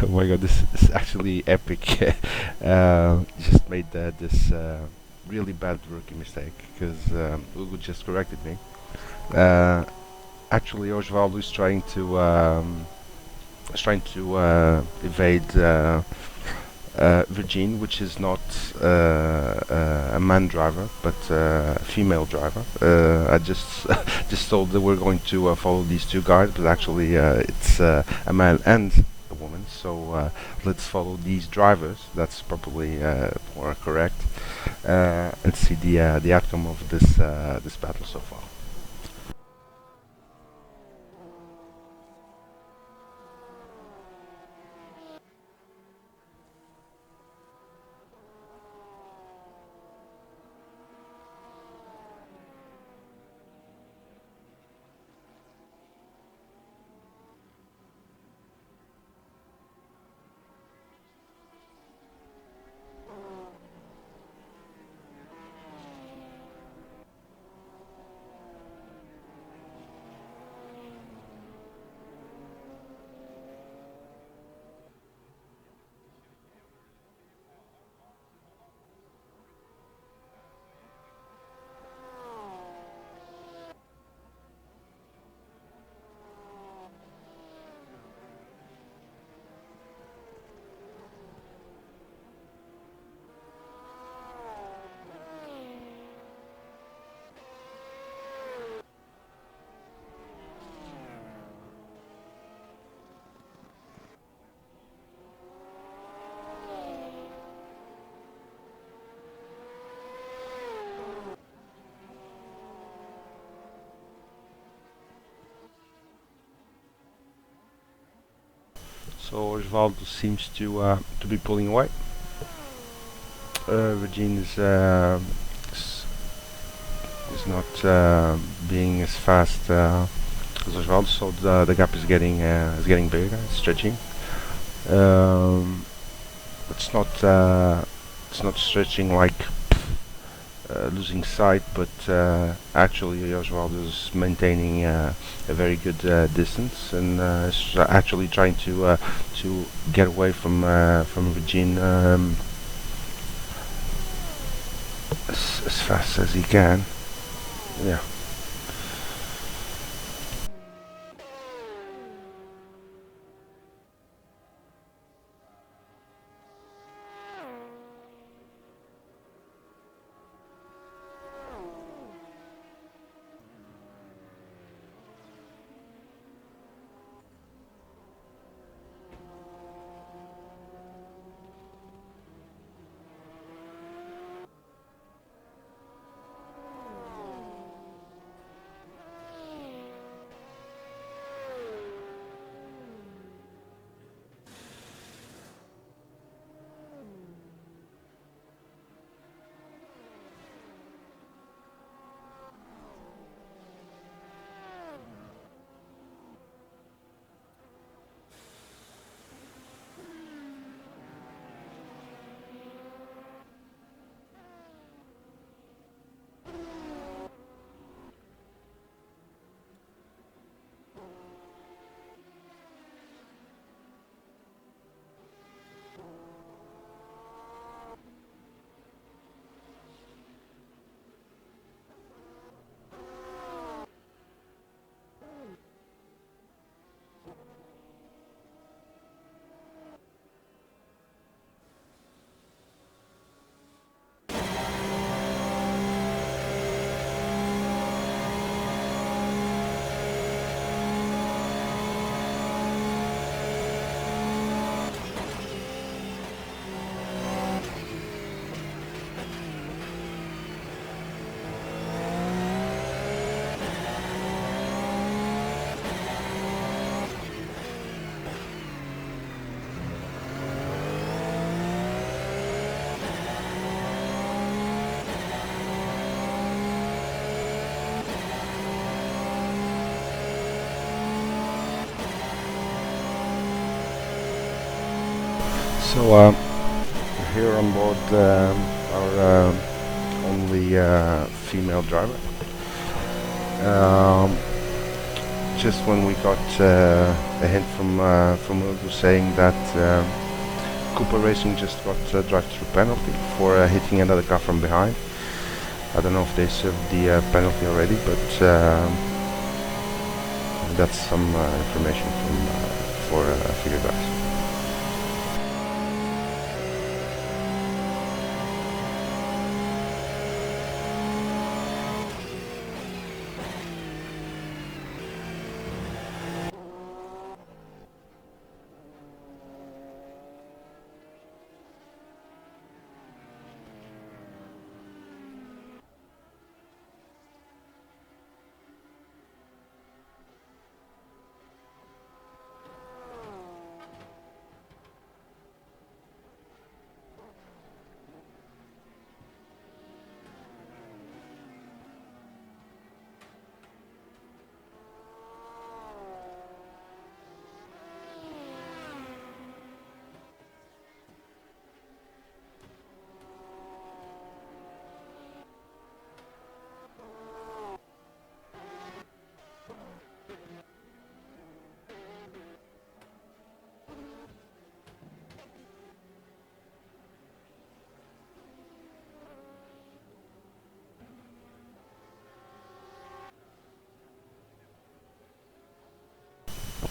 Oh my god, this is actually epic. Just made this really bad rookie mistake because Ugo just corrected me. Actually, Osvaldo is trying to evade Virgin, which is not a man driver, but a female driver. I just just thought that we're going to follow these two guys, but actually it's a man and a woman. So let's follow these drivers. That's probably more correct. And see the outcome of this battle so far. So Osvaldo seems to be pulling away. Regine is not being as fast as Osvaldo, so the gap is getting bigger, it's stretching. It's not stretching like losing sight, but actually Osvaldo is maintaining a very good distance and is actually trying to get away from Regine as fast as he can. Yeah. So here on board our only female driver. Just when we got a hint from Ugo saying that Cooper Racing just got a drive-through penalty for hitting another car from behind. I don't know if they served the penalty already, but that's some information for you guys.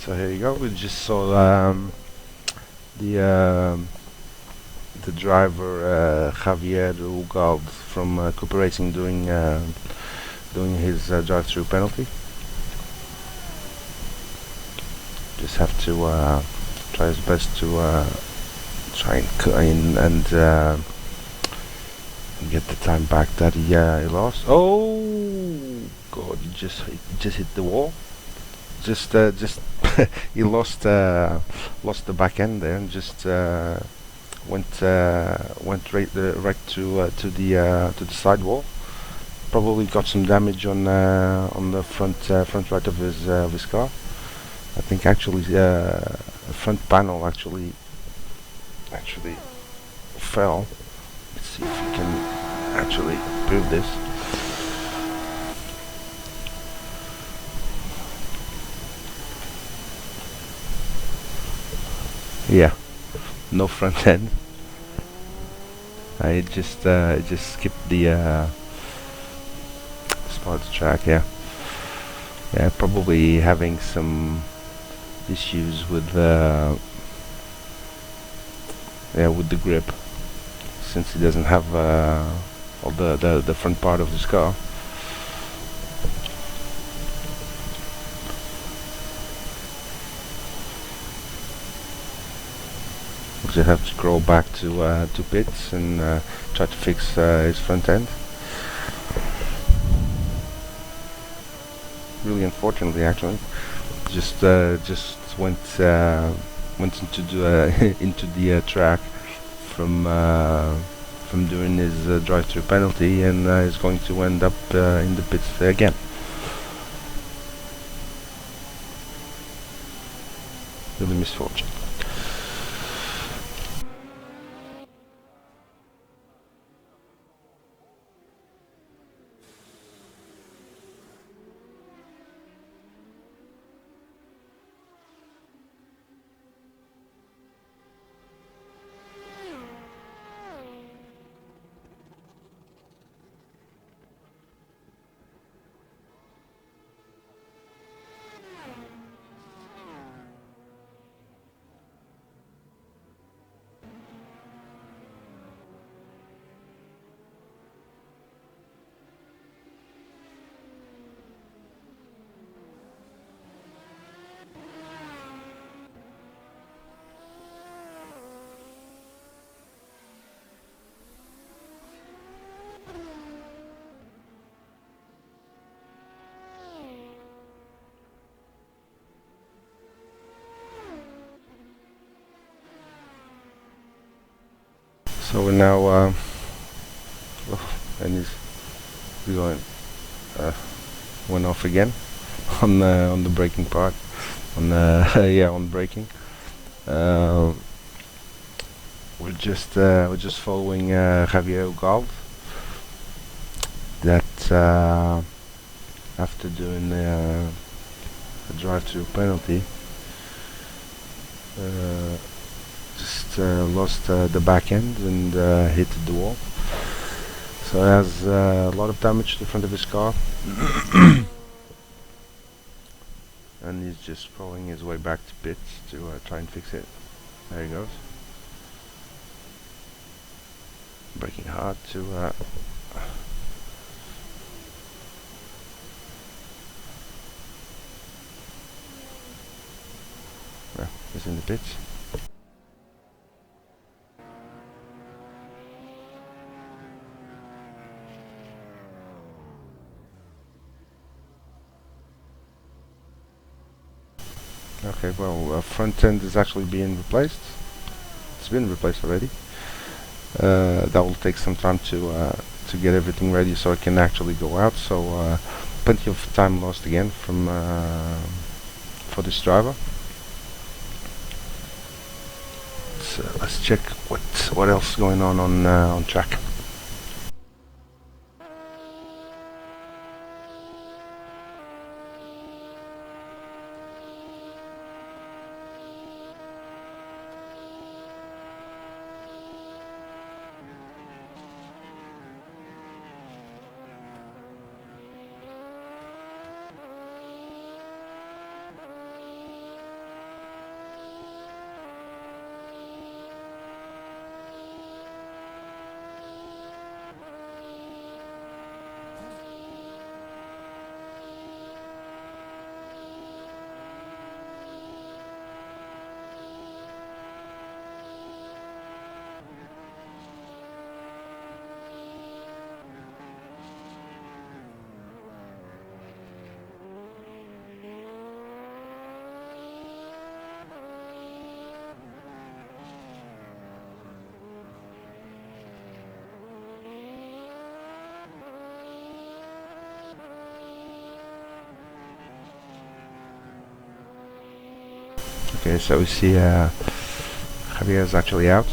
So here you go. We just saw the driver Javier Ugald from Cooper Racing doing his drive-through penalty. Just have to try his best to try and get the time back that he lost. Oh God! He just hit the wall. Just he lost the back end there and just went right to the side wall. Probably got some damage on the front right of his car. I think actually the front panel actually fell. Let's see if we can actually prove this. Yeah, no front end. I just skipped the spot track. Yeah, probably having some issues with the grip, since he doesn't have all the front part of his car. We'll just have to crawl back to pits and try to fix his front end. Really unfortunately, actually, just went into the into the track from doing his drive-through penalty, and is going to end up in the pits again. Really misfortune. So we're now and he's going went off again on the braking part, on yeah, on braking. we're just following Javier Ugalde. That after doing a drive-through penalty, just lost the back end and hit the wall. So it has a lot of damage to the front of his car. And he's just following his way back to pits to try and fix it. There he goes. Braking hard to well, he's in the pits. Okay, well, front end is actually being replaced. It's been replaced already. That will take some time to get everything ready so it can actually go out. So plenty of time lost again from for this driver. So let's check what else is going on track. Okay, so we see Javier is actually out.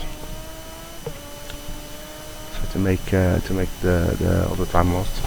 So to make the all the time lost.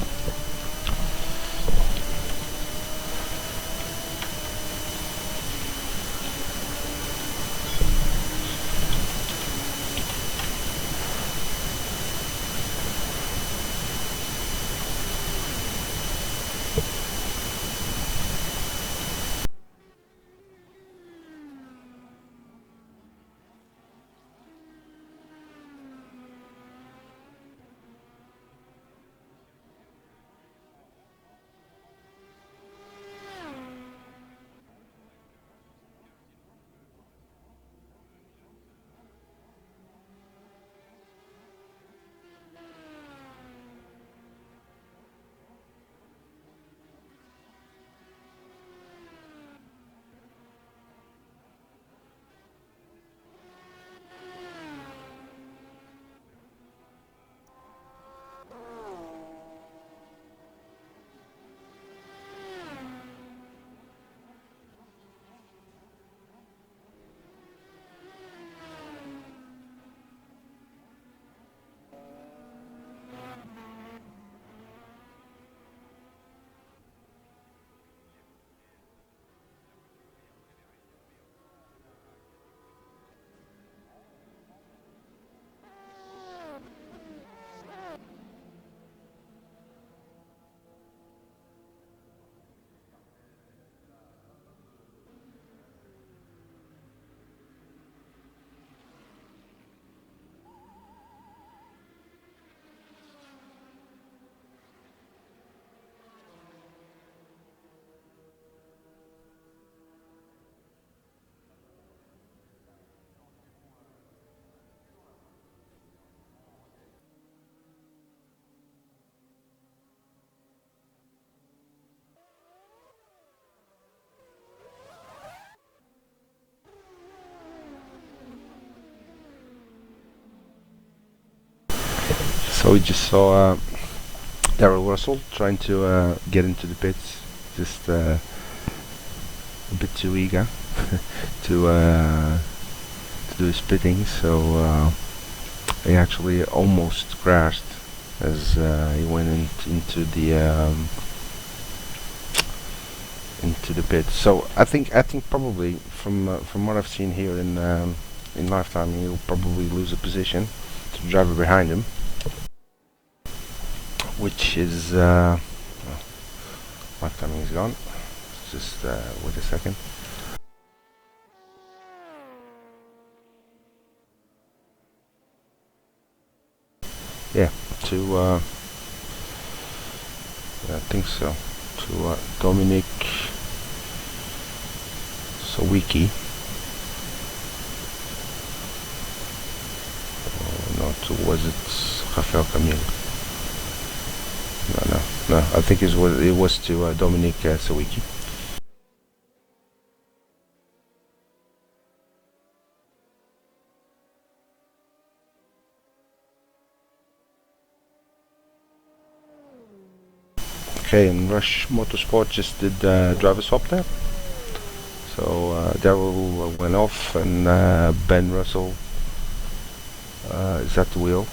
So we just saw Darrell Russell trying to get into the pits, just a bit too eager to do his pitting. So He actually almost crashed as he went into the pit. So I think probably from what I've seen here in lifetime, he'll probably lose a position to the driver behind him, which is lifetime is gone. Just wait a second. Yeah, to I think so. To Dominic Sawicki. No, was it Rafael Camilo? No. I think it was to Dominic Sawicki. Okay, and Rush Motorsport just did driver swap there. So Daryl went off, and Ben Russell is at the wheel.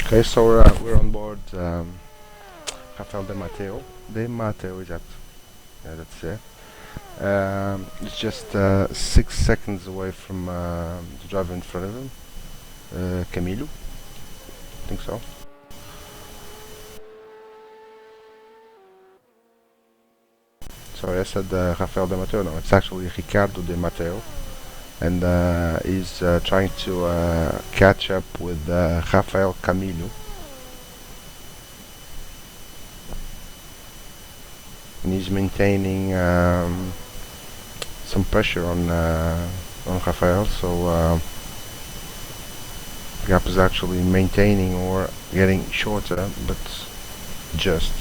Okay, so we're on board Rafael De Matteo. De Matteo is that? Yeah, that's it. It's just 6 seconds away from the driver in front of him, Camilo. I think so. Sorry, I said Rafael De Matteo. No, it's actually Ricardo De Matteo, and he's trying to catch up with Rafael Camilo. And he's maintaining some pressure on Rafael, so the gap is actually maintaining or getting shorter, but just.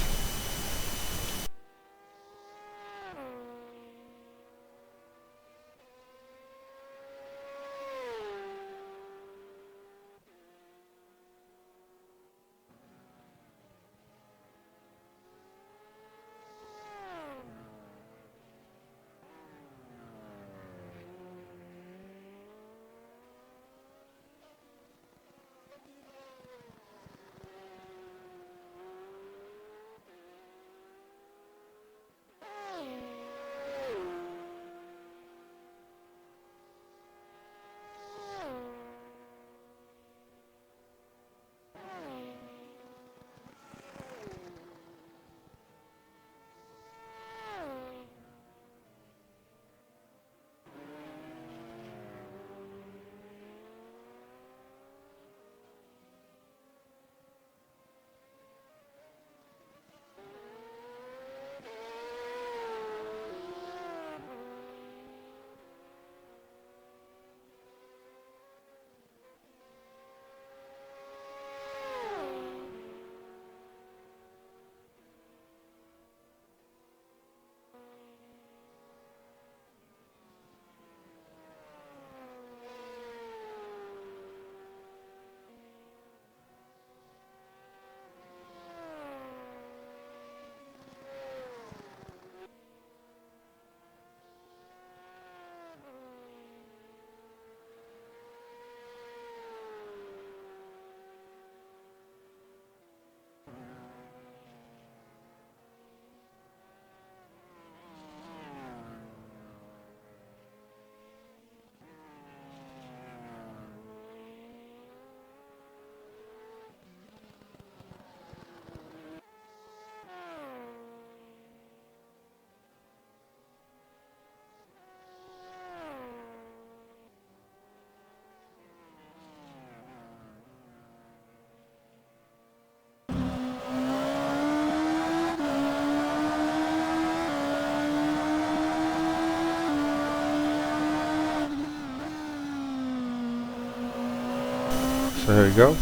So here we go.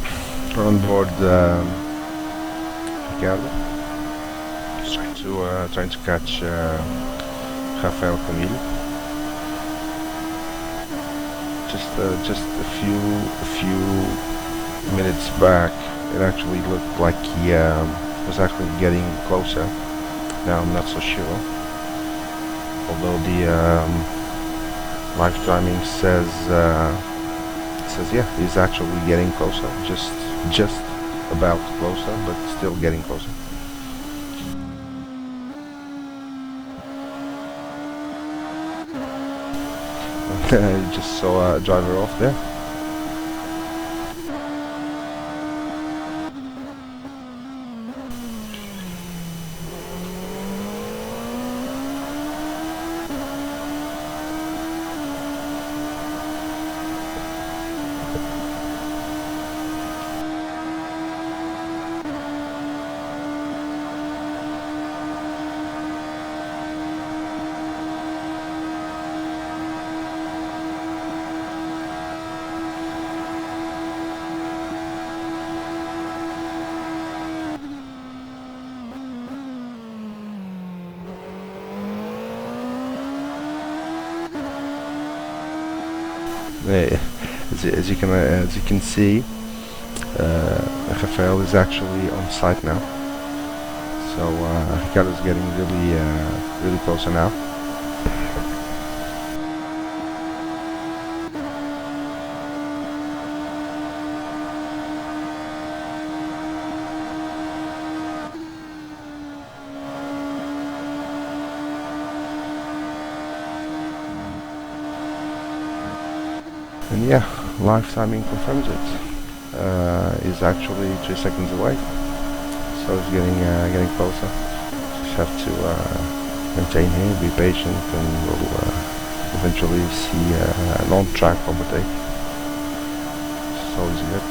We're on board Ricardo. Just trying to catch Rafael Camilo. Just a few minutes back, it actually looked like he was actually getting closer. Now I'm not so sure. Although the live timing says yeah, he's actually getting closer. Just about closer, but still getting closer. You just saw a driver off there. Yeah, as you can see, Rafael is actually on site now. So Ricardo's getting really closer now. And yeah, live timing confirms it. Is actually 3 seconds away, so it's getting closer. Just have to maintain here, be patient, and we'll eventually see an on-track overtake. It's always good.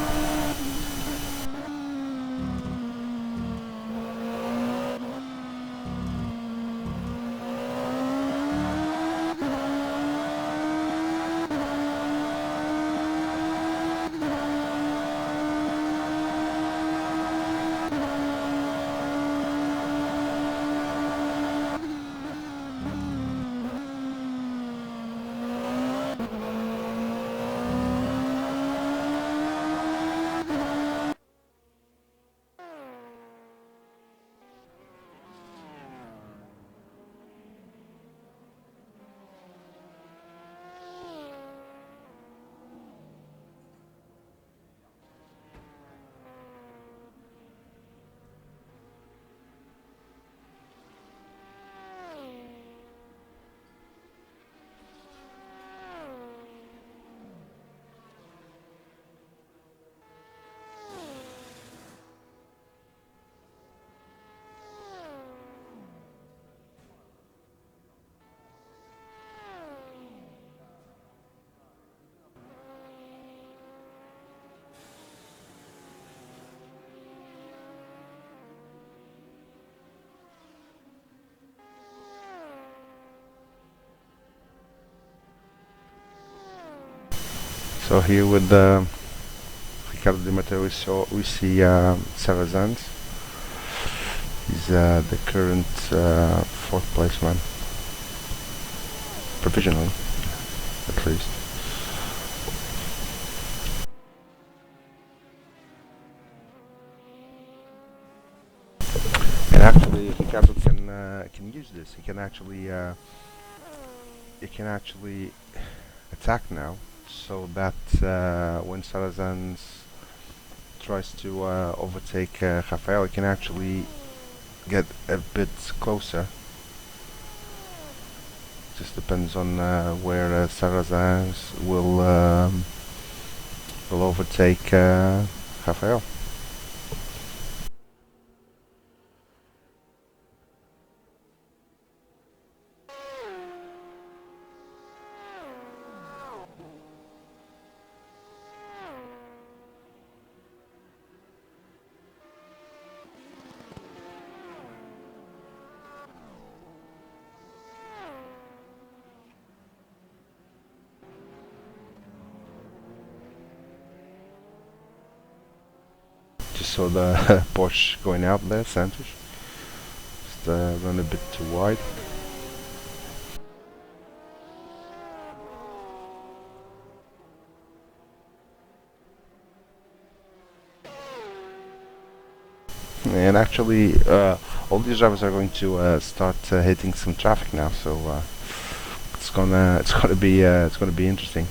So here with Ricardo Di Matteo, we see Sarazans. He's the current 4th placeman, provisionally, at least. And actually, Ricardo can use this. He can actually attack now, so that when Sarazans tries to overtake Rafael, he can actually get a bit closer. Just depends on where Sarazans will overtake Rafael. saw the Porsche going out there, Santos. Just run a bit too wide. And actually, all these drivers are going to start hitting some traffic now, so it's gonna be interesting.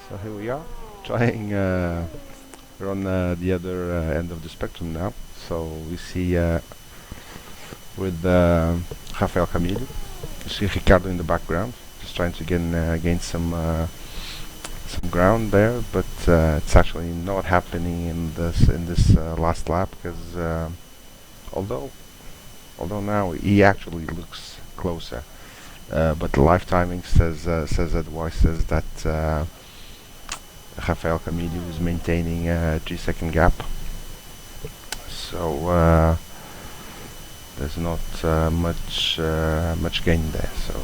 So here we are, trying. We're on the other end of the spectrum now. So we see with Rafael Camilo, you see Ricardo in the background, just trying to gain some ground there, but it's actually not happening in this last lap because although now he actually looks closer, but the live timing says otherwise, says that Rafael Camilo is maintaining a 3-second gap, so there's not much gain there. So.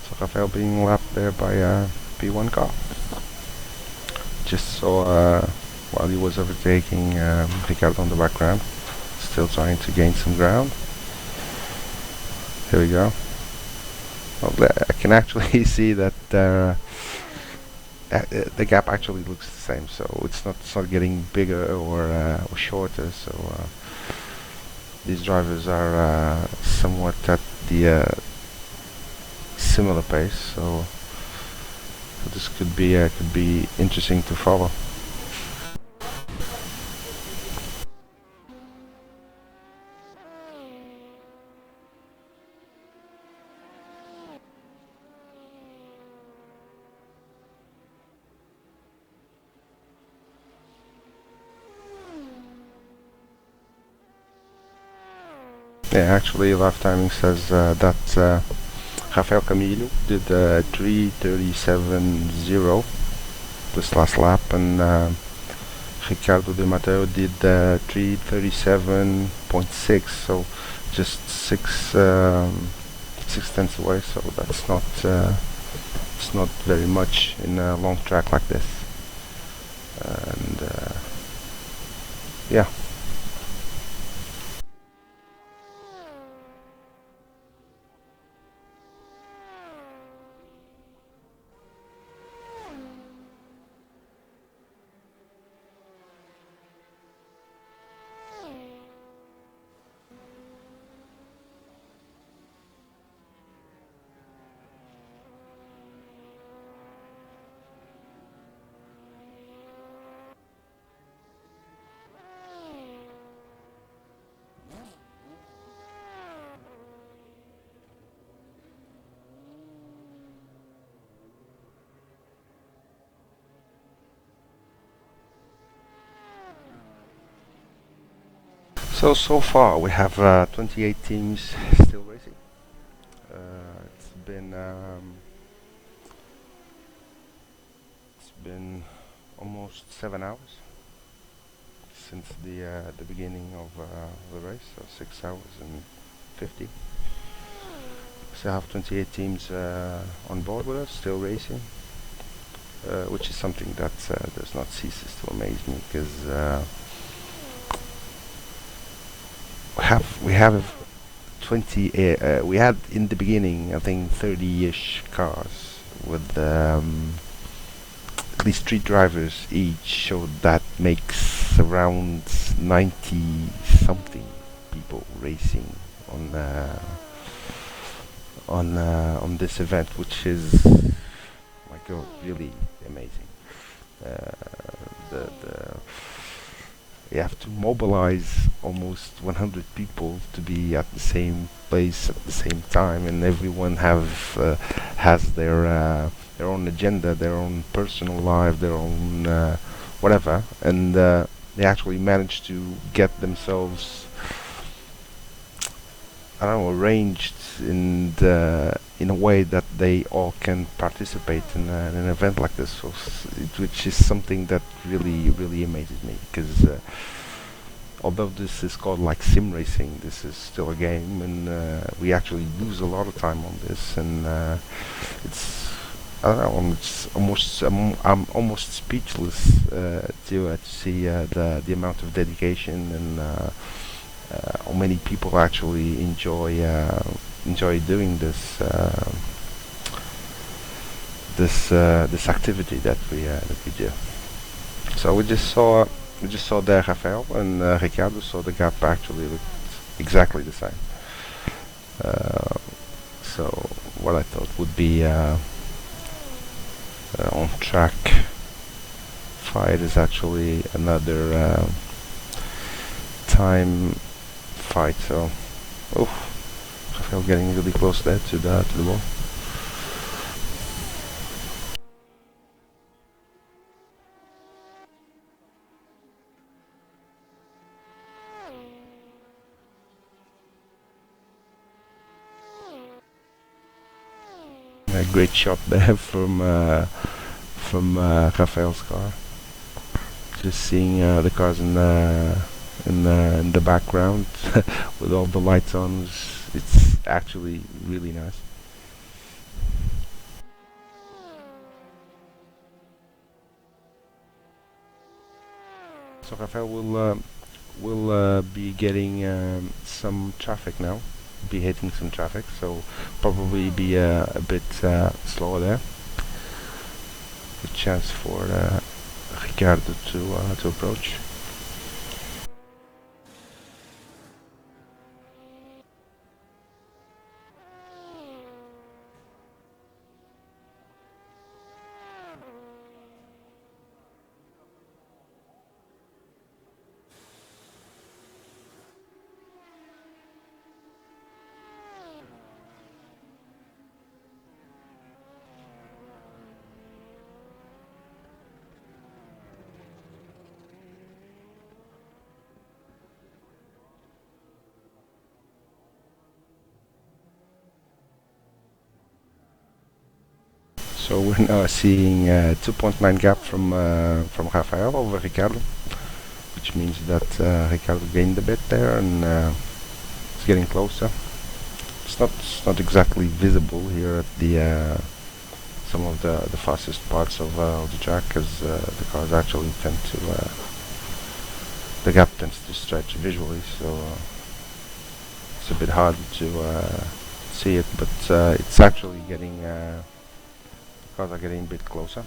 So Rafael being lapped there by a P1 car. Just saw while he was overtaking Ricardo on the background, still trying to gain some ground. Here we go. Well, I can actually see that the gap actually looks the same, so it's not getting bigger or shorter. So these drivers are somewhat at the similar pace. So this could be interesting to follow. Yeah, actually, live timing says that Rafael Camilo did 3:37.0 this last lap, and Ricardo De Matteo did 3:37.6. So just 6 tenths away. So that's not it's not very much in a long track like this. And yeah. So far we have 28 teams still racing. It's been almost 7 hours since the beginning of the race, so 6 hours and 50. So I have 28 teams on board with us, still racing, which is something that does not ceases to amaze me, because we have 20. We had in the beginning, I think, 30-ish cars with at least 3 drivers each, so that makes around 90 something people racing on this event, which is, my god, really amazing. The You have to mobilize almost 100 people to be at the same place at the same time, and everyone has their own agenda, their own personal life, their own whatever, and they actually manage to get themselves, I don't know, arranged in a way that they all can participate in an event like this, so which is something that really amazes me, because although this is called like sim racing, this is still a game, and we actually lose a lot of time on this, and it's, I don't know, I'm almost speechless to see the amount of dedication and how many people actually enjoy doing this activity that we do. So we just saw there Rafael and Ricardo, so the gap actually looked exactly the same. So what I thought would be on track fight is actually another time fight. So, oh, Rafael getting really close there to the wall. A great shot there from Rafael's car. Just seeing the cars in the background with all the lights on. It's actually really nice. So Rafael will be getting some traffic now. Be hitting some traffic, so probably be a bit slower there. A chance for Ricardo to approach. So we're now seeing 2.9 gap from Rafael over Ricardo, which means that Ricardo gained a bit there, and it's getting closer. It's not exactly visible here at the some of the fastest parts of the track, because the cars actually tend to the gap tends to stretch visually, so it's a bit hard to see it, but it's actually getting the cars are getting a bit closer.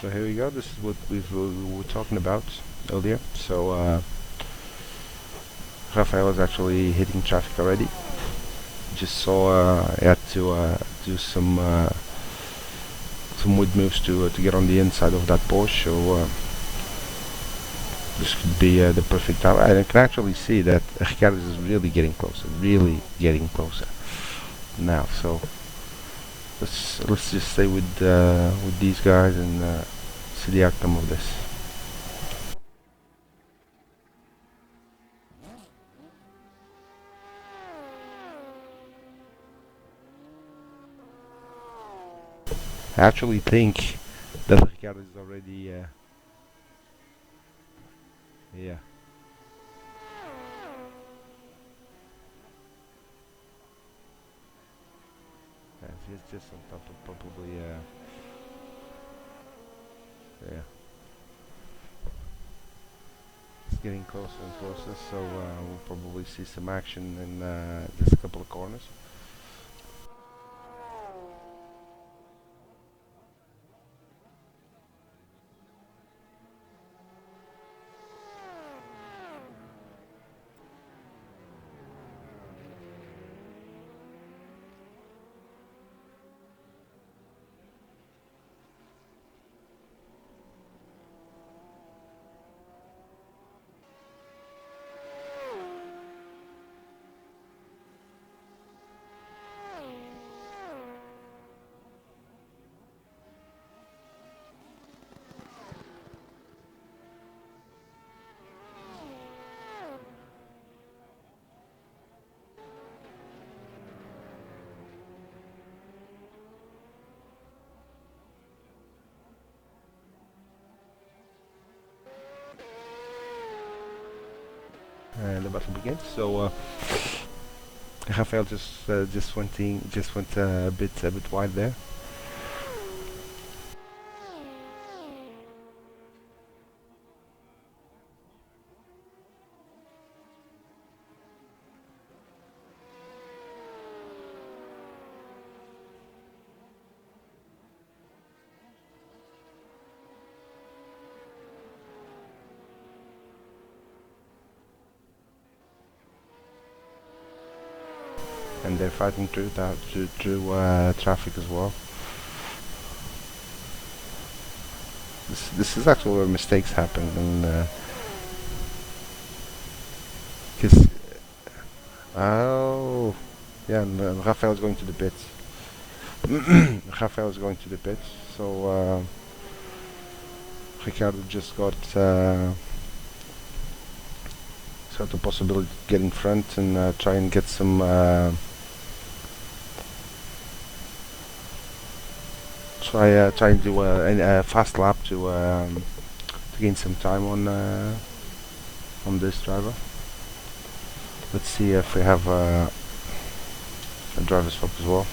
So here we go. This is what we were talking about earlier. So Rafael is actually hitting traffic already. Just saw he had to do some wood moves to get on the inside of that Porsche. So this could be the perfect time. I can actually see that Ricardo is really getting closer now. So let's just stay with these guys and see the outcome of this. I actually think that Ricardo is already yeah. He's just on top of probably yeah. It's getting closer and closer, so we'll probably see some action in just a couple of corners. And the battle begins. So Rafael just went a bit wide there. And they're fighting through traffic as well. This is actually where mistakes happen, and because oh yeah, and Rafael's going to the pits. Rafael's going to the pits, so Ricardo just got the possibility to get in front and try and get some try and do a fast lap to gain some time on this driver. Let's see if we have a driver swap as well.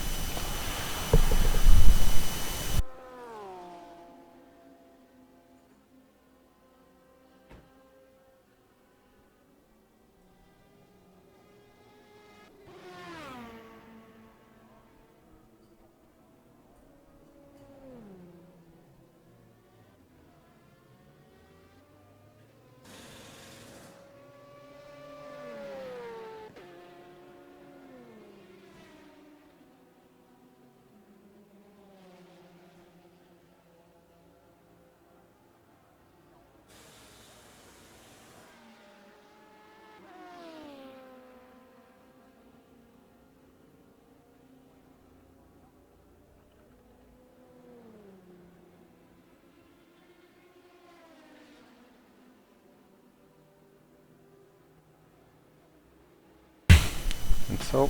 And so,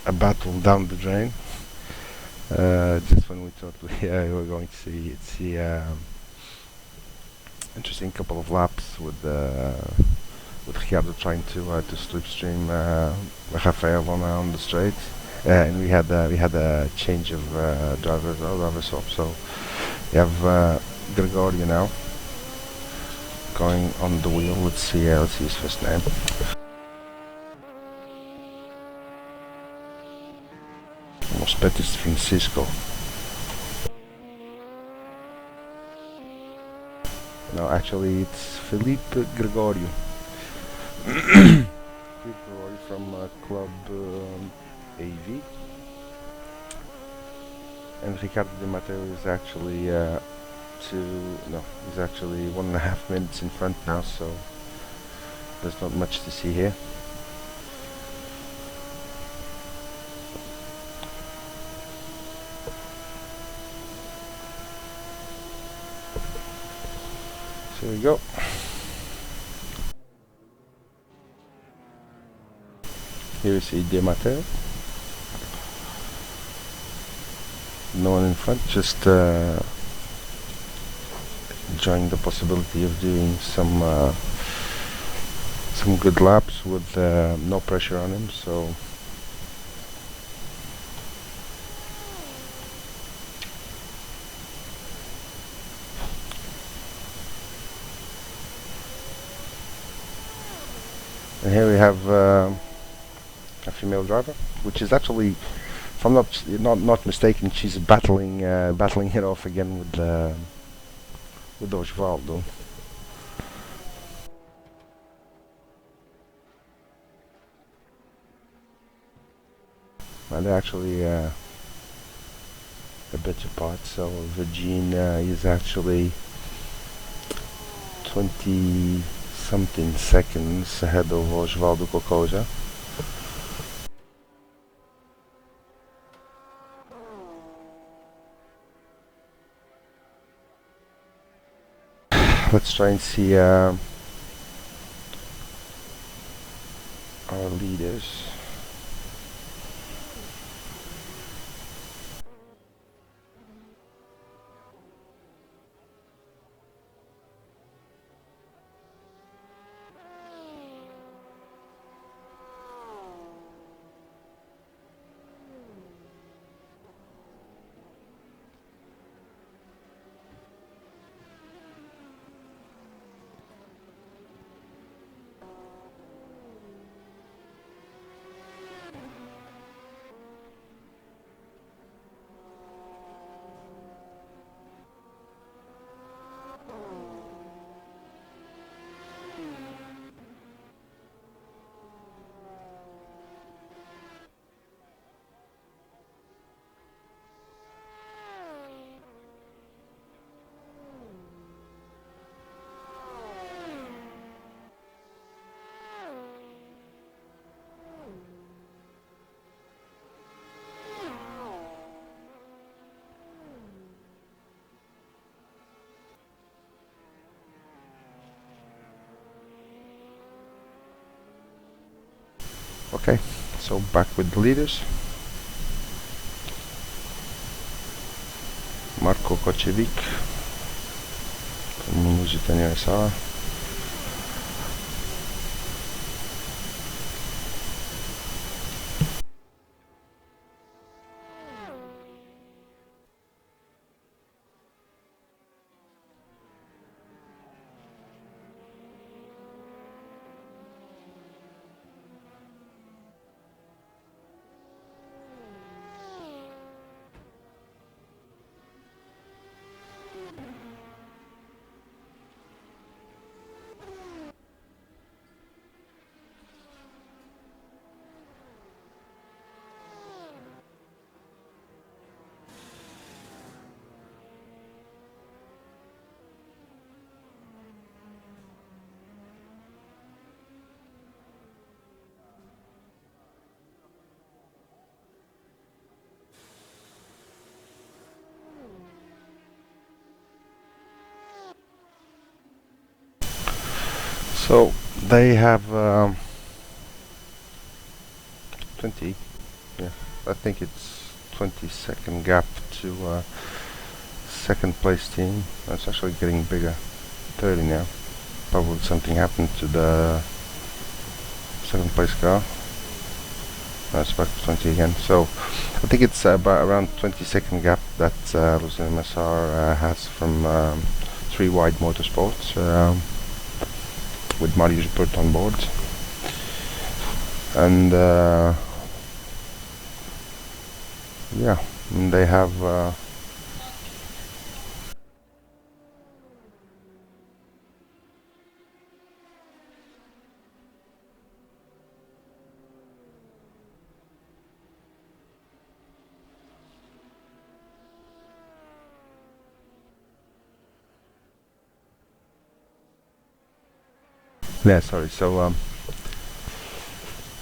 a battle down the drain. Just when we thought we were going to see interesting couple of laps with Ricardo trying to slipstream Rafael on the straight, and we had a change of driver swap. So we have Gregorio now going on the wheel. Let's see his first name. Most bet it's Francisco. No, actually it's Felipe Gregorio. Felipe Gregorio from Club AV. And Ricardo Di Matteo is actually he's actually 1.5 minutes in front now, so there's not much to see here. So here we go. Here we see Di Matteo. No one in front, just enjoying the possibility of doing some good laps with no pressure on him. So and here we have a female driver, which is actually, if I'm not mistaken, she's battling it off again with Osvaldo. And they're actually a bit apart. So Virginia is actually 20 something seconds ahead of Osvaldo Cocoja. Let's try and see our leaders. Okay, so back with the leaders. Marco Kocevic from Lusitania SR. So they have 20, yeah, I think it's 20-second gap to second place team. It's actually getting bigger, 30 now. Probably something happened to the second place car. It's back to 20 again. So I think it's about around 20-second gap that Lucien MSR has from 3 Wide Motorsports with Marius Burt on board. And yeah, and they have yeah, sorry. So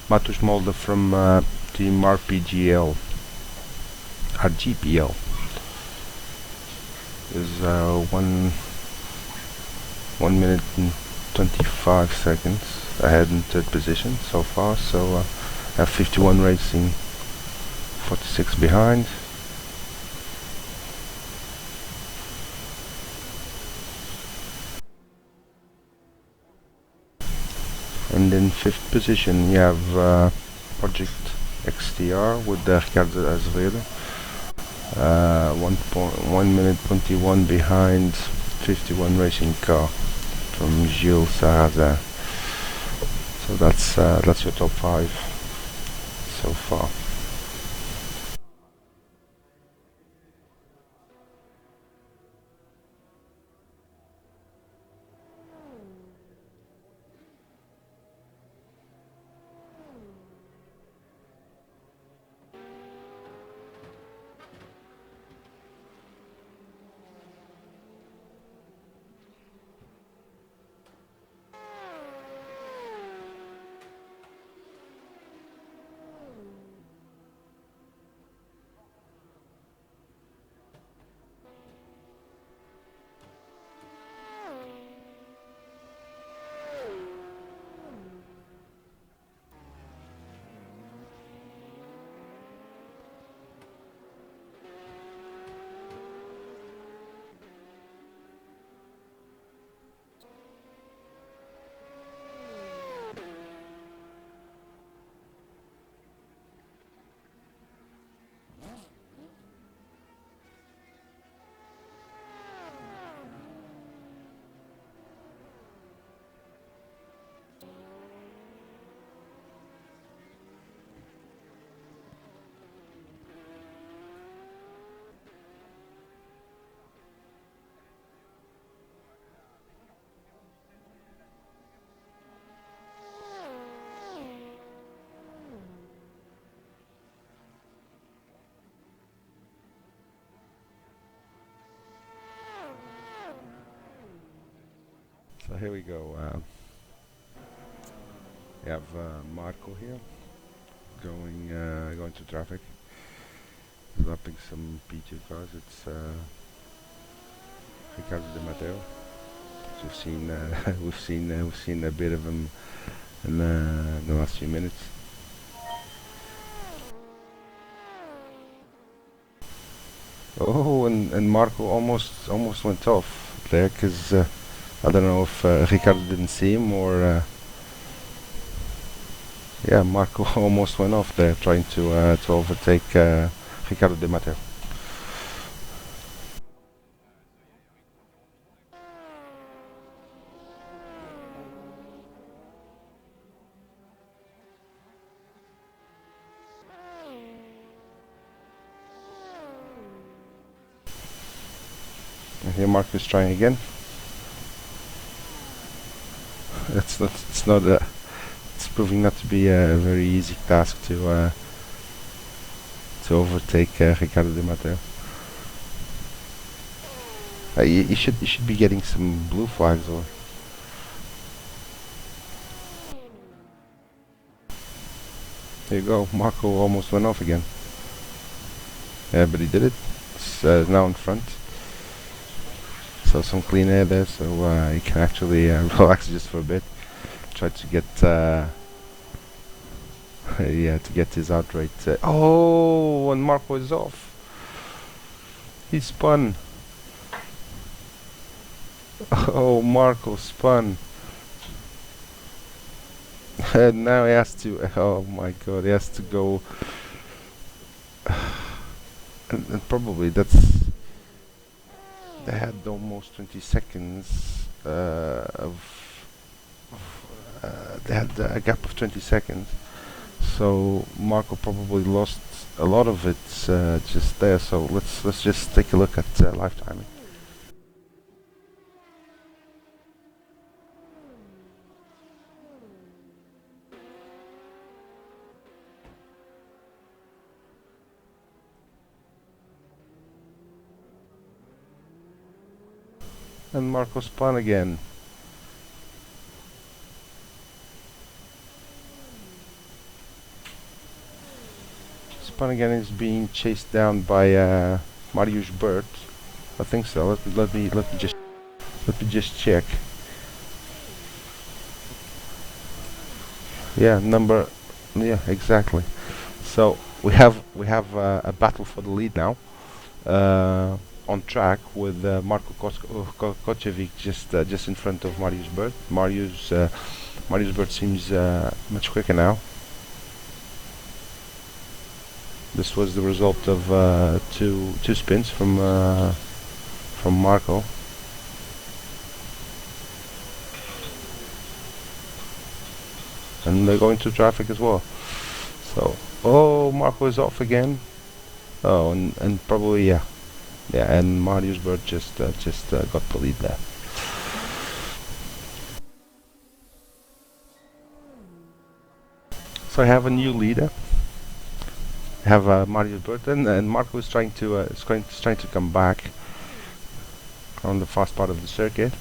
Matusz Mulder from Team RGPL is 1 minute and 25 seconds ahead in third position so far. So F51 Racing 46 behind. And in fifth position you have Project XTR with Ricardo Azevedo, 1 minute 21 behind 51 Racing Car from Gilles Sarrazin. So that's your top 5 so far. So here we go. We have Marco here going to traffic, lapping some P2 cars. It's Ricardo De Matteo. So we've seen a bit of him in the last few minutes. Oh, and Marco almost went off there because I don't know if Ricardo didn't see him or yeah, Marco almost went off there trying to overtake Ricardo de Matteo. And here Marco is trying again. It's not a it's proving not to be a very easy task to overtake Ricardo de Matteo. You should be getting some blue flags or. Here you go, Marco almost went off again. Yeah, but he did it. It's now in front. So some clean air there, so you can actually relax just for a bit. Try to get yeah, to get his outright. Oh, and Marco is off. He spun. Oh, Marco spun. And now he has to. Oh my God, he has to go. And probably that's. They had almost 20 seconds they had a gap of 20 seconds. So Marco probably lost a lot of it just there. So let's just take a look at live timing. And Marco spun again. Spun again is being chased down by Mariusz Burt. I think so. Let me just check. Yeah, yeah, exactly. So we have a battle for the lead now. On track with Marko Kocevic just in front of Mariusz Burt. Mariusz Burt seems much quicker now. This was the result of two spins from Marco. And they're going to traffic as well. So, oh, Marco is off again. Oh, and probably yeah, and Mariusz Burt just got the lead there. So I have a new leader. I have Mariusz Burt, and Marco is trying to come back on the fast part of the circuit,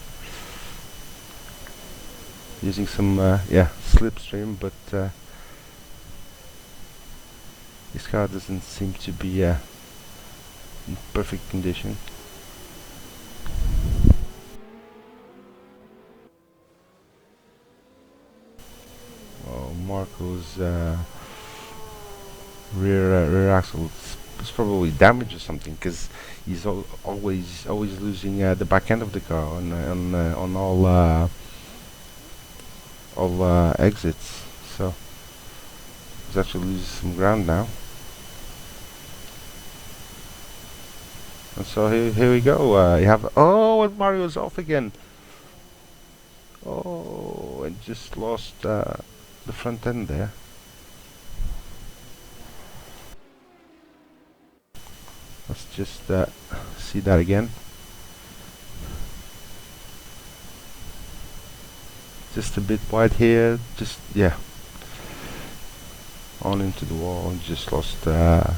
using some slipstream, but his car doesn't seem to be in perfect condition. Oh, Marco's rear axle is probably damaged or something, because he's always losing the back end of the car on all exits. So he's actually losing some ground now. And so here we go. You have and Mario's off again. Oh, and just lost the front end there. Let's just see that again. Just a bit wide here. Just on into the wall, and just lost the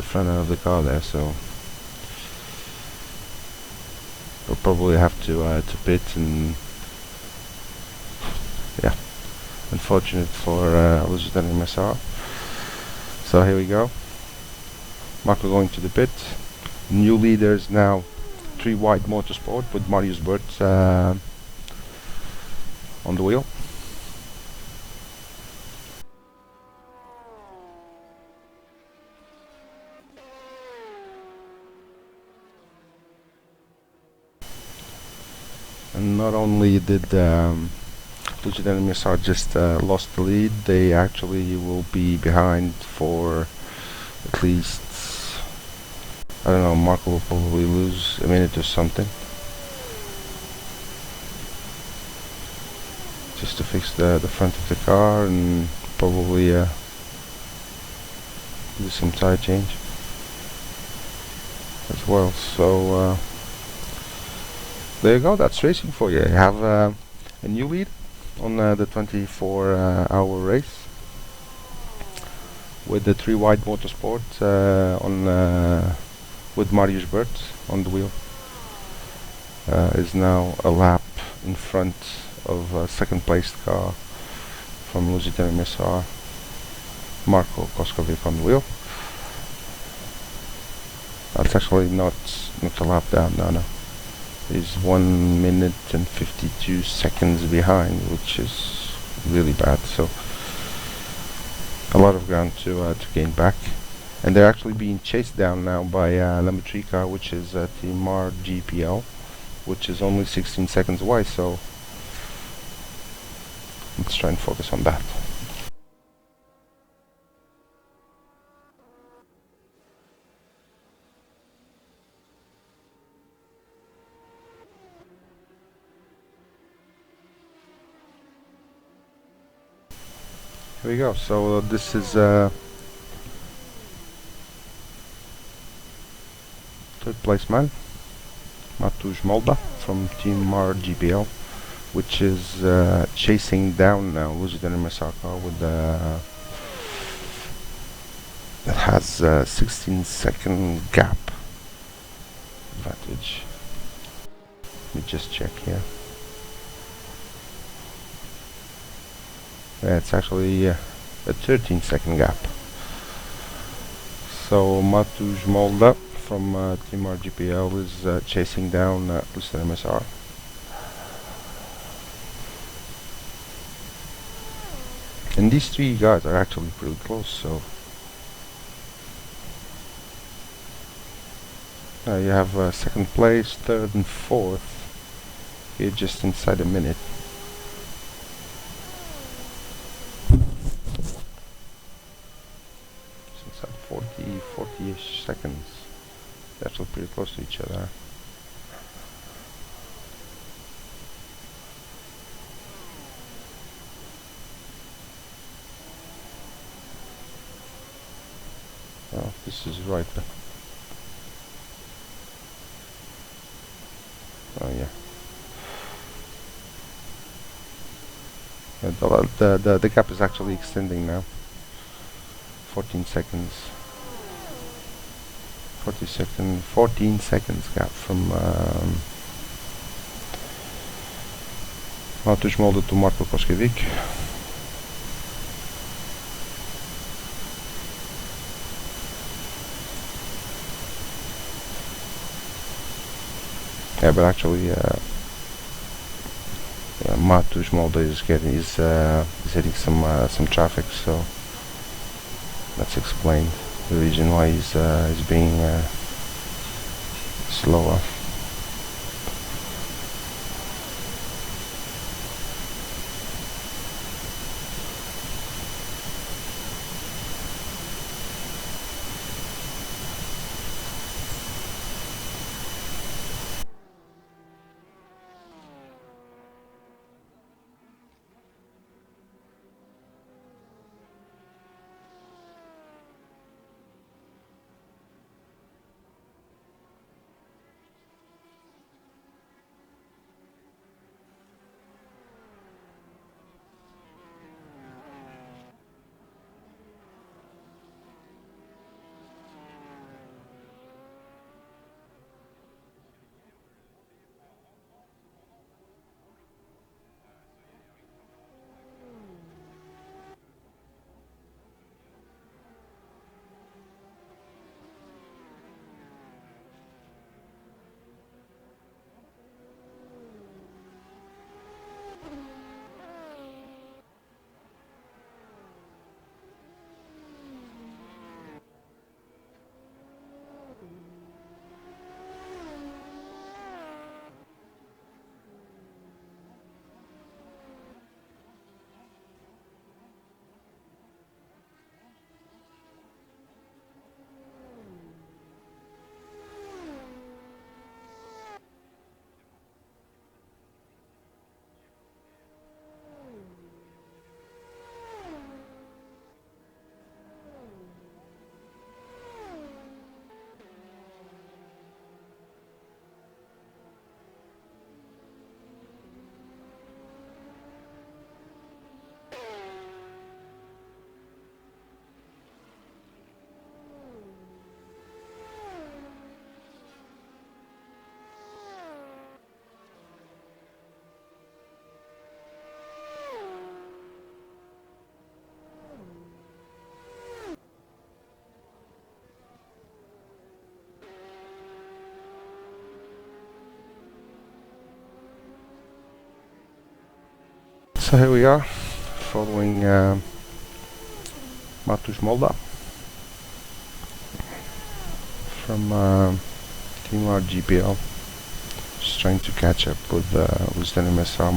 front end of the car there. So we'll probably have to pit, and unfortunate for Lucian and myself. So here we go. Marco going to the pit. New leaders now, 3 Wide Motorsport with Mariusz Burt on the wheel. And not only did Lucid and MSR just lost the lead, they actually will be behind for at least, I don't know, Marco will probably lose a minute or something. Just to fix the front of the car and probably do some tire change as well. So there you go, that's racing for you. You have a new lead on the 24-hour race with the 3 Wide Motorsport with Marius Bert on the wheel. Is now a lap in front of second placed car from Lusitano MSR, Marko Koskovic on the wheel. That's actually not a lap down, no. He's 1 minute and 52 seconds behind, which is really bad. So a lot of ground to gain back, and they're actually being chased down now by Lematrica, which is Team RGPL, which is only 16 seconds away. So let's try and focus on that. Here we go. So this is third place man, Matusz Molda from Team RGPL, which is chasing down now Lusitano MSR car with it has a 16-second gap advantage. Let me just check here. Yeah, it's actually a 13-second gap. So Matusz Molda from Team RGPL is chasing down Lusitano MSR. And these 3 guys are actually pretty close, so you have second place, third and fourth here just inside a minute. It's inside 40-ish seconds. They're actually pretty close to each other. Oh, this is right there. Oh yeah. The gap is actually extending now. 14 seconds. 14 seconds gap from Matusz Molda to Marko Koskovic. Yeah, but actually, Matusz Molda is hitting some traffic, so that's explained the reason why he's being slower. So here we are, following Matusz Molda from Team RGPL, just trying to catch up with Lieutenant Mr.